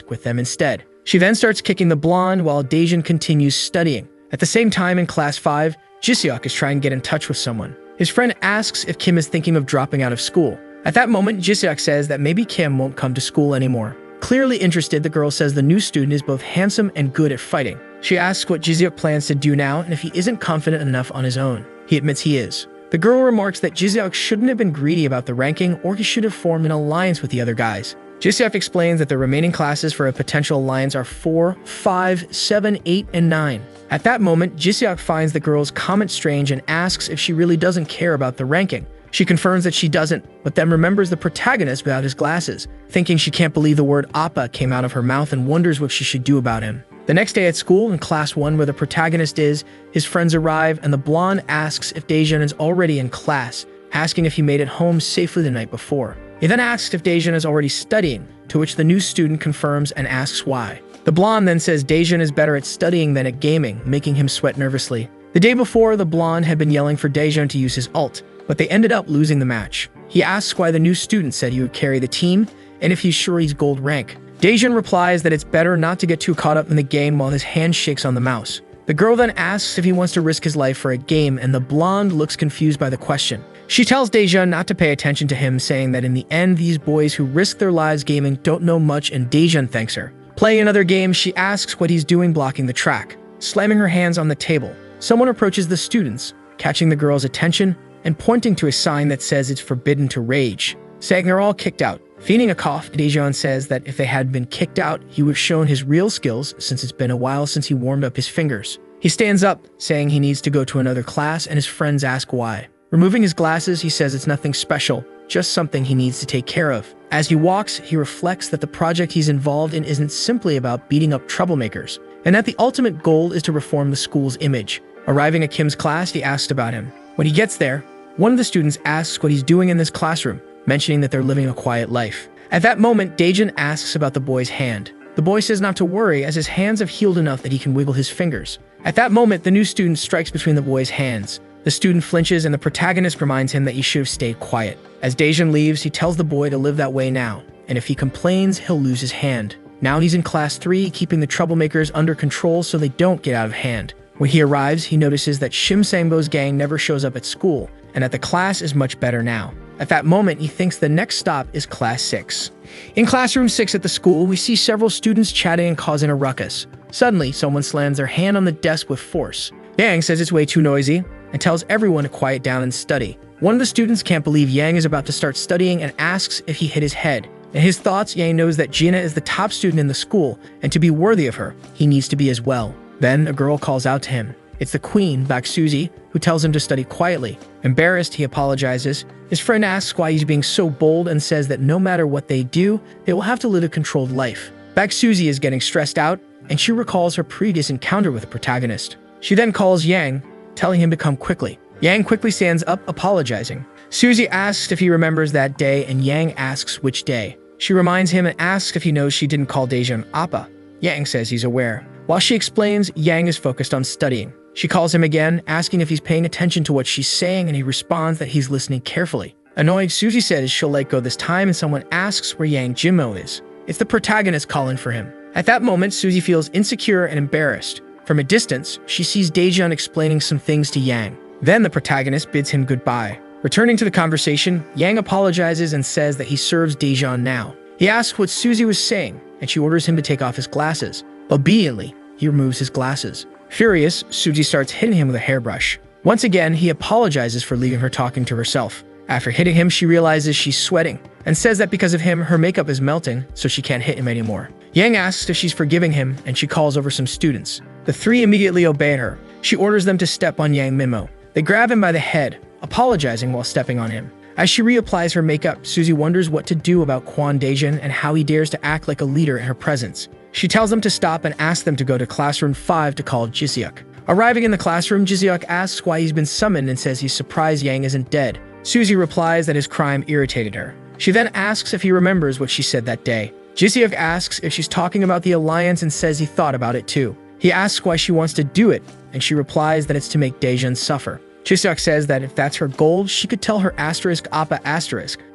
* with them instead. She then starts kicking the blonde while Daejin continues studying. At the same time, in Class 5, Jiseok is trying to get in touch with someone. His friend asks if Kim is thinking of dropping out of school. At that moment, Jiseok says that maybe Kim won't come to school anymore. Clearly interested, the girl says the new student is both handsome and good at fighting. She asks what Jiseok plans to do now and if he isn't confident enough on his own. He admits he is. The girl remarks that Jiseok shouldn't have been greedy about the ranking, or he should have formed an alliance with the other guys. Jiseok explains that the remaining classes for a potential alliance are 4, 5, 7, 8, and 9. At that moment, Jiseok finds the girl's comment strange and asks if she really doesn't care about the ranking. She confirms that she doesn't, but then remembers the protagonist without his glasses, thinking she can't believe the word Appa came out of her mouth and wonders what she should do about him. The next day at school, in Class 1 where the protagonist is, his friends arrive and the blonde asks if Daejin is already in class, asking if he made it home safely the night before. He then asks if Daejin is already studying, to which the new student confirms and asks why. The blonde then says Daejin is better at studying than at gaming, making him sweat nervously. The day before, the blonde had been yelling for Daejin to use his ult, but they ended up losing the match. He asks why the new student said he would carry the team, and if he's sure he's gold rank. Daejin replies that it's better not to get too caught up in the game while his hand shakes on the mouse. The girl then asks if he wants to risk his life for a game, and the blonde looks confused by the question. She tells Daejin not to pay attention to him, saying that in the end, these boys who risk their lives gaming don't know much, and Daejin thanks her. Playing another game, she asks what he's doing blocking the track. Slamming her hands on the table, someone approaches the students, catching the girl's attention and pointing to a sign that says it's forbidden to rage, saying they're all kicked out. Feigning a cough, Daejin says that if they had been kicked out, he would have shown his real skills since it's been a while since he warmed up his fingers. He stands up, saying he needs to go to another class, and his friends ask why. Removing his glasses, he says it's nothing special, just something he needs to take care of. As he walks, he reflects that the project he's involved in isn't simply about beating up troublemakers, and that the ultimate goal is to reform the school's image. Arriving at Kim's class, he asks about him. When he gets there, one of the students asks what he's doing in this classroom, mentioning that they're living a quiet life. At that moment, Daejin asks about the boy's hand. The boy says not to worry, as his hands have healed enough that he can wiggle his fingers. At that moment, the new student strikes between the boy's hands. The student flinches, and the protagonist reminds him that he should have stayed quiet. As Daejin leaves, he tells the boy to live that way now, and if he complains, he'll lose his hand. Now he's in Class 3, keeping the troublemakers under control so they don't get out of hand. When he arrives, he notices that Shim Sangbo's gang never shows up at school, and that the class is much better now. At that moment, he thinks the next stop is Class 6. In Classroom 6 at the school, we see several students chatting and causing a ruckus. Suddenly, someone slams their hand on the desk with force. Yang says it's way too noisy, and tells everyone to quiet down and study. One of the students can't believe Yang is about to start studying and asks if he hit his head. In his thoughts, Yang knows that Gina is the top student in the school, and to be worthy of her, he needs to be as well. Then, a girl calls out to him. It's the queen, Bak Suzy, who tells him to study quietly. Embarrassed, he apologizes. His friend asks why he's being so bold and says that no matter what they do, they will have to live a controlled life. Bak Suzy is getting stressed out, and she recalls her previous encounter with the protagonist. She then calls Yang, telling him to come quickly. Yang quickly stands up, apologizing. Suzy asks if he remembers that day, and Yang asks which day. She reminds him and asks if he knows she didn't call Daejin Appa. Yang says he's aware. While she explains, Yang is focused on studying. She calls him again, asking if he's paying attention to what she's saying, and he responds that he's listening carefully. Annoyed, Suzy says she'll let go this time, and someone asks where Yang Jinmo is. It's the protagonist calling for him. At that moment, Suzy feels insecure and embarrassed. From a distance, she sees Daejeon explaining some things to Yang. Then the protagonist bids him goodbye. Returning to the conversation, Yang apologizes and says that he serves Daejeon now. He asks what Suzy was saying, and she orders him to take off his glasses. Obediently, he removes his glasses. Furious, Suzy starts hitting him with a hairbrush. Once again, he apologizes for leaving her talking to herself. After hitting him, she realizes she's sweating and says that because of him, her makeup is melting, so she can't hit him anymore. Yang asks if she's forgiving him, and she calls over some students. The three immediately obey her. She orders them to step on Yang Minmo. They grab him by the head, apologizing while stepping on him. As she reapplies her makeup, Suzy wonders what to do about Kwon Daejeon and how he dares to act like a leader in her presence. She tells them to stop and asks them to go to classroom 5 to call Jiseok. Arriving in the classroom, Jiseok asks why he's been summoned and says he's surprised Yang isn't dead. Suzy replies that his crime irritated her. She then asks if he remembers what she said that day. Jiseok asks if she's talking about the alliance and says he thought about it too. He asks why she wants to do it, and she replies that it's to make Daejeon suffer. Jiseok says that if that's her goal, she could tell her *Appa*,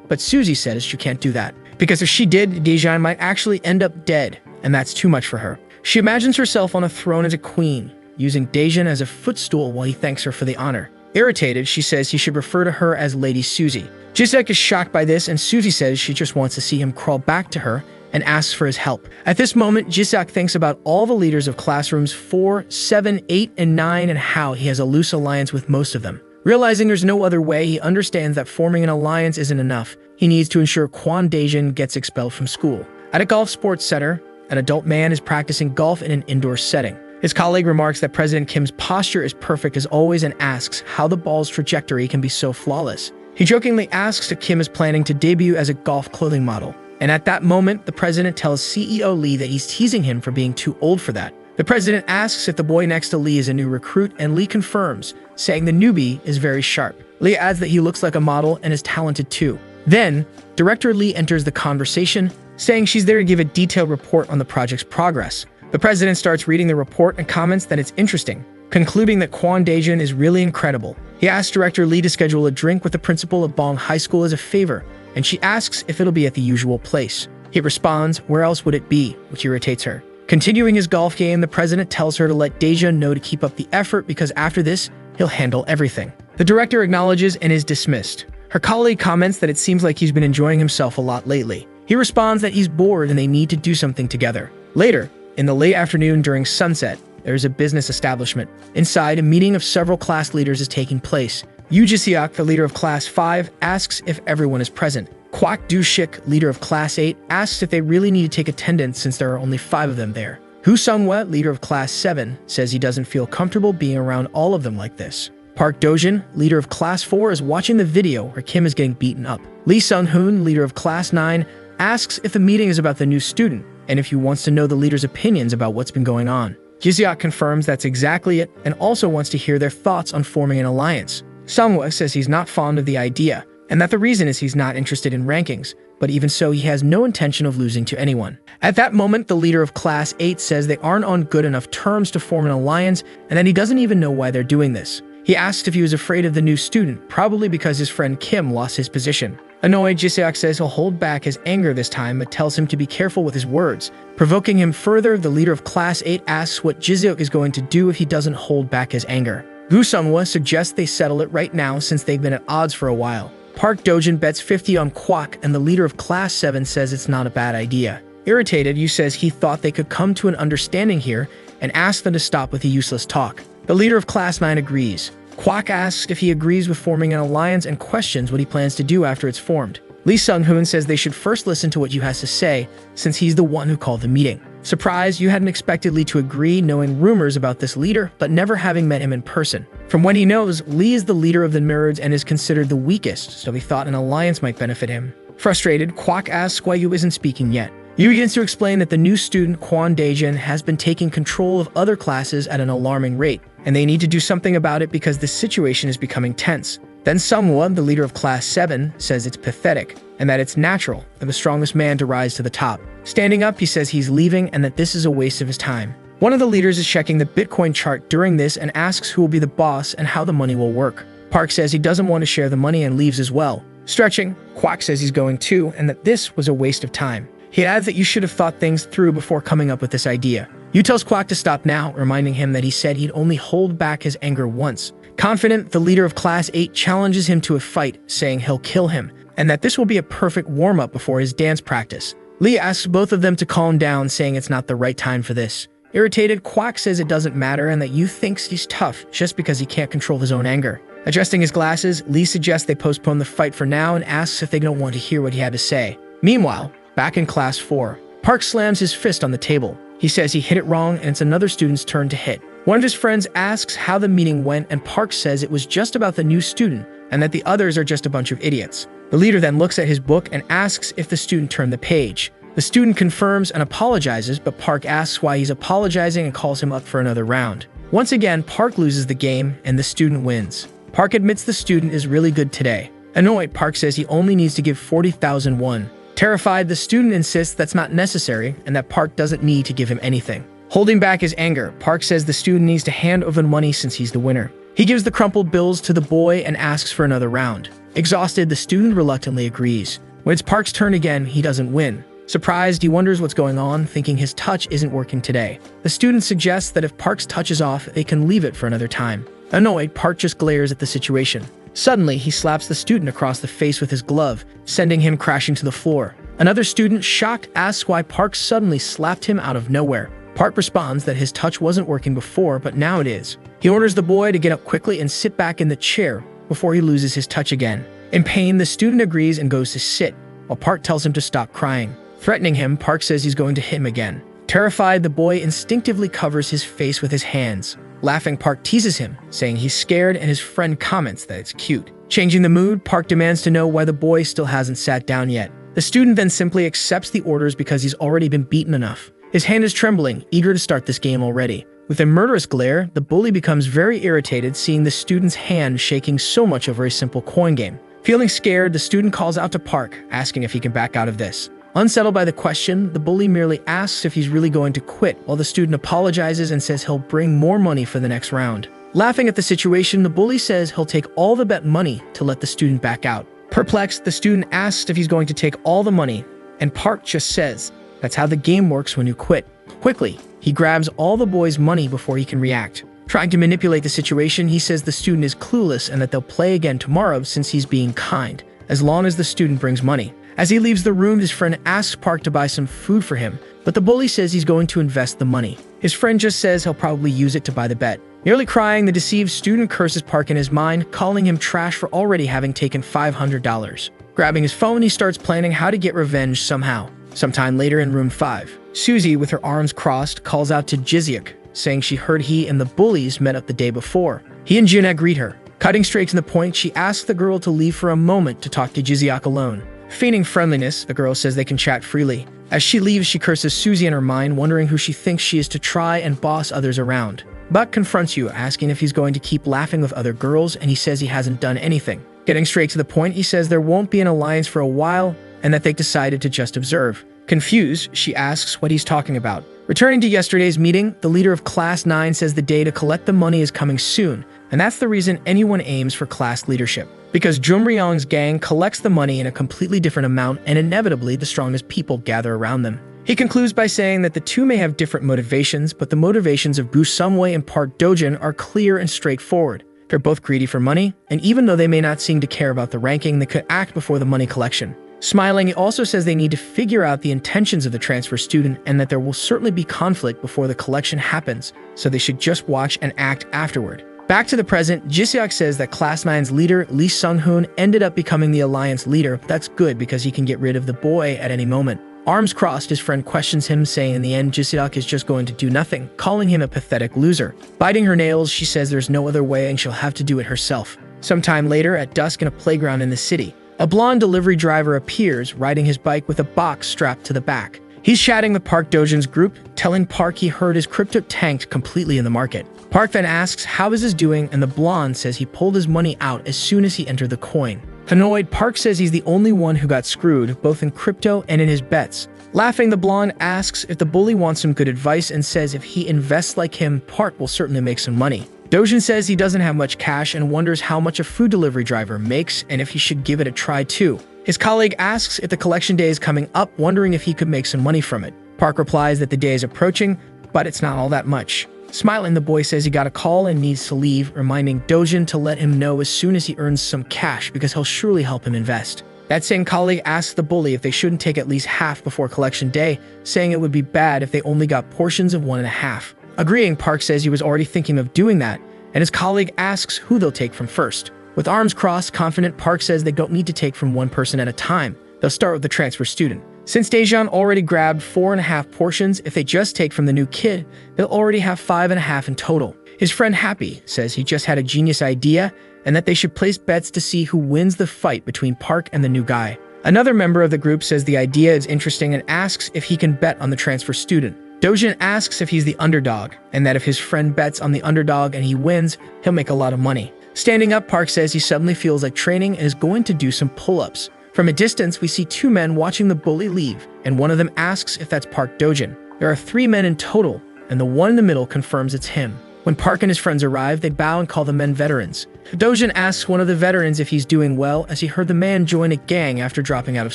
but Suzy says she can't do that, because if she did, Daejeon might actually end up dead, and that's too much for her. She imagines herself on a throne as a queen, using Daejeon as a footstool while he thanks her for the honor. Irritated, she says he should refer to her as Lady Suzy. Jiseok is shocked by this, and Suzy says she just wants to see him crawl back to her and asks for his help. At this moment, Jiseok thinks about all the leaders of classrooms 4, 7, 8, and 9 and how he has a loose alliance with most of them. Realizing there's no other way, he understands that forming an alliance isn't enough. He needs to ensure Kwon Daejeon gets expelled from school. At a golf sports center, an adult man is practicing golf in an indoor setting. His colleague remarks that President Kim's posture is perfect as always and asks how the ball's trajectory can be so flawless. He jokingly asks if Kim is planning to debut as a golf clothing model. And at that moment, the president tells CEO Lee that he's teasing him for being too old for that. The president asks if the boy next to Lee is a new recruit, and Lee confirms, saying the newbie is very sharp. Lee adds that he looks like a model and is talented too. Then, Director Lee enters the conversation, saying she's there to give a detailed report on the project's progress. The president starts reading the report and comments that it's interesting, concluding that Kwon Daejeon is really incredible. He asks Director Lee to schedule a drink with the principal of Bong High School as a favor, and she asks if it'll be at the usual place. He responds, where else would it be, which irritates her. Continuing his golf game, the president tells her to let Daejeon know to keep up the effort because after this, he'll handle everything. The director acknowledges and is dismissed. Her colleague comments that it seems like he's been enjoying himself a lot lately. He responds that he's bored and they need to do something together. Later, in the late afternoon during sunset, there is a business establishment. Inside, a meeting of several class leaders is taking place. Yoo Ji-seok, the leader of Class 5, asks if everyone is present. Kwak Do-shik, leader of Class 8, asks if they really need to take attendance since there are only 5 of them there. Hu Sung-hwa, leader of Class 7, says he doesn't feel comfortable being around all of them like this. Park Do-jin, leader of Class 4, is watching the video where Kim is getting beaten up. Lee Sung-hoon, leader of Class 9, asks if the meeting is about the new student, and if he wants to know the leader's opinions about what's been going on. Jiseok confirms that's exactly it, and also wants to hear their thoughts on forming an alliance. Sung-hwa says he's not fond of the idea, and that the reason is he's not interested in rankings, but even so, he has no intention of losing to anyone. At that moment, the leader of Class 8 says they aren't on good enough terms to form an alliance, and that he doesn't even know why they're doing this. He asks if he was afraid of the new student, probably because his friend Kim lost his position. Annoyed, Jiseok says he'll hold back his anger this time, but tells him to be careful with his words. Provoking him further, the leader of Class 8 asks what Jiseok is going to do if he doesn't hold back his anger. Gu Sung-hwa suggests they settle it right now since they've been at odds for a while. Park Do-jin bets 50 on Kwak, and the leader of Class 7 says it's not a bad idea. Irritated, Yu says he thought they could come to an understanding here and asks them to stop with the useless talk. The leader of Class 9 agrees. Kwak asks if he agrees with forming an alliance and questions what he plans to do after it's formed. Lee Sung-hoon says they should first listen to what Yu has to say, since he's the one who called the meeting. Surprised, Yu hadn't expected Lee to agree, knowing rumors about this leader, but never having met him in person. From what he knows, Lee is the leader of the nerds and is considered the weakest, so he thought an alliance might benefit him. Frustrated, Kwak asks why Yu isn't speaking yet. Yu begins to explain that the new student, Kwon Daejeon, has been taking control of other classes at an alarming rate, and they need to do something about it because the situation is becoming tense. Then Sung-hwa, the leader of Class 7, says it's pathetic, and that it's natural for the strongest man to rise to the top. Standing up, he says he's leaving and that this is a waste of his time. One of the leaders is checking the Bitcoin chart during this and asks who will be the boss and how the money will work. Park says he doesn't want to share the money and leaves as well. Stretching, Kwak says he's going too and that this was a waste of time. He adds that you should have thought things through before coming up with this idea. Yu tells Quack to stop now, reminding him that he said he'd only hold back his anger once. Confident, the leader of Class 8 challenges him to a fight, saying he'll kill him, and that this will be a perfect warm-up before his dance practice. Lee asks both of them to calm down, saying it's not the right time for this. Irritated, Quack says it doesn't matter and that Yu thinks he's tough just because he can't control his own anger. Adjusting his glasses, Lee suggests they postpone the fight for now and asks if they don't want to hear what he had to say. Meanwhile, back in Class 4, Park slams his fist on the table. He says he hit it wrong and it's another student's turn to hit. One of his friends asks how the meeting went and Park says it was just about the new student and that the others are just a bunch of idiots. The leader then looks at his book and asks if the student turned the page. The student confirms and apologizes, but Park asks why he's apologizing and calls him up for another round. Once again, Park loses the game and the student wins. Park admits the student is really good today. Annoyed, Park says he only needs to give 40,000 won. Terrified, the student insists that's not necessary and that Park doesn't need to give him anything. Holding back his anger, Park says the student needs to hand over the money since he's the winner. He gives the crumpled bills to the boy and asks for another round. Exhausted, the student reluctantly agrees. When it's Park's turn again, he doesn't win. Surprised, he wonders what's going on, thinking his touch isn't working today. The student suggests that if Park's touch is off, they can leave it for another time. Annoyed, Park just glares at the situation. Suddenly, he slaps the student across the face with his glove, sending him crashing to the floor. Another student, shocked, asks why Park suddenly slapped him out of nowhere. Park responds that his touch wasn't working before, but now it is. He orders the boy to get up quickly and sit back in the chair before he loses his touch again. In pain, the student agrees and goes to sit, while Park tells him to stop crying. Threatening him, Park says he's going to hit him again. Terrified, the boy instinctively covers his face with his hands. Laughing, Park teases him, saying he's scared, and his friend comments that it's cute. Changing the mood, Park demands to know why the boy still hasn't sat down yet. The student then simply accepts the orders because he's already been beaten enough. His hand is trembling, eager to start this game already. With a murderous glare, the bully becomes very irritated seeing the student's hand shaking so much over a simple coin game. Feeling scared, the student calls out to Park, asking if he can back out of this. Unsettled by the question, the bully merely asks if he's really going to quit, while the student apologizes and says he'll bring more money for the next round. Laughing at the situation, the bully says he'll take all the bet money to let the student back out. Perplexed, the student asks if he's going to take all the money, and Park just says, "That's how the game works when you quit." Quickly, he grabs all the boy's money before he can react. Trying to manipulate the situation, he says the student is clueless and that they'll play again tomorrow since he's being kind, as long as the student brings money. As he leaves the room, his friend asks Park to buy some food for him, but the bully says he's going to invest the money. His friend just says he'll probably use it to buy the bet. Nearly crying, the deceived student curses Park in his mind, calling him trash for already having taken $500. Grabbing his phone, he starts planning how to get revenge somehow. Sometime later in room 5, Susie, with her arms crossed, calls out to Jizyuk, saying she heard he and the bullies met up the day before. He and Junna greet her. Cutting straight to the point, she asks the girl to leave for a moment to talk to Jizyuk alone. Feigning friendliness, the girl says they can chat freely. As she leaves, she curses Susie in her mind, wondering who she thinks she is to try and boss others around. Buck confronts Yu, asking if he's going to keep laughing with other girls, and he says he hasn't done anything. Getting straight to the point, he says there won't be an alliance for a while, and that they decided to just observe. Confused, she asks what he's talking about. Returning to yesterday's meeting, the leader of Class 9 says the day to collect the money is coming soon, and that's the reason anyone aims for class leadership. Because Jumryong's gang collects the money in a completely different amount, and inevitably the strongest people gather around them. He concludes by saying that the two may have different motivations, but the motivations of Gu Sumway and Park Dojin are clear and straightforward. They're both greedy for money, and even though they may not seem to care about the ranking, they could act before the money collection. Smiling, he also says they need to figure out the intentions of the transfer student and that there will certainly be conflict before the collection happens, so they should just watch and act afterward. Back to the present, Jiseok says that Class 9's leader, Lee Sung-hoon, ended up becoming the Alliance leader. That's good because he can get rid of the boy at any moment. Arms crossed, his friend questions him, saying in the end Jiseok is just going to do nothing, calling him a pathetic loser. Biting her nails, she says there's no other way and she'll have to do it herself. Sometime later, at dusk in a playground in the city, a blonde delivery driver appears, riding his bike with a box strapped to the back. He's chatting with Park Dojin's group, telling Park he heard his crypto tanked completely in the market. Park then asks how is this doing, and the blonde says he pulled his money out as soon as he entered the coin. Annoyed, Park says he's the only one who got screwed, both in crypto and in his bets. Laughing, the blonde asks if the bully wants some good advice and says if he invests like him, Park will certainly make some money. Dojin says he doesn't have much cash and wonders how much a food delivery driver makes and if he should give it a try too. His colleague asks if the collection day is coming up, wondering if he could make some money from it. Park replies that the day is approaching, but it's not all that much. Smiling, the boy says he got a call and needs to leave, reminding Dojin to let him know as soon as he earns some cash because he'll surely help him invest. That same colleague asks the bully if they shouldn't take at least half before collection day, saying it would be bad if they only got portions of 1.5. Agreeing, Park says he was already thinking of doing that, and his colleague asks who they'll take from first. With arms crossed, confident, Park says they don't need to take from one person at a time. They'll start with the transfer student. Since Daejeon already grabbed 4.5 portions, if they just take from the new kid, they'll already have 5.5 in total. His friend Happy says he just had a genius idea and that they should place bets to see who wins the fight between Park and the new guy. Another member of the group says the idea is interesting and asks if he can bet on the transfer student. Dojin asks if he's the underdog, and that if his friend bets on the underdog and he wins, he'll make a lot of money. Standing up, Park says he suddenly feels like training and is going to do some pull-ups. From a distance, we see 2 men watching the bully leave, and one of them asks if that's Park Dojin. There are 3 men in total, and the one in the middle confirms it's him. When Park and his friends arrive, they bow and call the men veterans. Dojin asks one of the veterans if he's doing well, as he heard the man join a gang after dropping out of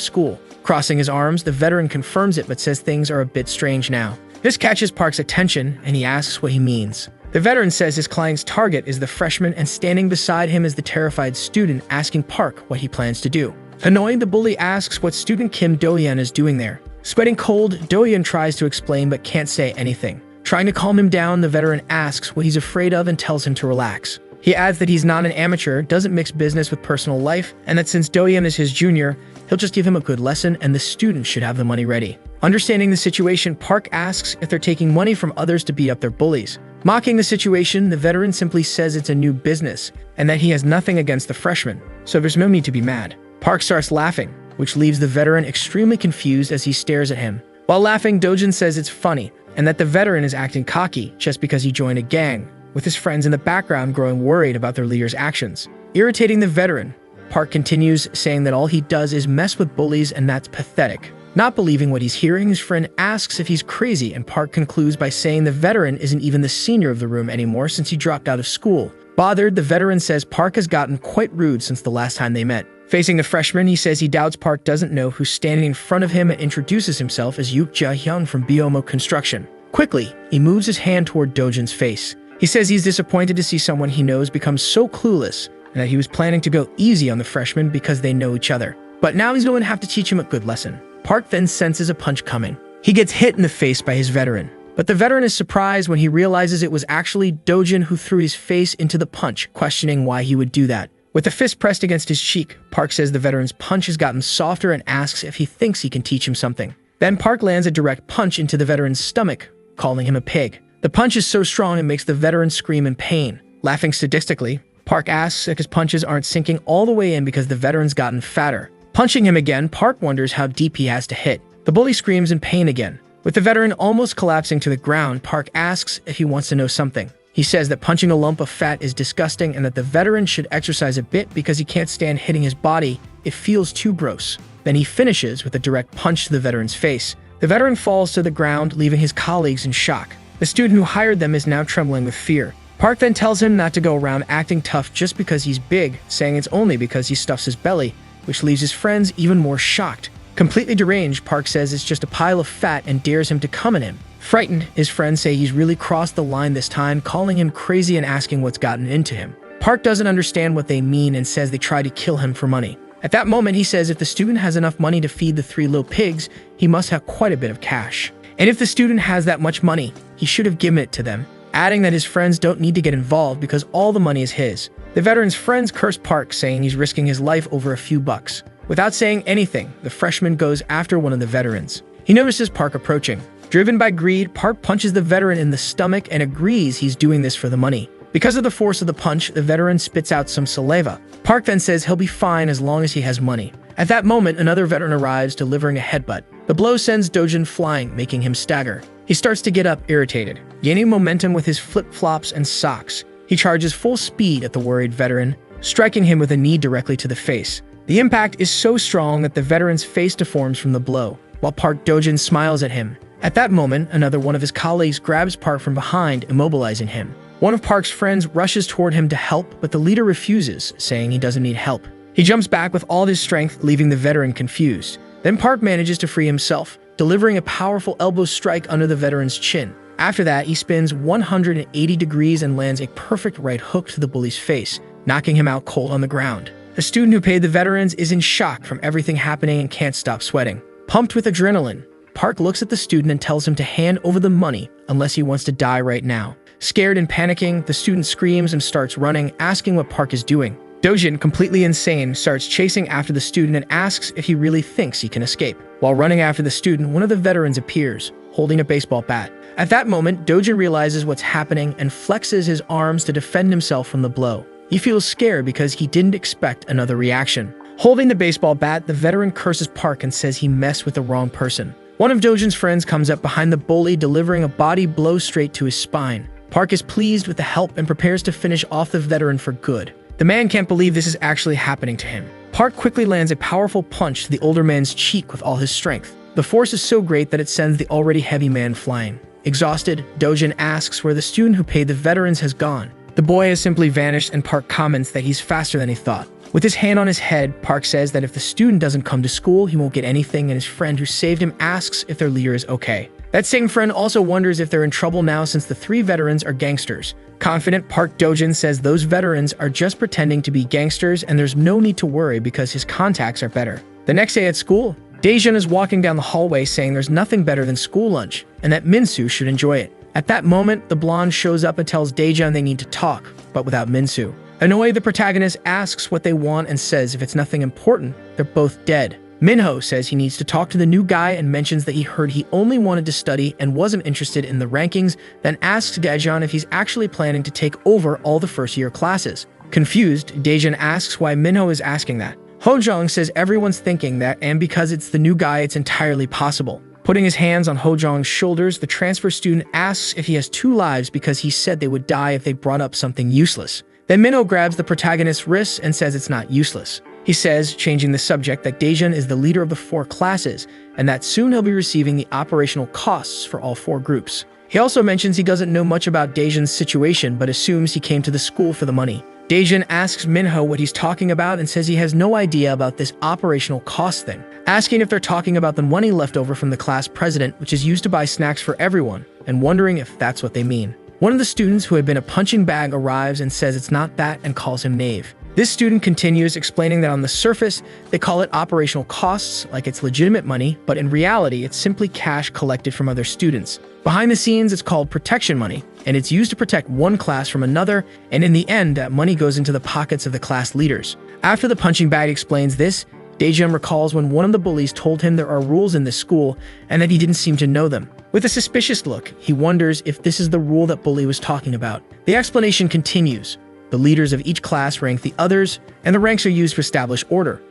school. Crossing his arms, the veteran confirms it but says things are a bit strange now. This catches Park's attention, and he asks what he means. The veteran says his client's target is the freshman, and standing beside him is the terrified student asking Park what he plans to do. Annoyed, the bully asks what student Kim Do-yeon is doing there. Sweating cold, Do-yeon tries to explain but can't say anything. Trying to calm him down, the veteran asks what he's afraid of and tells him to relax. He adds that he's not an amateur, doesn't mix business with personal life, and that since Do-yeon is his junior, he'll just give him a good lesson and the student should have the money ready. Understanding the situation, Park asks if they're taking money from others to beat up their bullies. Mocking the situation, the veteran simply says it's a new business and that he has nothing against the freshman, so there's no need to be mad. Park starts laughing, which leaves the veteran extremely confused as he stares at him. While laughing, Dojin says it's funny, and that the veteran is acting cocky just because he joined a gang, with his friends in the background growing worried about their leader's actions. Irritating the veteran, Park continues, saying that all he does is mess with bullies and that's pathetic. Not believing what he's hearing, his friend asks if he's crazy, and Park concludes by saying the veteran isn't even the senior of the room anymore since he dropped out of school. Bothered, the veteran says Park has gotten quite rude since the last time they met. Facing the freshman, he says he doubts Park doesn't know who's standing in front of him and introduces himself as Yuk Ja-hyun from Biomo Construction. Quickly, he moves his hand toward Dojin's face. He says he's disappointed to see someone he knows become so clueless and that he was planning to go easy on the freshman because they know each other. But now he's going to have to teach him a good lesson. Park then senses a punch coming. He gets hit in the face by his veteran. But the veteran is surprised when he realizes it was actually Dojin who threw his face into the punch, questioning why he would do that. With the fist pressed against his cheek, Park says the veteran's punch has gotten softer and asks if he thinks he can teach him something. Then Park lands a direct punch into the veteran's stomach, calling him a pig. The punch is so strong it makes the veteran scream in pain. Laughing sadistically, Park asks if his punches aren't sinking all the way in because the veteran's gotten fatter. Punching him again, Park wonders how deep he has to hit. The bully screams in pain again. With the veteran almost collapsing to the ground, Park asks if he wants to know something. He says that punching a lump of fat is disgusting and that the veteran should exercise a bit because he can't stand hitting his body. It feels too gross. Then he finishes with a direct punch to the veteran's face. The veteran falls to the ground, leaving his colleagues in shock. The student who hired them is now trembling with fear. Park then tells him not to go around acting tough just because he's big, saying it's only because he stuffs his belly, which leaves his friends even more shocked. Completely deranged, Park says it's just a pile of fat and dares him to come at him. Frightened, his friends say he's really crossed the line this time, calling him crazy and asking what's gotten into him. Park doesn't understand what they mean and says they try to kill him for money. At that moment, he says if the student has enough money to feed the 3 little pigs, he must have quite a bit of cash. And if the student has that much money, he should have given it to them, adding that his friends don't need to get involved because all the money is his. The veteran's friends curse Park, saying he's risking his life over a few bucks. Without saying anything, the freshman goes after one of the veterans. He notices Park approaching. Driven by greed, Park punches the veteran in the stomach and agrees he's doing this for the money. Because of the force of the punch, the veteran spits out some saliva. Park then says he'll be fine as long as he has money. At that moment, another veteran arrives, delivering a headbutt. The blow sends Dojin flying, making him stagger. He starts to get up, irritated, gaining momentum with his flip-flops and socks. He charges full speed at the worried veteran, striking him with a knee directly to the face. The impact is so strong that the veteran's face deforms from the blow, while Park Dojin smiles at him. At that moment, another one of his colleagues grabs Park from behind, immobilizing him. One of Park's friends rushes toward him to help, but the leader refuses, saying he doesn't need help. He jumps back with all his strength, leaving the veteran confused. Then Park manages to free himself, delivering a powerful elbow strike under the veteran's chin. After that, he spins 180 degrees and lands a perfect right hook to the bully's face, knocking him out cold on the ground. The student who paid the veterans is in shock from everything happening and can't stop sweating. Pumped with adrenaline, Park looks at the student and tells him to hand over the money unless he wants to die right now. Scared and panicking, the student screams and starts running, asking what Park is doing. Dojin, completely insane, starts chasing after the student and asks if he really thinks he can escape. While running after the student, one of the veterans appears, holding a baseball bat. At that moment, Dojin realizes what's happening and flexes his arms to defend himself from the blow. He feels scared because he didn't expect another reaction. Holding the baseball bat, the veteran curses Park and says he messed with the wrong person. One of Dojin's friends comes up behind the bully, delivering a body blow straight to his spine. Park is pleased with the help and prepares to finish off the veteran for good. The man can't believe this is actually happening to him. Park quickly lands a powerful punch to the older man's cheek with all his strength. The force is so great that it sends the already heavy man flying. Exhausted, Dojin asks where the student who paid the veterans has gone. The boy has simply vanished, and Park comments that he's faster than he thought. With his hand on his head, Park says that if the student doesn't come to school, he won't get anything, and his friend who saved him asks if their leader is okay. That same friend also wonders if they're in trouble now since the three veterans are gangsters. Confident, Park Dojin says those veterans are just pretending to be gangsters and there's no need to worry because his contacts are better. The next day at school, Daejun is walking down the hallway saying there's nothing better than school lunch and that Minsu should enjoy it. At that moment, the blonde shows up and tells Daejun they need to talk, but without Minsu. Annoyed, the protagonist asks what they want and says if it's nothing important, they're both dead. Minho says he needs to talk to the new guy and mentions that he heard he only wanted to study and wasn't interested in the rankings, then asks Daejun if he's actually planning to take over all the first-year classes. Confused, Daejun asks why Minho is asking that. Hojong says everyone's thinking that, and because it's the new guy, it's entirely possible. Putting his hands on Hojong's shoulders, the transfer student asks if he has 2 lives because he said they would die if they brought up something useless. Then Minho grabs the protagonist's wrists and says it's not useless. He says, changing the subject, that Daejun is the leader of the 4 classes and that soon he'll be receiving the operational costs for all 4 groups. He also mentions he doesn't know much about Daejun's situation but assumes he came to the school for the money. Daejun asks Minho what he's talking about and says he has no idea about this operational cost thing, asking if they're talking about the money left over from the class president, which is used to buy snacks for everyone, and wondering if that's what they mean. One of the students who had been a punching bag arrives and says it's not that and calls him knave. This student continues, explaining that on the surface, they call it operational costs, like it's legitimate money, but in reality, it's simply cash collected from other students. Behind the scenes, it's called protection money, and it's used to protect one class from another, and in the end, that money goes into the pockets of the class leaders. After the punching bag explains this, Daejun recalls when one of the bullies told him there are rules in this school and that he didn't seem to know them. With a suspicious look, he wonders if this is the rule that Bully was talking about. The explanation continues. The leaders of each class rank the others, and the ranks are used to establish order.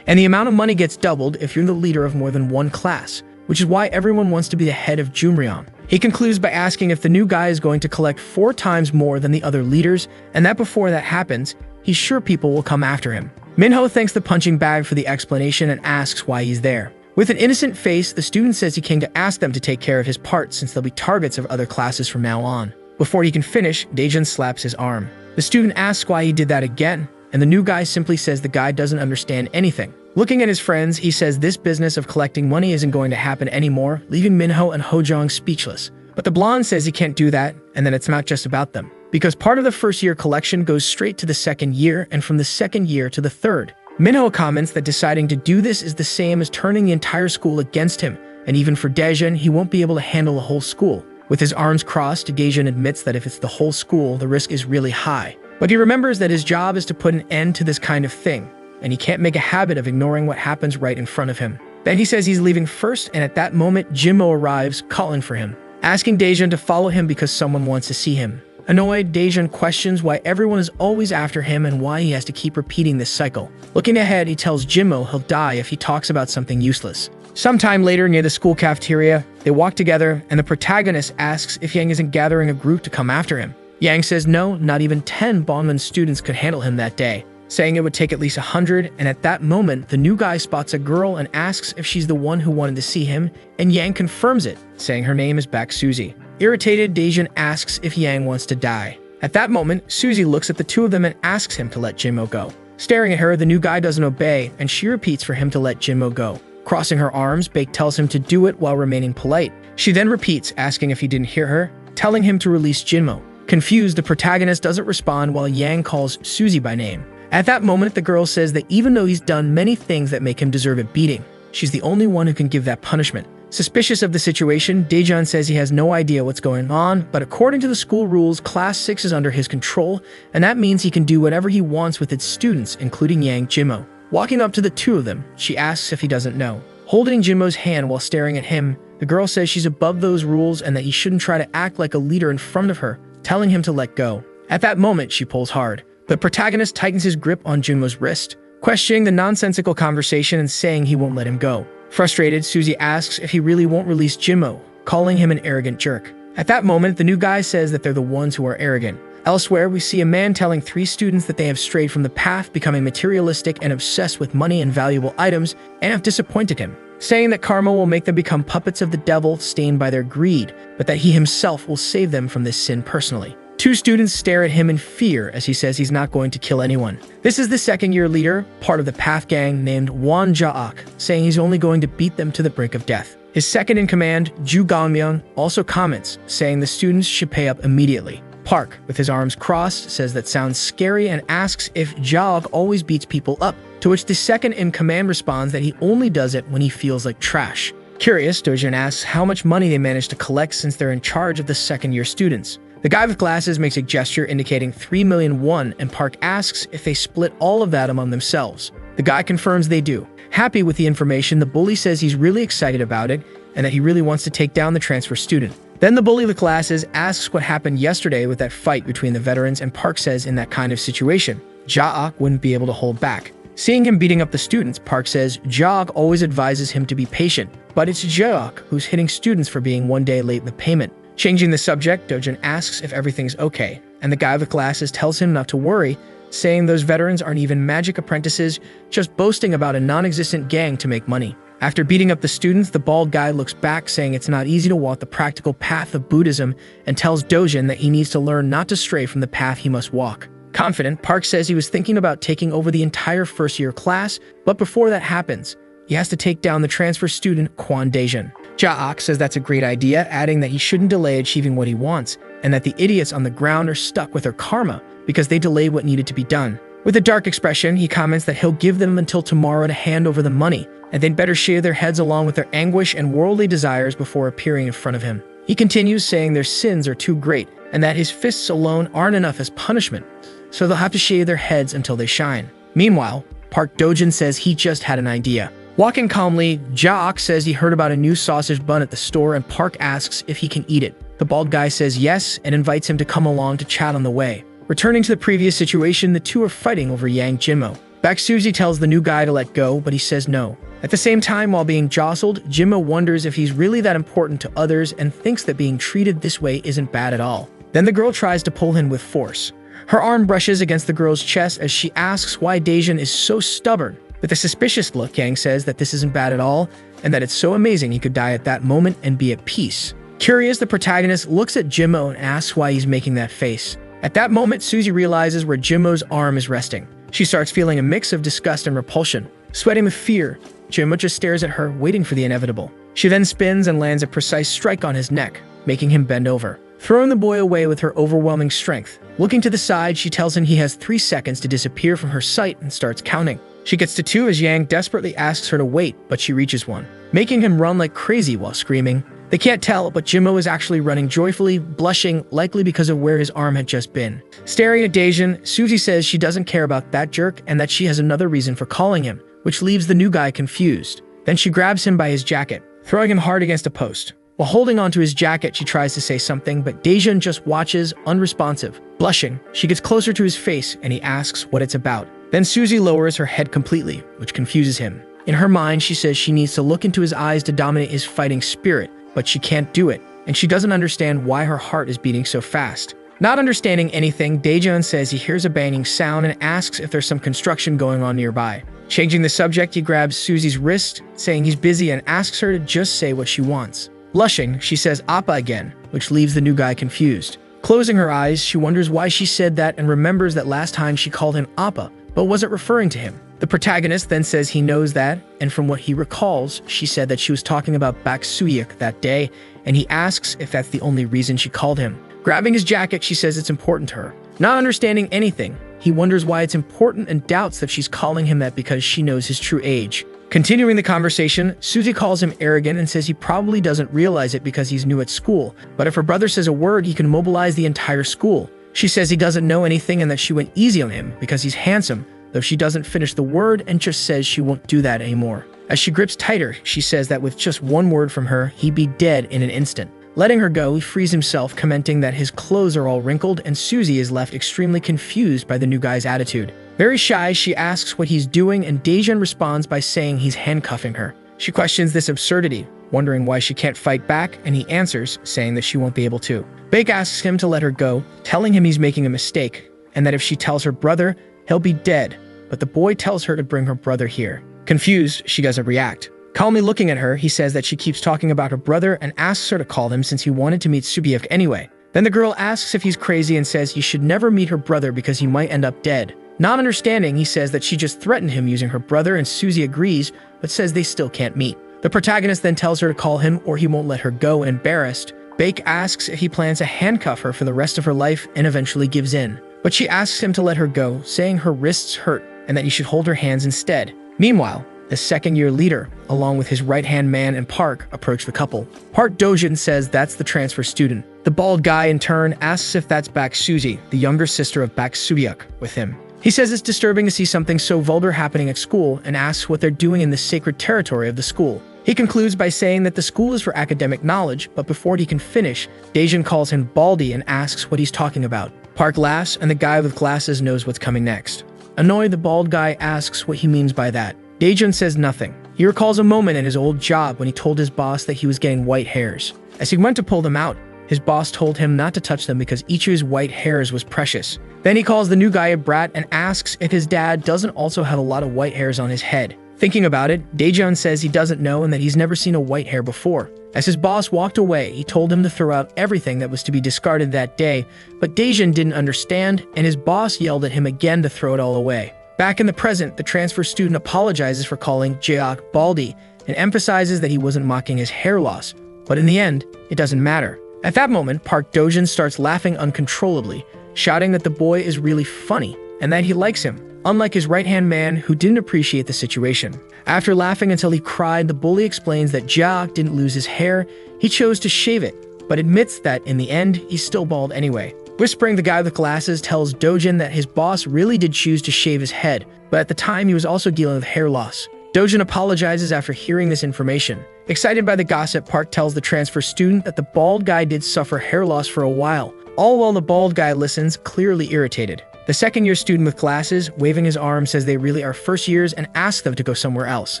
And the amount of money gets doubled if you're the leader of more than one class, which is why everyone wants to be the head of Jumryeon. He concludes by asking if the new guy is going to collect 4 times more than the other leaders, and that before that happens, he's sure people will come after him. Minho thanks the punching bag for the explanation and asks why he's there. With an innocent face, the student says he came to ask them to take care of his part since they'll be targets of other classes from now on. Before he can finish, Daejun slaps his arm. The student asks why he did that again, and the new guy simply says the guy doesn't understand anything. Looking at his friends, he says this business of collecting money isn't going to happen anymore, leaving Minho and Hojong speechless. But the blonde says he can't do that, and that it's not just about them, because part of the first-year collection goes straight to the second year, and from the second year to the third. Minho comments that deciding to do this is the same as turning the entire school against him, and even for Daejun, he won't be able to handle the whole school. With his arms crossed, Daejun admits that if it's the whole school, the risk is really high. But he remembers that his job is to put an end to this kind of thing, and he can't make a habit of ignoring what happens right in front of him. Then he says he's leaving first, and at that moment, Jimmo arrives, calling for him, asking Daejun to follow him because someone wants to see him. Annoyed, Daejun questions why everyone is always after him and why he has to keep repeating this cycle. Looking ahead, he tells Jimmo he'll die if he talks about something useless. Sometime later, near the school cafeteria, they walk together, and the protagonist asks if Yang isn't gathering a group to come after him. Yang says no, not even 10 Bongman students could handle him that day, saying it would take at least 100, and at that moment, the new guy spots a girl and asks if she's the one who wanted to see him, and Yang confirms it, saying her name is Bak Suzy. Irritated, Daejun asks if Yang wants to die. At that moment, Suzy looks at the two of them and asks him to let Jimmo go. Staring at her, the new guy doesn't obey, and she repeats for him to let Jinmo go. Crossing her arms, Baek tells him to do it while remaining polite. She then repeats, asking if he didn't hear her, telling him to release Jinmo. Confused, the protagonist doesn't respond while Yang calls Suzy by name. At that moment, the girl says that even though he's done many things that make him deserve a beating, she's the only one who can give that punishment. Suspicious of the situation, Daejeon says he has no idea what's going on, but according to the school rules, Class 6 is under his control, and that means he can do whatever he wants with its students, including Yang Jinmo. Walking up to the two of them, she asks if he doesn't know. Holding Jinmo's hand while staring at him, the girl says she's above those rules and that he shouldn't try to act like a leader in front of her, telling him to let go. At that moment, she pulls hard. The protagonist tightens his grip on Jinmo's wrist, questioning the nonsensical conversation and saying he won't let him go. Frustrated, Suzy asks if he really won't release Jinmo, calling him an arrogant jerk. At that moment, the new guy says that they're the ones who are arrogant. Elsewhere, we see a man telling 3 students that they have strayed from the path, becoming materialistic and obsessed with money and valuable items, and have disappointed him, saying that karma will make them become puppets of the devil stained by their greed, but that he himself will save them from this sin personally. 2 students stare at him in fear as he says he's not going to kill anyone. This is the second-year leader, part of the Path gang, named Won Ja-ok, saying he's only going to beat them to the brink of death. His second-in-command, Ju Gangmyeong, also comments, saying the students should pay up immediately. Park, with his arms crossed, says that sounds scary and asks if Ja-ok always beats people up, to which the second-in-command responds that he only does it when he feels like trash. Curious, Daejeon asks how much money they managed to collect since they're in charge of the second-year students. The guy with glasses makes a gesture indicating 3 million won, and Park asks if they split all of that among themselves. The guy confirms they do. Happy with the information, the bully says he's really excited about it and that he really wants to take down the transfer student. Then the bully with glasses asks what happened yesterday with that fight between the veterans, and Park says in that kind of situation, Ja-ok wouldn't be able to hold back. Seeing him beating up the students, Park says Ja-ok always advises him to be patient, but it's Ja-ok who's hitting students for being 1 day late in the payment. Changing the subject, Daejeon asks if everything's okay, and the guy with glasses tells him not to worry, saying those veterans aren't even magic apprentices, just boasting about a non-existent gang to make money. After beating up the students, the bald guy looks back, saying it's not easy to walk the practical path of Buddhism, and tells Daejeon that he needs to learn not to stray from the path he must walk. Confident, Park says he was thinking about taking over the entire first-year class, but before that happens, he has to take down the transfer student Kwon Daejeon. Ja-ok says that's a great idea, adding that he shouldn't delay achieving what he wants, and that the idiots on the ground are stuck with their karma because they delayed what needed to be done. With a dark expression, he comments that he'll give them until tomorrow to hand over the money, and they'd better shave their heads along with their anguish and worldly desires before appearing in front of him. He continues saying their sins are too great, and that his fists alone aren't enough as punishment, so they'll have to shave their heads until they shine. Meanwhile, Park Daejeon says he just had an idea. Walking calmly, Ja-ok says he heard about a new sausage bun at the store, and Park asks if he can eat it. The bald guy says yes and invites him to come along to chat on the way. Returning to the previous situation, the two are fighting over Yang Jinmo. Baek Suzy tells the new guy to let go, but he says no. At the same time, while being jostled, Jinmo wonders if he's really that important to others and thinks that being treated this way isn't bad at all. Then the girl tries to pull him with force. Her arm brushes against the girl's chest as she asks why Daejeon is so stubborn. With a suspicious look, Yang says that this isn't bad at all, and that it's so amazing he could die at that moment and be at peace. Curious, the protagonist looks at Jinmo and asks why he's making that face. At that moment, Suzy realizes where Jinmo's arm is resting. She starts feeling a mix of disgust and repulsion. Sweating with fear, Jinmo just stares at her, waiting for the inevitable. She then spins and lands a precise strike on his neck, making him bend over, throwing the boy away with her overwhelming strength. Looking to the side, she tells him he has 3 seconds to disappear from her sight and starts counting. She gets to 2 as Yang desperately asks her to wait, but she reaches 1, making him run like crazy while screaming. They can't tell, but Jinmo is actually running joyfully, blushing, likely because of where his arm had just been. Staring at Daejeon, Suzy says she doesn't care about that jerk and that she has another reason for calling him, which leaves the new guy confused. Then she grabs him by his jacket, throwing him hard against a post. While holding onto his jacket, she tries to say something, but Daejeon just watches, unresponsive. Blushing, she gets closer to his face and he asks what it's about. Then Suzy lowers her head completely, which confuses him. In her mind, she says she needs to look into his eyes to dominate his fighting spirit, but she can't do it, and she doesn't understand why her heart is beating so fast. Not understanding anything, Daejeon says he hears a banging sound and asks if there's some construction going on nearby. Changing the subject, he grabs Suzy's wrist, saying he's busy and asks her to just say what she wants. Blushing, she says Appa again, which leaves the new guy confused. Closing her eyes, she wonders why she said that and remembers that last time she called him Appa, but wasn't referring to him. The protagonist then says he knows that, and from what he recalls, she said that she was talking about Bak Soo-hyuk that day, and he asks if that's the only reason she called him. Grabbing his jacket, she says it's important to her. Not understanding anything, he wonders why it's important and doubts that she's calling him that because she knows his true age. Continuing the conversation, Suzy calls him arrogant and says he probably doesn't realize it because he's new at school, but if her brother says a word, he can mobilize the entire school. She says he doesn't know anything and that she went easy on him because he's handsome, though she doesn't finish the word and just says she won't do that anymore. As she grips tighter, she says that with just one word from her, he'd be dead in an instant. Letting her go, he frees himself, commenting that his clothes are all wrinkled and Suzy is left extremely confused by the new guy's attitude. Very shy, she asks what he's doing and Daejun responds by saying he's handcuffing her. She questions this absurdity, wondering why she can't fight back, and he answers, saying that she won't be able to. Baek asks him to let her go, telling him he's making a mistake, and that if she tells her brother, he'll be dead, but the boy tells her to bring her brother here. Confused, she doesn't react. Calmly looking at her, he says that she keeps talking about her brother and asks her to call him since he wanted to meet Soo-hyuk anyway. Then the girl asks if he's crazy and says he should never meet her brother because he might end up dead. Not understanding, he says that she just threatened him using her brother and Suzy agrees, but says they still can't meet. The protagonist then tells her to call him or he won't let her go, and embarrassed, Baek asks if he plans to handcuff her for the rest of her life and eventually gives in. But she asks him to let her go, saying her wrists hurt and that he should hold her hands instead. Meanwhile, the second-year leader, along with his right-hand man and Park, approach the couple. Park Dojin says that's the transfer student. The bald guy, in turn, asks if that's Bak Suzy, the younger sister of Bak Soo-hyuk, with him. He says it's disturbing to see something so vulgar happening at school and asks what they're doing in the sacred territory of the school. He concludes by saying that the school is for academic knowledge, but before he can finish, Daejun calls him Baldy and asks what he's talking about. Park laughs, and the guy with glasses knows what's coming next. Annoyed, the bald guy asks what he means by that. Daejun says nothing. He recalls a moment in his old job when he told his boss that he was getting white hairs. As he went to pull them out, his boss told him not to touch them because each of his white hairs was precious. Then he calls the new guy a brat and asks if his dad doesn't also have a lot of white hairs on his head. Thinking about it, Daejun says he doesn't know and that he's never seen a white hair before. As his boss walked away, he told him to throw out everything that was to be discarded that day, but Daejun didn't understand, and his boss yelled at him again to throw it all away. Back in the present, the transfer student apologizes for calling Jaeok Baldy and emphasizes that he wasn't mocking his hair loss, but in the end, it doesn't matter. At that moment, Park Dojin starts laughing uncontrollably, shouting that the boy is really funny and that he likes him, unlike his right-hand man who didn't appreciate the situation. After laughing until he cried, the bully explains that Jaeok didn't lose his hair, he chose to shave it, but admits that in the end, he's still bald anyway. Whispering, the guy with glasses tells Dojin that his boss really did choose to shave his head, but at the time he was also dealing with hair loss. Dojin apologizes after hearing this information. Excited by the gossip, Park tells the transfer student that the bald guy did suffer hair loss for a while, all while the bald guy listens, clearly irritated. The second-year student with glasses, waving his arm, says they really are first years and asks them to go somewhere else.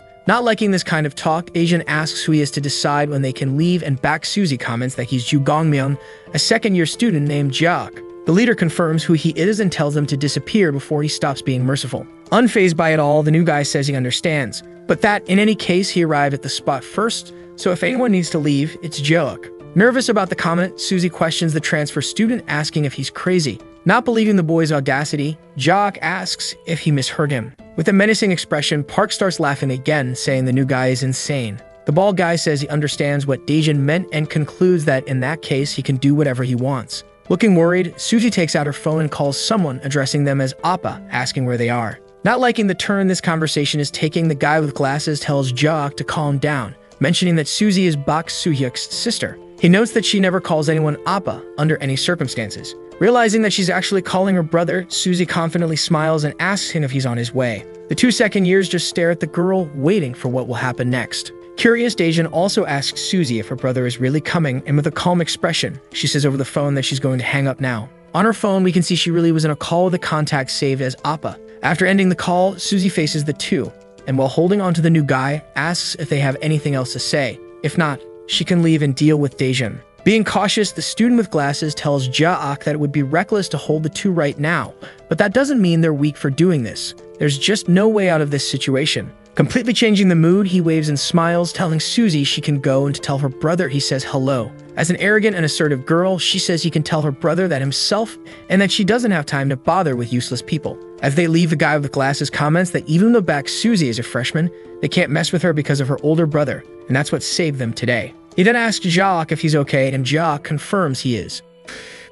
Not liking this kind of talk, Daejun asks who he is to decide when they can leave, and Bak Suzy comments that he's Ju Gongmyeon, a second-year student named Jaeok. The leader confirms who he is and tells them to disappear before he stops being merciful. Unfazed by it all, the new guy says he understands, but that, in any case, he arrived at the spot first, so if anyone needs to leave, it's Jaeok. Nervous about the comment, Suzy questions the transfer student, asking if he's crazy. Not believing the boy's audacity, Jaeok asks if he misheard him. With a menacing expression, Park starts laughing again, saying the new guy is insane. The bald guy says he understands what Daejun meant and concludes that in that case, he can do whatever he wants. Looking worried, Suzy takes out her phone and calls someone, addressing them as Appa, asking where they are. Not liking the turn this conversation is taking, the guy with glasses tells Jaeok to calm down, mentioning that Suzy is Bak Soo-hyuk's sister. He notes that she never calls anyone Appa under any circumstances. Realizing that she's actually calling her brother, Suzy confidently smiles and asks him if he's on his way. The two second years just stare at the girl, waiting for what will happen next. Curious, Daejun also asks Suzy if her brother is really coming, and with a calm expression, she says over the phone that she's going to hang up now. On her phone, we can see she really was in a call with a contact saved as Appa. After ending the call, Suzy faces the two, and while holding on to the new guy, asks if they have anything else to say. If not, she can leave and deal with Daejun. Being cautious, the student with glasses tells Jaeok that it would be reckless to hold the two right now, but that doesn't mean they're weak for doing this. There's just no way out of this situation. Completely changing the mood, he waves and smiles, telling Suzy she can go, and to tell her brother he says hello. As an arrogant and assertive girl, she says he can tell her brother that himself and that she doesn't have time to bother with useless people. As they leave, the guy with glasses comments that even though Back Susie is a freshman, they can't mess with her because of her older brother, and that's what saved them today. He then asks Jacques if he's okay, and Jacques confirms he is.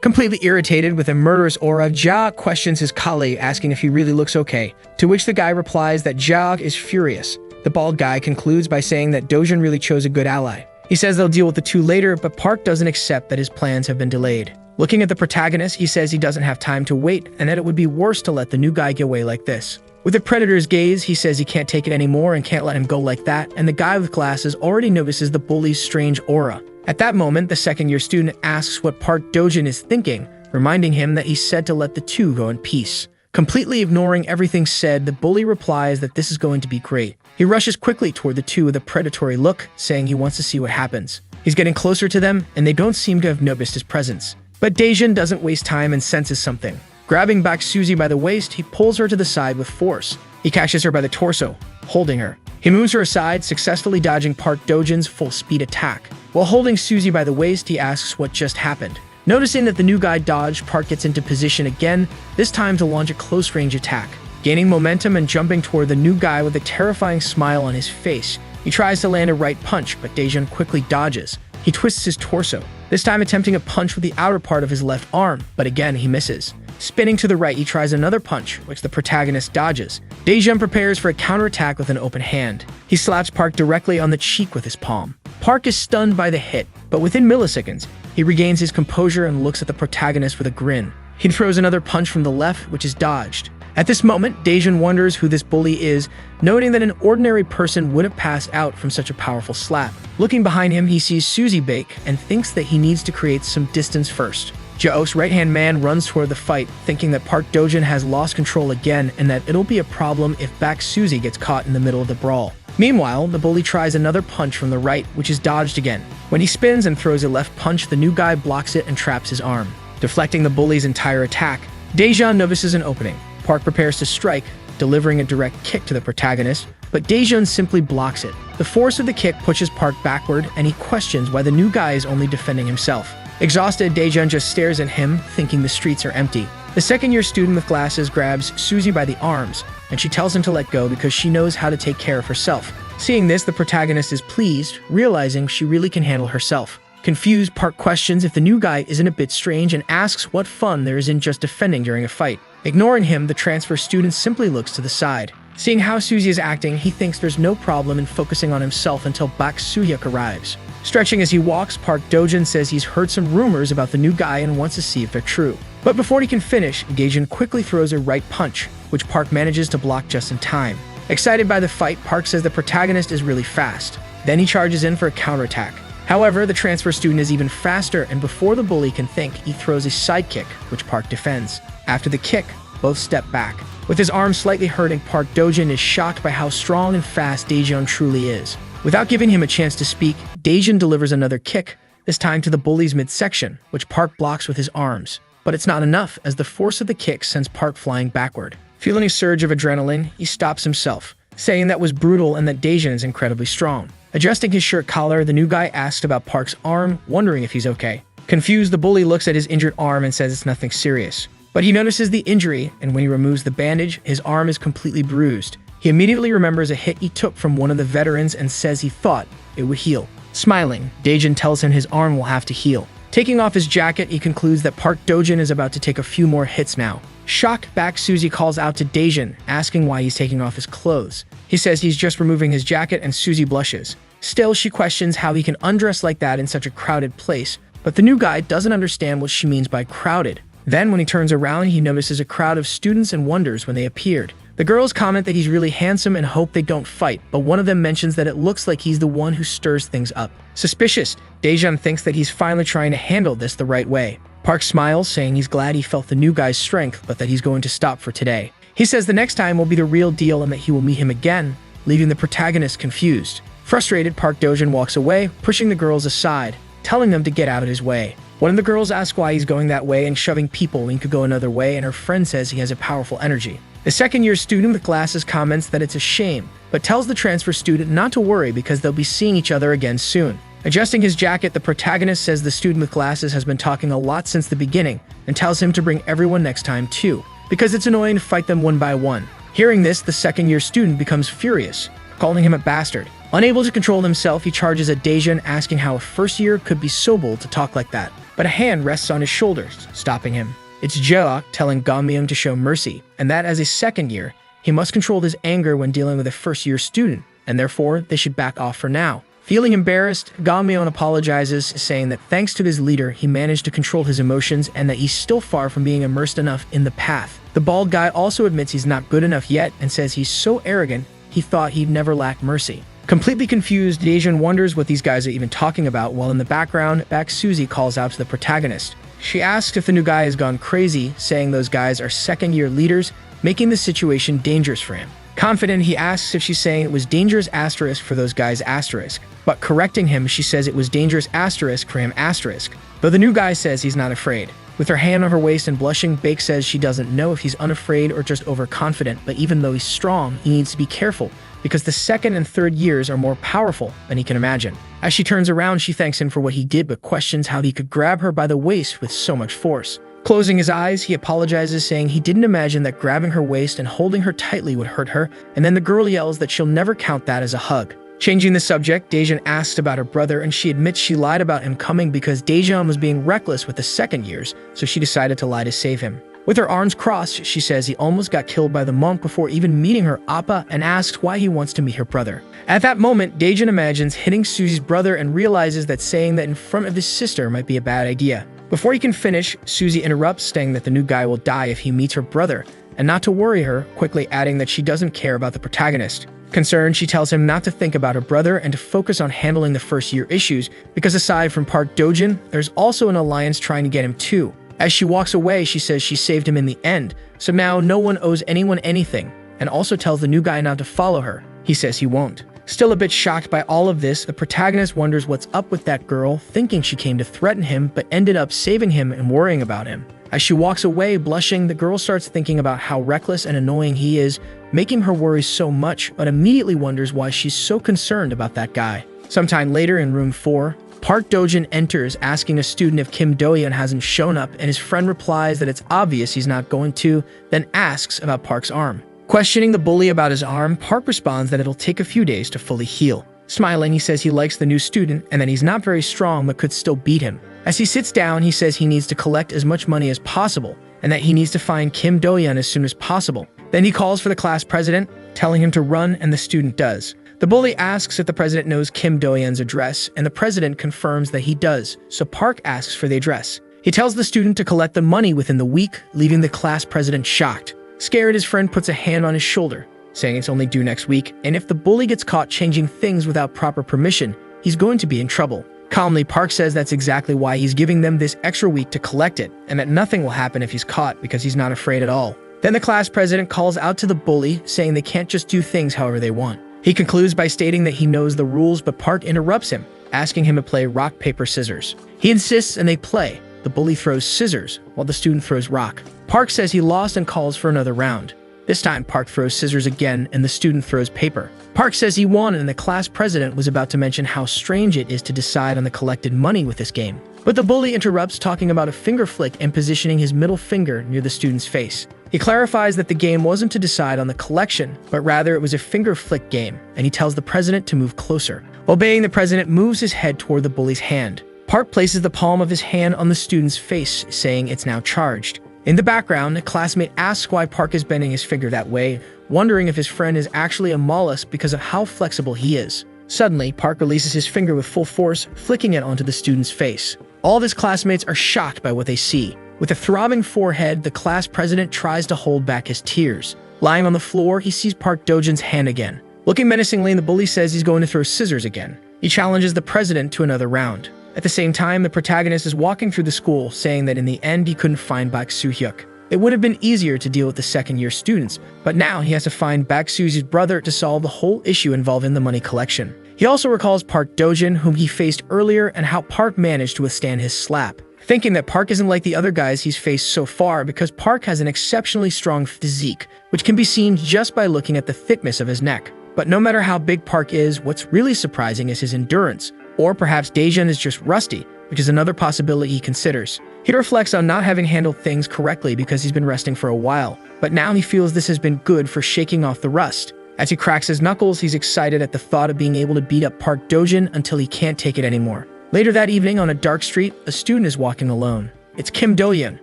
Completely irritated with a murderous aura, Jacques questions his colleague, asking if he really looks okay, to which the guy replies that Jacques is furious. The bald guy concludes by saying that Dojun really chose a good ally. He says they'll deal with the two later, but Park doesn't accept that his plans have been delayed. Looking at the protagonist, he says he doesn't have time to wait, and that it would be worse to let the new guy get away like this. With the predator's gaze, he says he can't take it anymore and can't let him go like that, and the guy with glasses already notices the bully's strange aura. At that moment, the second-year student asks what Park Dojun is thinking, reminding him that he said to let the two go in peace. Completely ignoring everything said, the bully replies that this is going to be great. He rushes quickly toward the two with a predatory look, saying he wants to see what happens. He's getting closer to them, and they don't seem to have noticed his presence. But Dejun doesn't waste time and senses something. Grabbing back Susie by the waist, he pulls her to the side with force. He catches her by the torso, holding her. He moves her aside, successfully dodging Park Dojun's full-speed attack. While holding Susie by the waist, he asks what just happened. Noticing that the new guy dodged, Park gets into position again, this time to launch a close-range attack. Gaining momentum and jumping toward the new guy with a terrifying smile on his face, he tries to land a right punch, but Dejun quickly dodges. He twists his torso, this time attempting a punch with the outer part of his left arm, but again he misses. Spinning to the right, he tries another punch, which the protagonist dodges. Dejun prepares for a counterattack with an open hand. He slaps Park directly on the cheek with his palm. Park is stunned by the hit, but within milliseconds, he regains his composure and looks at the protagonist with a grin. He throws another punch from the left, which is dodged. At this moment, Dejun wonders who this bully is, noting that an ordinary person would have passed out from such a powerful slap. Looking behind him, he sees Susie Bake and thinks that he needs to create some distance first. Jao's right-hand man runs toward the fight, thinking that Park Dojun has lost control again and that it'll be a problem if Back Susie gets caught in the middle of the brawl. Meanwhile, the bully tries another punch from the right, which is dodged again. When he spins and throws a left punch, the new guy blocks it and traps his arm. Deflecting the bully's entire attack, Dejun notices an opening. Park prepares to strike, delivering a direct kick to the protagonist, but Dejun simply blocks it. The force of the kick pushes Park backward, and he questions why the new guy is only defending himself. Exhausted, Dejun just stares at him, thinking the streets are empty. The second-year student with glasses grabs Susie by the arms, and she tells him to let go because she knows how to take care of herself. Seeing this, the protagonist is pleased, realizing she really can handle herself. Confused, Park questions if the new guy isn't a bit strange and asks what fun there is in just defending during a fight. Ignoring him, the transfer student simply looks to the side. Seeing how Susie is acting, he thinks there's no problem in focusing on himself until Bak Soo-hyuk arrives. Stretching as he walks, Park Dojun says he's heard some rumors about the new guy and wants to see if they're true. But before he can finish, Dejun quickly throws a right punch, which Park manages to block just in time. Excited by the fight, Park says the protagonist is really fast. Then he charges in for a counterattack. However, the transfer student is even faster, and before the bully can think, he throws a sidekick, which Park defends. After the kick, both step back. With his arm slightly hurting, Park Dojun is shocked by how strong and fast Dejun truly is. Without giving him a chance to speak, Dejun delivers another kick, this time to the bully's midsection, which Park blocks with his arms. But it's not enough, as the force of the kick sends Park flying backward. Feeling a surge of adrenaline, he stops himself, saying that was brutal and that Dejun is incredibly strong. Adjusting his shirt collar, the new guy asks about Park's arm, wondering if he's okay. Confused, the bully looks at his injured arm and says it's nothing serious. But he notices the injury, and when he removes the bandage, his arm is completely bruised. He immediately remembers a hit he took from one of the veterans and says he thought it would heal. Smiling, Dejun tells him his arm will have to heal. Taking off his jacket, he concludes that Park Dojun is about to take a few more hits now. Shocked, Bak Susie calls out to Dejun, asking why he's taking off his clothes. He says he's just removing his jacket, and Susie blushes. Still, she questions how he can undress like that in such a crowded place, but the new guy doesn't understand what she means by crowded. Then, when he turns around, he notices a crowd of students and wonders when they appeared. The girls comment that he's really handsome and hope they don't fight, but one of them mentions that it looks like he's the one who stirs things up. Suspicious, Dejun thinks that he's finally trying to handle this the right way. Park smiles, saying he's glad he felt the new guy's strength, but that he's going to stop for today. He says the next time will be the real deal and that he will meet him again, leaving the protagonist confused. Frustrated, Park Dojun walks away, pushing the girls aside, telling them to get out of his way. One of the girls asks why he's going that way and shoving people when he could go another way, and her friend says he has a powerful energy. The second-year student with glasses comments that it's a shame, but tells the transfer student not to worry because they'll be seeing each other again soon. Adjusting his jacket, the protagonist says the student with glasses has been talking a lot since the beginning and tells him to bring everyone next time too. because it's annoying to fight them one by one. Hearing this, the second-year student becomes furious, calling him a bastard. Unable to control himself, he charges at Daejun, asking how a first year could be so bold to talk like that. But a hand rests on his shoulders, stopping him. It's Jeok telling Ganmyeong to show mercy, and that as a second year, he must control his anger when dealing with a first-year student, and therefore they should back off for now. Feeling embarrassed, Ganmyeong apologizes, saying that thanks to his leader, he managed to control his emotions and that he's still far from being immersed enough in the path. The bald guy also admits he's not good enough yet and says he's so arrogant, he thought he'd never lack mercy. Completely confused, Daejun wonders what these guys are even talking about, while in the background, Baek Suzy calls out to the protagonist. She asks if the new guy has gone crazy, saying those guys are second-year leaders, making the situation dangerous for him. Confident, he asks if she's saying it was dangerous asterisk for those guys asterisk, but correcting him, she says it was dangerous asterisk for him asterisk, though the new guy says he's not afraid. With her hand on her waist and blushing, Baek says she doesn't know if he's unafraid or just overconfident, but even though he's strong, he needs to be careful, because the second and third years are more powerful than he can imagine. As she turns around, she thanks him for what he did, but questions how he could grab her by the waist with so much force. Closing his eyes, he apologizes, saying he didn't imagine that grabbing her waist and holding her tightly would hurt her, and then the girl yells that she'll never count that as a hug. Changing the subject, Daejun asks about her brother, and she admits she lied about him coming because Daejun was being reckless with the second years, so she decided to lie to save him. With her arms crossed, she says he almost got killed by the monk before even meeting her appa, and asks why he wants to meet her brother. At that moment, Daejun imagines hitting Suzy's brother and realizes that saying that in front of his sister might be a bad idea. Before he can finish, Suzy interrupts, saying that the new guy will die if he meets her brother, and not to worry her, quickly adding that she doesn't care about the protagonist. Concerned, she tells him not to think about her brother and to focus on handling the first-year issues, because aside from Park Dojin, there's also an alliance trying to get him too. As she walks away, she says she saved him in the end, so now no one owes anyone anything, and also tells the new guy not to follow her. He says he won't. Still a bit shocked by all of this, the protagonist wonders what's up with that girl, thinking she came to threaten him but ended up saving him and worrying about him. As she walks away, blushing, the girl starts thinking about how reckless and annoying he is, making her worry so much, but immediately wonders why she's so concerned about that guy. Sometime later in room 4, Park Dojin enters, asking a student if Kim Do-yeon hasn't shown up, and his friend replies that it's obvious he's not going to, then asks about Park's arm. Questioning the bully about his arm, Park responds that it'll take a few days to fully heal. Smiling, he says he likes the new student and that he's not very strong but could still beat him. As he sits down, he says he needs to collect as much money as possible and that he needs to find Kim Do-yeon as soon as possible. Then he calls for the class president, telling him to run, and the student does. The bully asks if the president knows Kim Do-yeon's address, and the president confirms that he does, so Park asks for the address. He tells the student to collect the money within the week, leaving the class president shocked. Scared, his friend puts a hand on his shoulder, saying it's only due next week, and if the bully gets caught changing things without proper permission, he's going to be in trouble. Calmly, Park says that's exactly why he's giving them this extra week to collect it, and that nothing will happen if he's caught because he's not afraid at all. Then the class president calls out to the bully, saying they can't just do things however they want. He concludes by stating that he knows the rules, but Park interrupts him, asking him to play rock, paper, scissors. He insists and they play. The bully throws scissors, while the student throws rock. Park says he lost and calls for another round. This time, Park throws scissors again, and the student throws paper. Park says he won, and the class president was about to mention how strange it is to decide on the collected money with this game. But the bully interrupts, talking about a finger flick and positioning his middle finger near the student's face. He clarifies that the game wasn't to decide on the collection, but rather it was a finger flick game, and he tells the president to move closer. Obeying, the president moves his head toward the bully's hand. Park places the palm of his hand on the student's face, saying it's now charged. In the background, a classmate asks why Park is bending his finger that way, wondering if his friend is actually a mollusk because of how flexible he is. Suddenly, Park releases his finger with full force, flicking it onto the student's face. All of his classmates are shocked by what they see. With a throbbing forehead, the class president tries to hold back his tears. Lying on the floor, he sees Park Dojin's hand again. Looking menacingly, the bully says he's going to throw scissors again. He challenges the president to another round. At the same time, the protagonist is walking through the school, saying that in the end he couldn't find Baek Soo-hyuk. It would have been easier to deal with the second-year students, but now he has to find Baek Soo's brother to solve the whole issue involving the money collection. He also recalls Park Dojin, whom he faced earlier, and how Park managed to withstand his slap. Thinking that Park isn't like the other guys he's faced so far because Park has an exceptionally strong physique, which can be seen just by looking at the thickness of his neck. But no matter how big Park is, what's really surprising is his endurance. Or perhaps Daejun is just rusty, which is another possibility he considers. He reflects on not having handled things correctly because he's been resting for a while, but now he feels this has been good for shaking off the rust. As he cracks his knuckles, he's excited at the thought of being able to beat up Park Dojin until he can't take it anymore. Later that evening, on a dark street, a student is walking alone. It's Kim Do-yeon,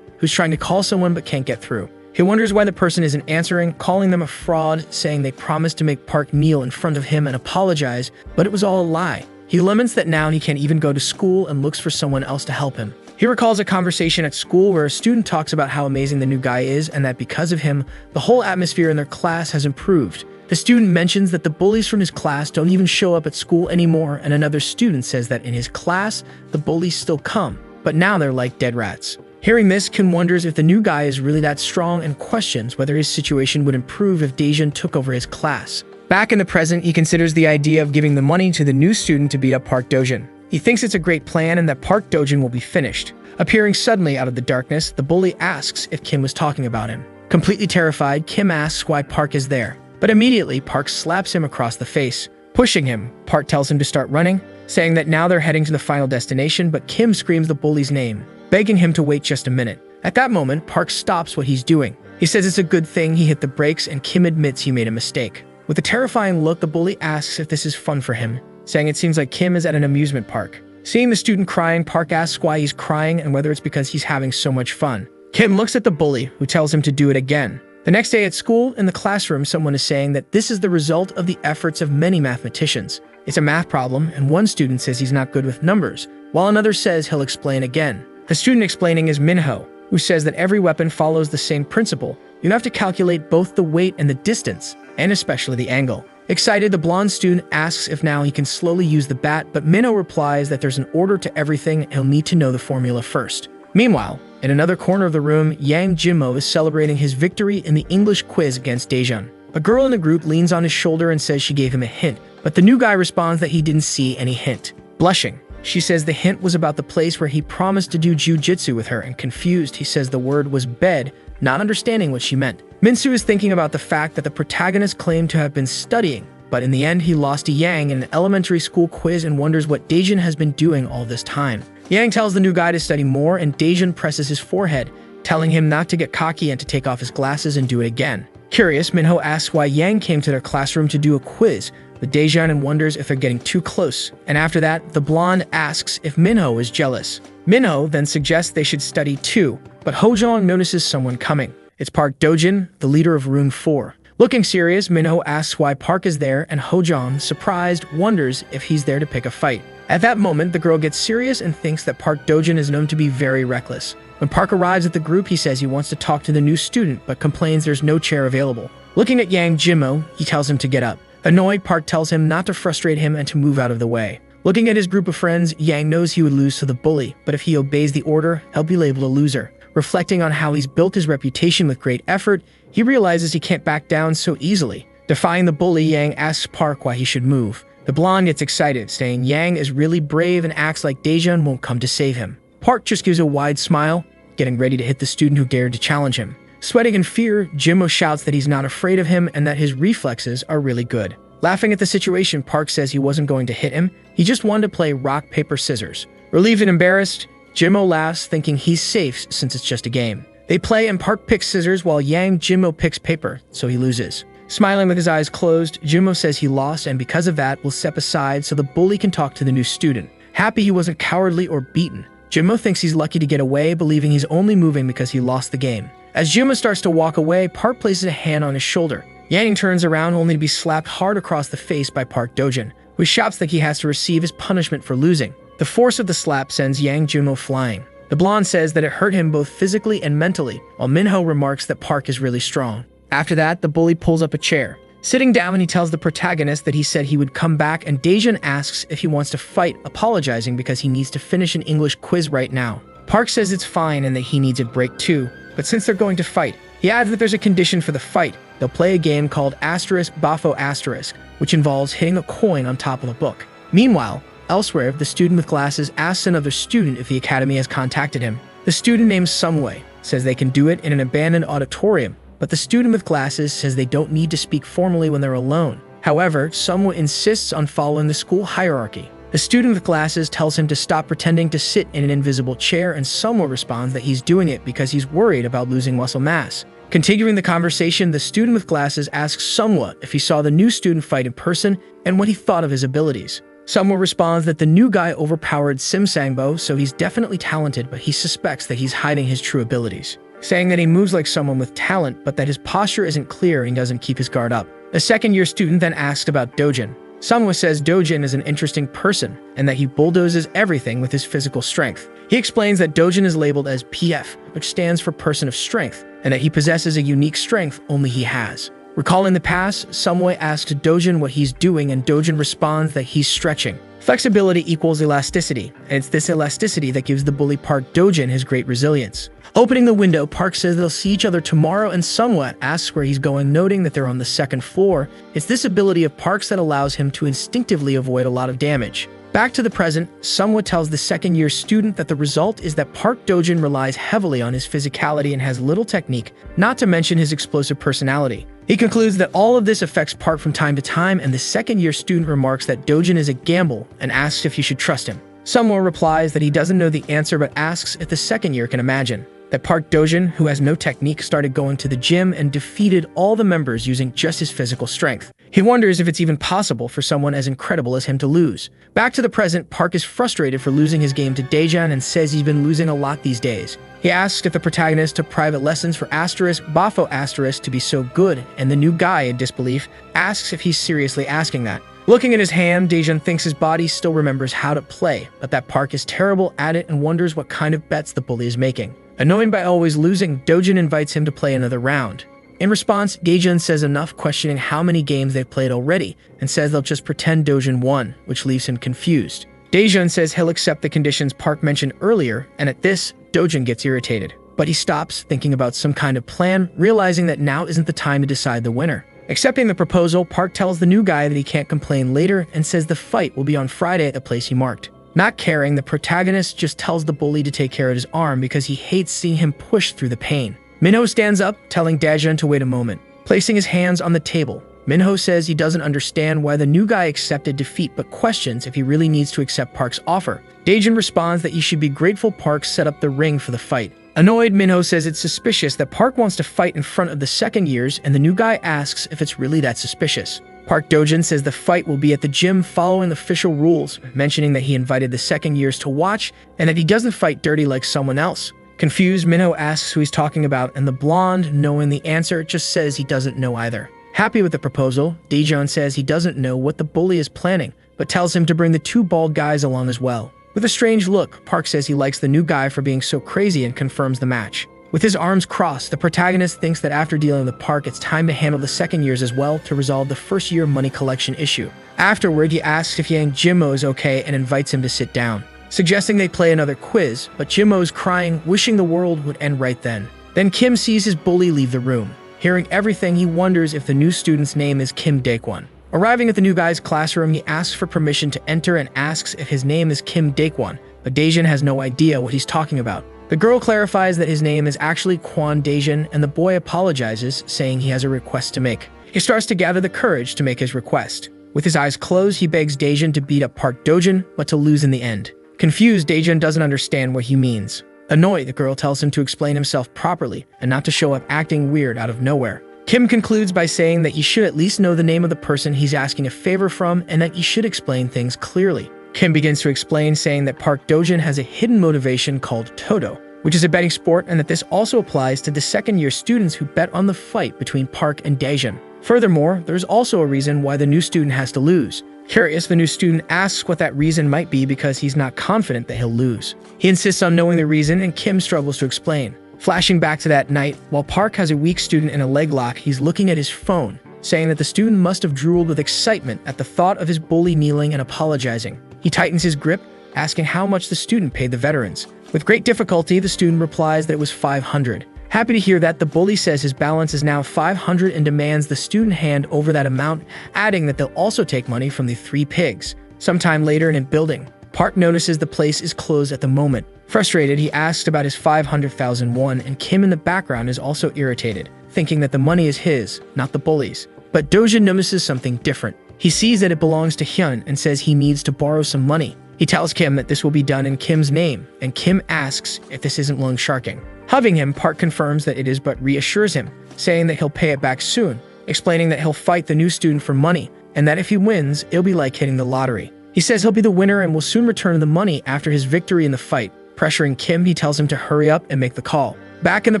who's trying to call someone but can't get through. He wonders why the person isn't answering, calling them a fraud, saying they promised to make Park kneel in front of him and apologize, but it was all a lie. He laments that now he can't even go to school and looks for someone else to help him. He recalls a conversation at school where a student talks about how amazing the new guy is and that because of him, the whole atmosphere in their class has improved. The student mentions that the bullies from his class don't even show up at school anymore, and another student says that in his class, the bullies still come, but now they're like dead rats. Hearing this, Kim wonders if the new guy is really that strong and questions whether his situation would improve if Daejun took over his class. Back in the present, he considers the idea of giving the money to the new student to beat up Park Dojin. He thinks it's a great plan and that Park Dojin will be finished. Appearing suddenly out of the darkness, the bully asks if Kim was talking about him. Completely terrified, Kim asks why Park is there. But immediately, Park slaps him across the face. Pushing him, Park tells him to start running, saying that now they're heading to the final destination, but Kim screams the bully's name, begging him to wait just a minute. At that moment, Park stops what he's doing. He says it's a good thing he hit the brakes, and Kim admits he made a mistake. With a terrifying look, the bully asks if this is fun for him, saying it seems like Kim is at an amusement park. Seeing the student crying, Park asks why he's crying and whether it's because he's having so much fun. Kim looks at the bully, who tells him to do it again. The next day at school, in the classroom, someone is saying that this is the result of the efforts of many mathematicians. It's a math problem, and one student says he's not good with numbers, while another says he'll explain again. The student explaining is Minho, who says that every weapon follows the same principle. You have to calculate both the weight and the distance, and especially the angle. Excited, the blonde student asks if now he can slowly use the bat, but Minho replies that there's an order to everything and he'll need to know the formula first. Meanwhile, in another corner of the room, Yang Jinmo is celebrating his victory in the English quiz against Daejun. A girl in the group leans on his shoulder and says she gave him a hint, but the new guy responds that he didn't see any hint. Blushing, she says the hint was about the place where he promised to do jujitsu with her, and confused, he says the word was bed, not understanding what she meant. Minsu is thinking about the fact that the protagonist claimed to have been studying, but in the end he lost to Yang in an elementary school quiz and wonders what Daejun has been doing all this time. Yang tells the new guy to study more, and Daejun presses his forehead, telling him not to get cocky and to take off his glasses and do it again. Curious, Minho asks why Yang came to their classroom to do a quiz, but Daejun wonders if they're getting too close. And after that, the blonde asks if Minho is jealous. Minho then suggests they should study too, but Hojong notices someone coming. It's Park Dojin, the leader of Room 4. Looking serious, Minho asks why Park is there, and Hojong, surprised, wonders if he's there to pick a fight. At that moment, the girl gets serious and thinks that Park Dojin is known to be very reckless. When Park arrives at the group, he says he wants to talk to the new student, but complains there's no chair available. Looking at Yang Jinmo, he tells him to get up. Annoyed, Park tells him not to frustrate him and to move out of the way. Looking at his group of friends, Yang knows he would lose to the bully, but if he obeys the order, he'll be labeled a loser. Reflecting on how he's built his reputation with great effort, he realizes he can't back down so easily. Defying the bully, Yang asks Park why he should move. The blonde gets excited, saying Yang is really brave and acts like Daejun won't come to save him. Park just gives a wide smile, getting ready to hit the student who dared to challenge him. Sweating in fear, Jinmo shouts that he's not afraid of him and that his reflexes are really good. Laughing at the situation, Park says he wasn't going to hit him, he just wanted to play rock, paper, scissors. Relieved and embarrassed, Jinmo laughs, thinking he's safe since it's just a game. They play and Park picks scissors while Yang Jinmo picks paper, so he loses. Smiling with his eyes closed, Jinmo says he lost and because of that will step aside so the bully can talk to the new student. Happy he wasn't cowardly or beaten, Jinmo thinks he's lucky to get away, believing he's only moving because he lost the game. As Jinmo starts to walk away, Park places a hand on his shoulder. Yang turns around only to be slapped hard across the face by Park Dojin, who shouts that he has to receive his punishment for losing. The force of the slap sends Yang Jinmo flying. The blonde says that it hurt him both physically and mentally, while Minho remarks that Park is really strong. After that, the bully pulls up a chair. Sitting down, he tells the protagonist that he said he would come back, and Daejun asks if he wants to fight, apologizing because he needs to finish an English quiz right now. Park says it's fine and that he needs a break too, but since they're going to fight, he adds that there's a condition for the fight. They'll play a game called Asterisk Bafo Asterisk, which involves hitting a coin on top of a book. Meanwhile, elsewhere, the student with glasses asks another student if the academy has contacted him. The student named Sungwei says they can do it in an abandoned auditorium, but the student with glasses says they don't need to speak formally when they're alone. However, Sungwei insists on following the school hierarchy. The student with glasses tells him to stop pretending to sit in an invisible chair, and Sunwa responds that he's doing it because he's worried about losing muscle mass. Continuing the conversation, the student with glasses asks Sunwa if he saw the new student fight in person and what he thought of his abilities. Sunwa responds that the new guy overpowered Sim Sangbo, so he's definitely talented, but he suspects that he's hiding his true abilities, saying that he moves like someone with talent, but that his posture isn't clear and he doesn't keep his guard up. The second-year student then asks about Dojin. Sunwa says Dojin is an interesting person and that he bulldozes everything with his physical strength. He explains that Dojin is labeled as PF, which stands for Person of Strength, and that he possesses a unique strength only he has. Recalling the past, Sunwa asks Dojin what he's doing, and Dojin responds that he's stretching. Flexibility equals elasticity, and it's this elasticity that gives the bully Park Dojin his great resilience. Opening the window, Park says they'll see each other tomorrow, and Sunwa asks where he's going, noting that they're on the second floor. It's this ability of Park's that allows him to instinctively avoid a lot of damage. Back to the present, Sunwa tells the second-year student that the result is that Park Dojin relies heavily on his physicality and has little technique, not to mention his explosive personality. He concludes that all of this affects Park from time to time, and the second-year student remarks that Dojin is a gamble and asks if you should trust him. Sunwa replies that he doesn't know the answer but asks if the second year can imagine that Park Dojin, who has no technique, started going to the gym and defeated all the members using just his physical strength. He wonders if it's even possible for someone as incredible as him to lose. Back to the present, Park is frustrated for losing his game to Daejan and says he's been losing a lot these days. He asks if the protagonist took private lessons for Bafo to be so good, and the new guy, in disbelief, asks if he's seriously asking that. Looking at his hand, Daejan thinks his body still remembers how to play, but that Park is terrible at it and wonders what kind of bets the bully is making. Annoyed by always losing, Dojin invites him to play another round. In response, Daejan says enough, questioning how many games they've played already, and says they'll just pretend Dojin won, which leaves him confused. Daejan says he'll accept the conditions Park mentioned earlier, and at this, Dojin gets irritated. But he stops, thinking about some kind of plan, realizing that now isn't the time to decide the winner. Accepting the proposal, Park tells the new guy that he can't complain later and says the fight will be on Friday at the place he marked. Not caring, the protagonist just tells the bully to take care of his arm because he hates seeing him push through the pain. Minho stands up, telling Daejan to wait a moment. Placing his hands on the table, Minho says he doesn't understand why the new guy accepted defeat but questions if he really needs to accept Park's offer. Daejan responds that he should be grateful Park set up the ring for the fight. Annoyed, Minho says it's suspicious that Park wants to fight in front of the second years, and the new guy asks if it's really that suspicious. Park Dojin says the fight will be at the gym following the official rules, mentioning that he invited the second years to watch and that he doesn't fight dirty like someone else. Confused, Minho asks who he's talking about, and the blonde, knowing the answer, just says he doesn't know either. Happy with the proposal, Daejan says he doesn't know what the bully is planning, but tells him to bring the two bald guys along as well. With a strange look, Park says he likes the new guy for being so crazy and confirms the match. With his arms crossed, the protagonist thinks that after dealing with Park, it's time to handle the second years as well to resolve the first year money collection issue. Afterward, he asks if Yang Jimmo is okay and invites him to sit down, suggesting they play another quiz, but Jimmo is crying, wishing the world would end right then. Then Kim sees his bully leave the room. Hearing everything, he wonders if the new student's name is Kim Daekwon. Arriving at the new guy's classroom, he asks for permission to enter and asks if his name is Kim Daekwon, but Daejan has no idea what he's talking about. The girl clarifies that his name is actually Kwon Daejan, and the boy apologizes, saying he has a request to make. He starts to gather the courage to make his request. With his eyes closed, he begs Daejan to beat up Park Dojin, but to lose in the end. Confused, Daejan doesn't understand what he means. Annoyed, the girl tells him to explain himself properly and not to show up acting weird out of nowhere. Kim concludes by saying that he should at least know the name of the person he's asking a favor from and that he should explain things clearly. Kim begins to explain, saying that Park Dojin has a hidden motivation called Todo, which is a betting sport, and that this also applies to the second-year students who bet on the fight between Park and Daejan. Furthermore, there's also a reason why the new student has to lose. Curious, the new student asks what that reason might be because he's not confident that he'll lose. He insists on knowing the reason, and Kim struggles to explain. Flashing back to that night, while Park has a weak student in a leg lock, he's looking at his phone, saying that the student must have drooled with excitement at the thought of his bully kneeling and apologizing. He tightens his grip, asking how much the student paid the veterans. With great difficulty, the student replies that it was 500. Happy to hear that, the bully says his balance is now 500 and demands the student hand over that amount, adding that they'll also take money from the 3 pigs. Sometime later in a building, Park notices the place is closed at the moment. Frustrated, he asks about his 500,000 won, and Kim in the background is also irritated, thinking that the money is his, not the bully's. But Dojin notices something different. He sees that it belongs to Hyun and says he needs to borrow some money. He tells Kim that this will be done in Kim's name, and Kim asks if this isn't loan sharking. Hugging him, Park confirms that it is but reassures him, saying that he'll pay it back soon, explaining that he'll fight the new student for money, and that if he wins, it'll be like hitting the lottery. He says he'll be the winner and will soon return the money after his victory in the fight. Pressuring Kim, he tells him to hurry up and make the call. Back in the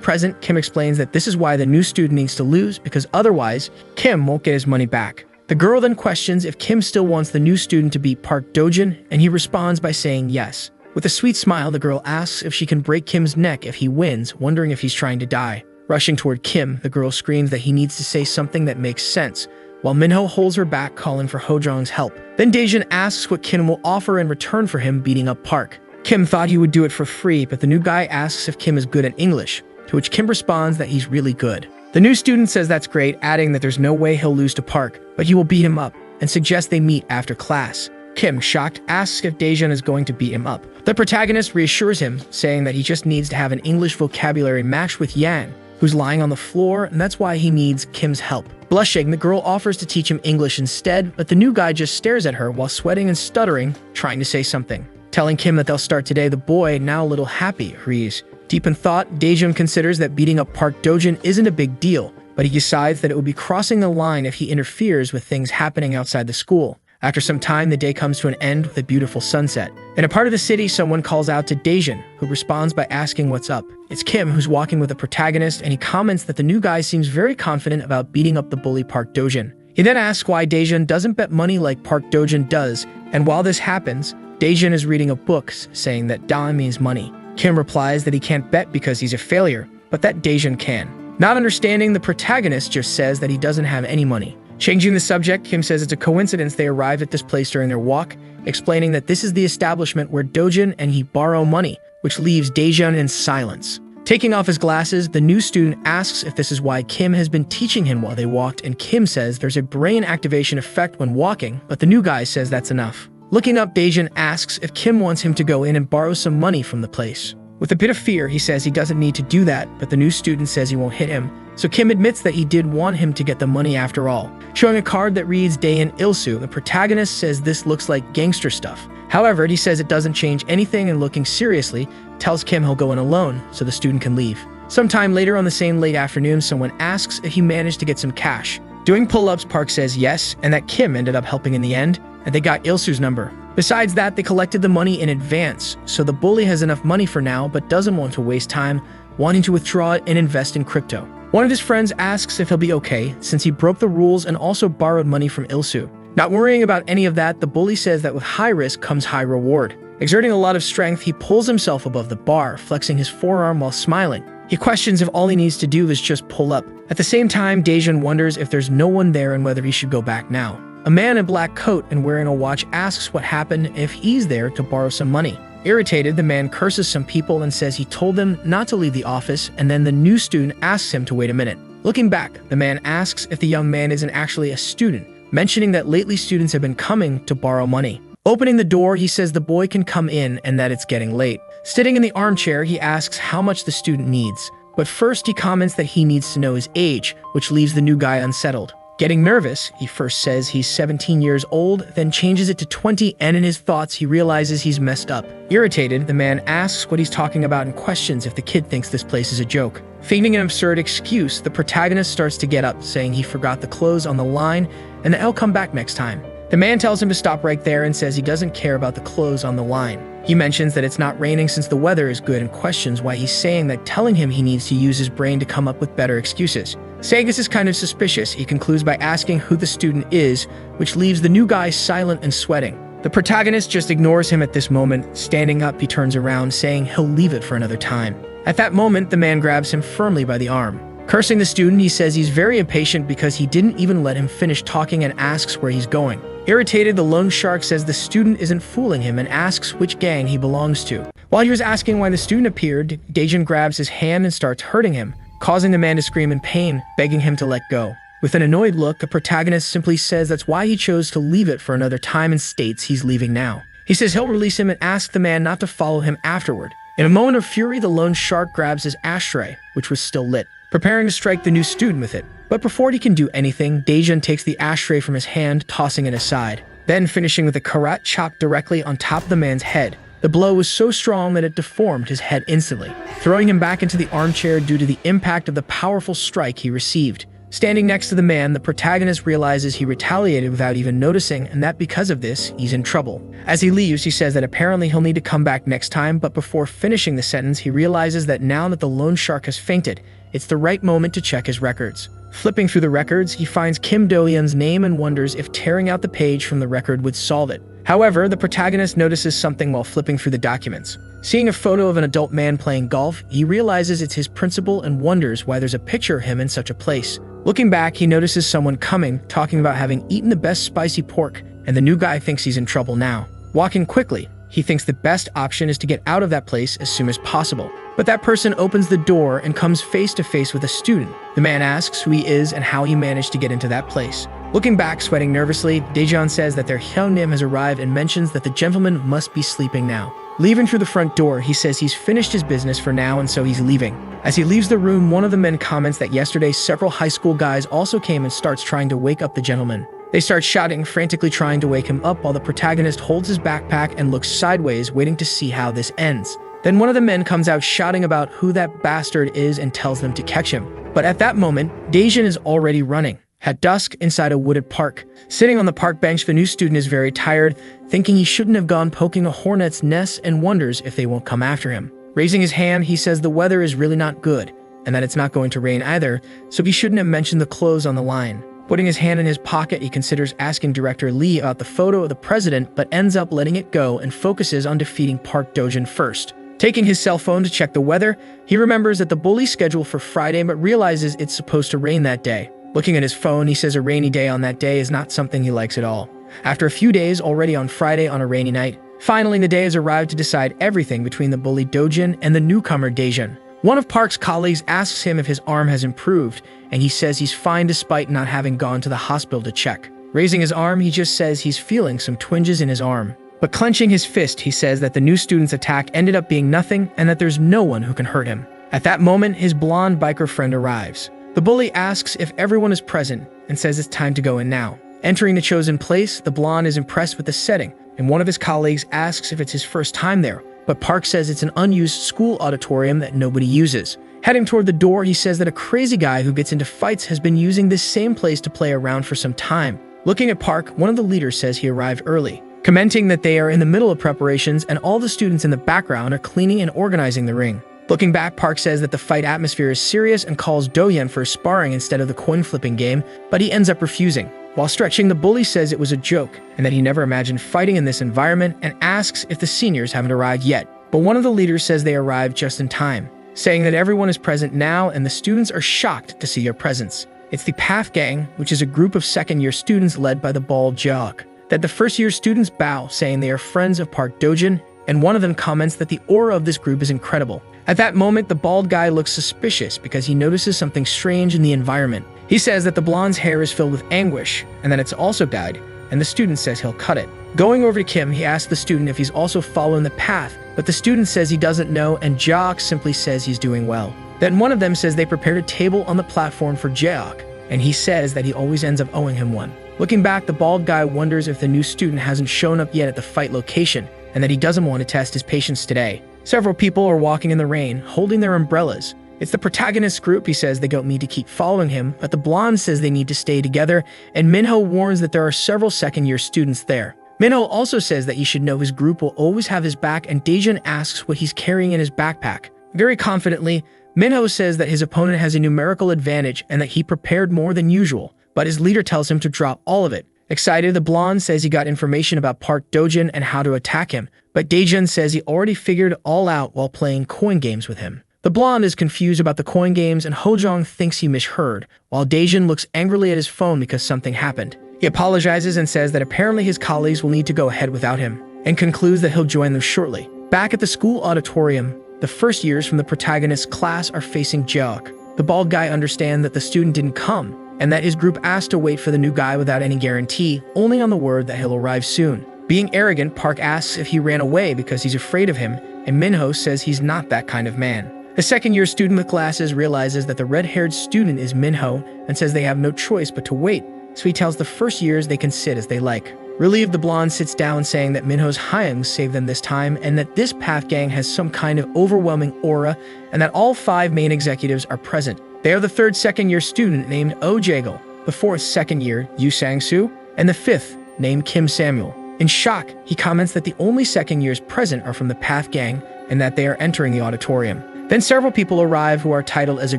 present, Kim explains that this is why the new student needs to lose, because otherwise, Kim won't get his money back. The girl then questions if Kim still wants the new student to beat Park Dojin, and he responds by saying yes. With a sweet smile, the girl asks if she can break Kim's neck if he wins, wondering if he's trying to die. Rushing toward Kim, the girl screams that he needs to say something that makes sense, while Minho holds her back, calling for Hojong's help. Then Daejun asks what Kim will offer in return for him beating up Park. Kim thought he would do it for free, but the new guy asks if Kim is good at English, to which Kim responds that he's really good. The new student says that's great, adding that there's no way he'll lose to Park, but he will beat him up, and suggests they meet after class. Kim, shocked, asks if Daejun is going to beat him up. The protagonist reassures him, saying that he just needs to have an English vocabulary match with Yan, who's lying on the floor, and that's why he needs Kim's help. Blushing, the girl offers to teach him English instead, but the new guy just stares at her while sweating and stuttering, trying to say something. Telling Kim that they'll start today, the boy, now a little happy, agrees. Deep in thought, Daejun considers that beating up Park Dojin isn't a big deal, but he decides that it would be crossing the line if he interferes with things happening outside the school. After some time, the day comes to an end with a beautiful sunset. In a part of the city, someone calls out to Daejun, who responds by asking what's up. It's Kim, who's walking with the protagonist, and he comments that the new guy seems very confident about beating up the bully Park Dojin. He then asks why Daejun doesn't bet money like Park Dojin does, and while this happens, Daejun is reading a book saying that Da means money. Kim replies that he can't bet because he's a failure, but that Daejun can. Not understanding, the protagonist just says that he doesn't have any money. Changing the subject, Kim says it's a coincidence they arrived at this place during their walk, explaining that this is the establishment where Dojin and he borrow money, which leaves Daejun in silence. Taking off his glasses, the new student asks if this is why Kim has been teaching him while they walked, and Kim says there's a brain activation effect when walking, but the new guy says that's enough. Looking up, Daejun asks if Kim wants him to go in and borrow some money from the place. With a bit of fear, he says he doesn't need to do that, but the new student says he won't hit him, so Kim admits that he did want him to get the money after all. Showing a card that reads Daein Ilsu, the protagonist says this looks like gangster stuff. However, he says it doesn't change anything, and looking seriously, tells Kim he'll go in alone so the student can leave. Sometime later on the same late afternoon, someone asks if he managed to get some cash. Doing pull-ups, Park says yes, and that Kim ended up helping in the end, and they got Ilsu's number. Besides that, they collected the money in advance, so the bully has enough money for now but doesn't want to waste time, wanting to withdraw it and invest in crypto. One of his friends asks if he'll be okay, since he broke the rules and also borrowed money from Ilsu. Not worrying about any of that, the bully says that with high risk comes high reward. Exerting a lot of strength, he pulls himself above the bar, flexing his forearm while smiling. He questions if all he needs to do is just pull up. At the same time, Daejun wonders if there's no one there and whether he should go back now. A man in a black coat and wearing a watch asks what happened if he's there to borrow some money. Irritated, the man curses some people and says he told them not to leave the office, and then the new student asks him to wait a minute. Looking back, the man asks if the young man isn't actually a student, mentioning that lately students have been coming to borrow money. Opening the door, he says the boy can come in and that it's getting late. Sitting in the armchair, he asks how much the student needs. But first, he comments that he needs to know his age, which leaves the new guy unsettled. Getting nervous, he first says he's 17 years old, then changes it to 20, and in his thoughts, he realizes he's messed up. Irritated, the man asks what he's talking about and questions if the kid thinks this place is a joke. Feigning an absurd excuse, the protagonist starts to get up, saying he forgot the clothes on the line and that he'll come back next time. The man tells him to stop right there and says he doesn't care about the clothes on the line. He mentions that it's not raining since the weather is good and questions why he's saying that, telling him he needs to use his brain to come up with better excuses. Saying this is kind of suspicious, he concludes by asking who the student is, which leaves the new guy silent and sweating. The protagonist just ignores him at this moment. Standing up, he turns around, saying he'll leave it for another time. At that moment, the man grabs him firmly by the arm. Cursing the student, he says he's very impatient because he didn't even let him finish talking and asks where he's going. Irritated, the loan shark says the student isn't fooling him and asks which gang he belongs to. While he was asking why the student appeared, Daejun grabs his hand and starts hurting him, causing the man to scream in pain, begging him to let go. With an annoyed look, the protagonist simply says that's why he chose to leave it for another time and states he's leaving now. He says he'll release him and asks the man not to follow him afterward. In a moment of fury, the lone shark grabs his ashtray, which was still lit, preparing to strike the new student with it. But before he can do anything, Daejun takes the ashtray from his hand, tossing it aside, then finishing with a karat chop directly on top of the man's head. The blow was so strong that it deformed his head instantly, throwing him back into the armchair due to the impact of the powerful strike he received. Standing next to the man, the protagonist realizes he retaliated without even noticing, and that because of this, he's in trouble. As he leaves, he says that apparently he'll need to come back next time, but before finishing the sentence, he realizes that now that the lone shark has fainted, it's the right moment to check his records. Flipping through the records, he finds Kim Do-yeon's name and wonders if tearing out the page from the record would solve it. However, the protagonist notices something while flipping through the documents. Seeing a photo of an adult man playing golf, he realizes it's his principal and wonders why there's a picture of him in such a place. Looking back, he notices someone coming, talking about having eaten the best spicy pork, and the new guy thinks he's in trouble now. Walking quickly, he thinks the best option is to get out of that place as soon as possible. But that person opens the door and comes face to face with a student. The man asks who he is and how he managed to get into that place. Looking back, sweating nervously, Daejun says that their Hyunnim has arrived and mentions that the gentleman must be sleeping now. Leaving through the front door, he says he's finished his business for now and so he's leaving. As he leaves the room, one of the men comments that yesterday several high school guys also came and starts trying to wake up the gentleman. They start shouting, frantically trying to wake him up while the protagonist holds his backpack and looks sideways, waiting to see how this ends. Then one of the men comes out shouting about who that bastard is and tells them to catch him. But at that moment, Daejun is already running. At dusk, inside a wooded park. Sitting on the park bench, the new student is very tired, thinking he shouldn't have gone poking a hornet's nest and wonders if they won't come after him. Raising his hand, he says the weather is really not good, and that it's not going to rain either, so he shouldn't have mentioned the clothes on the line. Putting his hand in his pocket, he considers asking director Lee about the photo of the president, but ends up letting it go and focuses on defeating Park Do-jin first. Taking his cell phone to check the weather, he remembers that the bully scheduled for Friday but realizes it's supposed to rain that day. Looking at his phone, he says a rainy day on that day is not something he likes at all. After a few days, already on Friday on a rainy night, finally the day has arrived to decide everything between the bully Do-jin and the newcomer Daejun. One of Park's colleagues asks him if his arm has improved, and he says he's fine despite not having gone to the hospital to check. Raising his arm, he just says he's feeling some twinges in his arm. But clenching his fist, he says that the new student's attack ended up being nothing and that there's no one who can hurt him. At that moment, his blonde biker friend arrives. The bully asks if everyone is present and says it's time to go in now. Entering the chosen place, the blonde is impressed with the setting, and one of his colleagues asks if it's his first time there, but Park says it's an unused school auditorium that nobody uses. Heading toward the door, he says that a crazy guy who gets into fights has been using this same place to play around for some time. Looking at Park, one of the leaders says he arrived early, commenting that they are in the middle of preparations and all the students in the background are cleaning and organizing the ring. Looking back, Park says that the fight atmosphere is serious and calls Do-yeon for sparring instead of the coin-flipping game, but he ends up refusing. While stretching, the bully says it was a joke and that he never imagined fighting in this environment and asks if the seniors haven't arrived yet. But one of the leaders says they arrived just in time, saying that everyone is present now and the students are shocked to see your presence. It's the Path Gang, which is a group of second-year students led by the bald jock. That the first-year students bow, saying they are friends of Park Do-jin, and one of them comments that the aura of this group is incredible. At that moment, the bald guy looks suspicious because he notices something strange in the environment. He says that the blonde's hair is filled with anguish, and that it's also dyed, and the student says he'll cut it. Going over to Kim, he asks the student if he's also following the path, but the student says he doesn't know, and Jaok simply says he's doing well. Then one of them says they prepared a table on the platform for Jaok, and he says that he always ends up owing him one. Looking back, the bald guy wonders if the new student hasn't shown up yet at the fight location, and that he doesn't want to test his patience today. Several people are walking in the rain, holding their umbrellas. It's the protagonist's group. He says they don't need to keep following him, but the blonde says they need to stay together, and Minho warns that there are several second-year students there. Minho also says that he should know his group will always have his back, and Daejun asks what he's carrying in his backpack. Very confidently, Minho says that his opponent has a numerical advantage and that he prepared more than usual, but his leader tells him to drop all of it. Excited, the blonde says he got information about Park Do-jin and how to attack him, but Daejun says he already figured it all out while playing coin games with him. The blonde is confused about the coin games and Hojong thinks he misheard, while Daejun looks angrily at his phone because something happened. He apologizes and says that apparently his colleagues will need to go ahead without him, and concludes that he'll join them shortly. Back at the school auditorium, the first years from the protagonist's class are facing Jaok. The bald guy understands that the student didn't come, and that his group asked to wait for the new guy without any guarantee, only on the word that he'll arrive soon. Being arrogant, Park asks if he ran away because he's afraid of him, and Minho says he's not that kind of man. The second-year student with glasses realizes that the red-haired student is Minho and says they have no choice but to wait, so he tells the first years they can sit as they like. Relieved, the blonde sits down saying that Minho's Hyungs saved them this time and that this Path Gang has some kind of overwhelming aura and that all 5 main executives are present. They are the third second-year student named Oh Jaegil, the fourth second-year Yu Sang-soo, and the fifth named Kim Samuel. In shock, he comments that the only second-years present are from the Path Gang and that they are entering the auditorium. Then several people arrive who are titled as a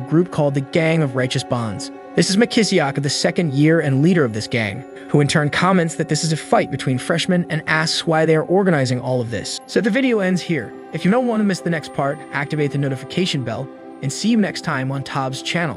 group called the Gang of Righteous Bonds. This is Makisiaka, the second year and leader of this gang, who in turn comments that this is a fight between freshmen and asks why they are organizing all of this. So the video ends here. If you don't want to miss the next part, activate the notification bell, and see you next time on Tob's channel.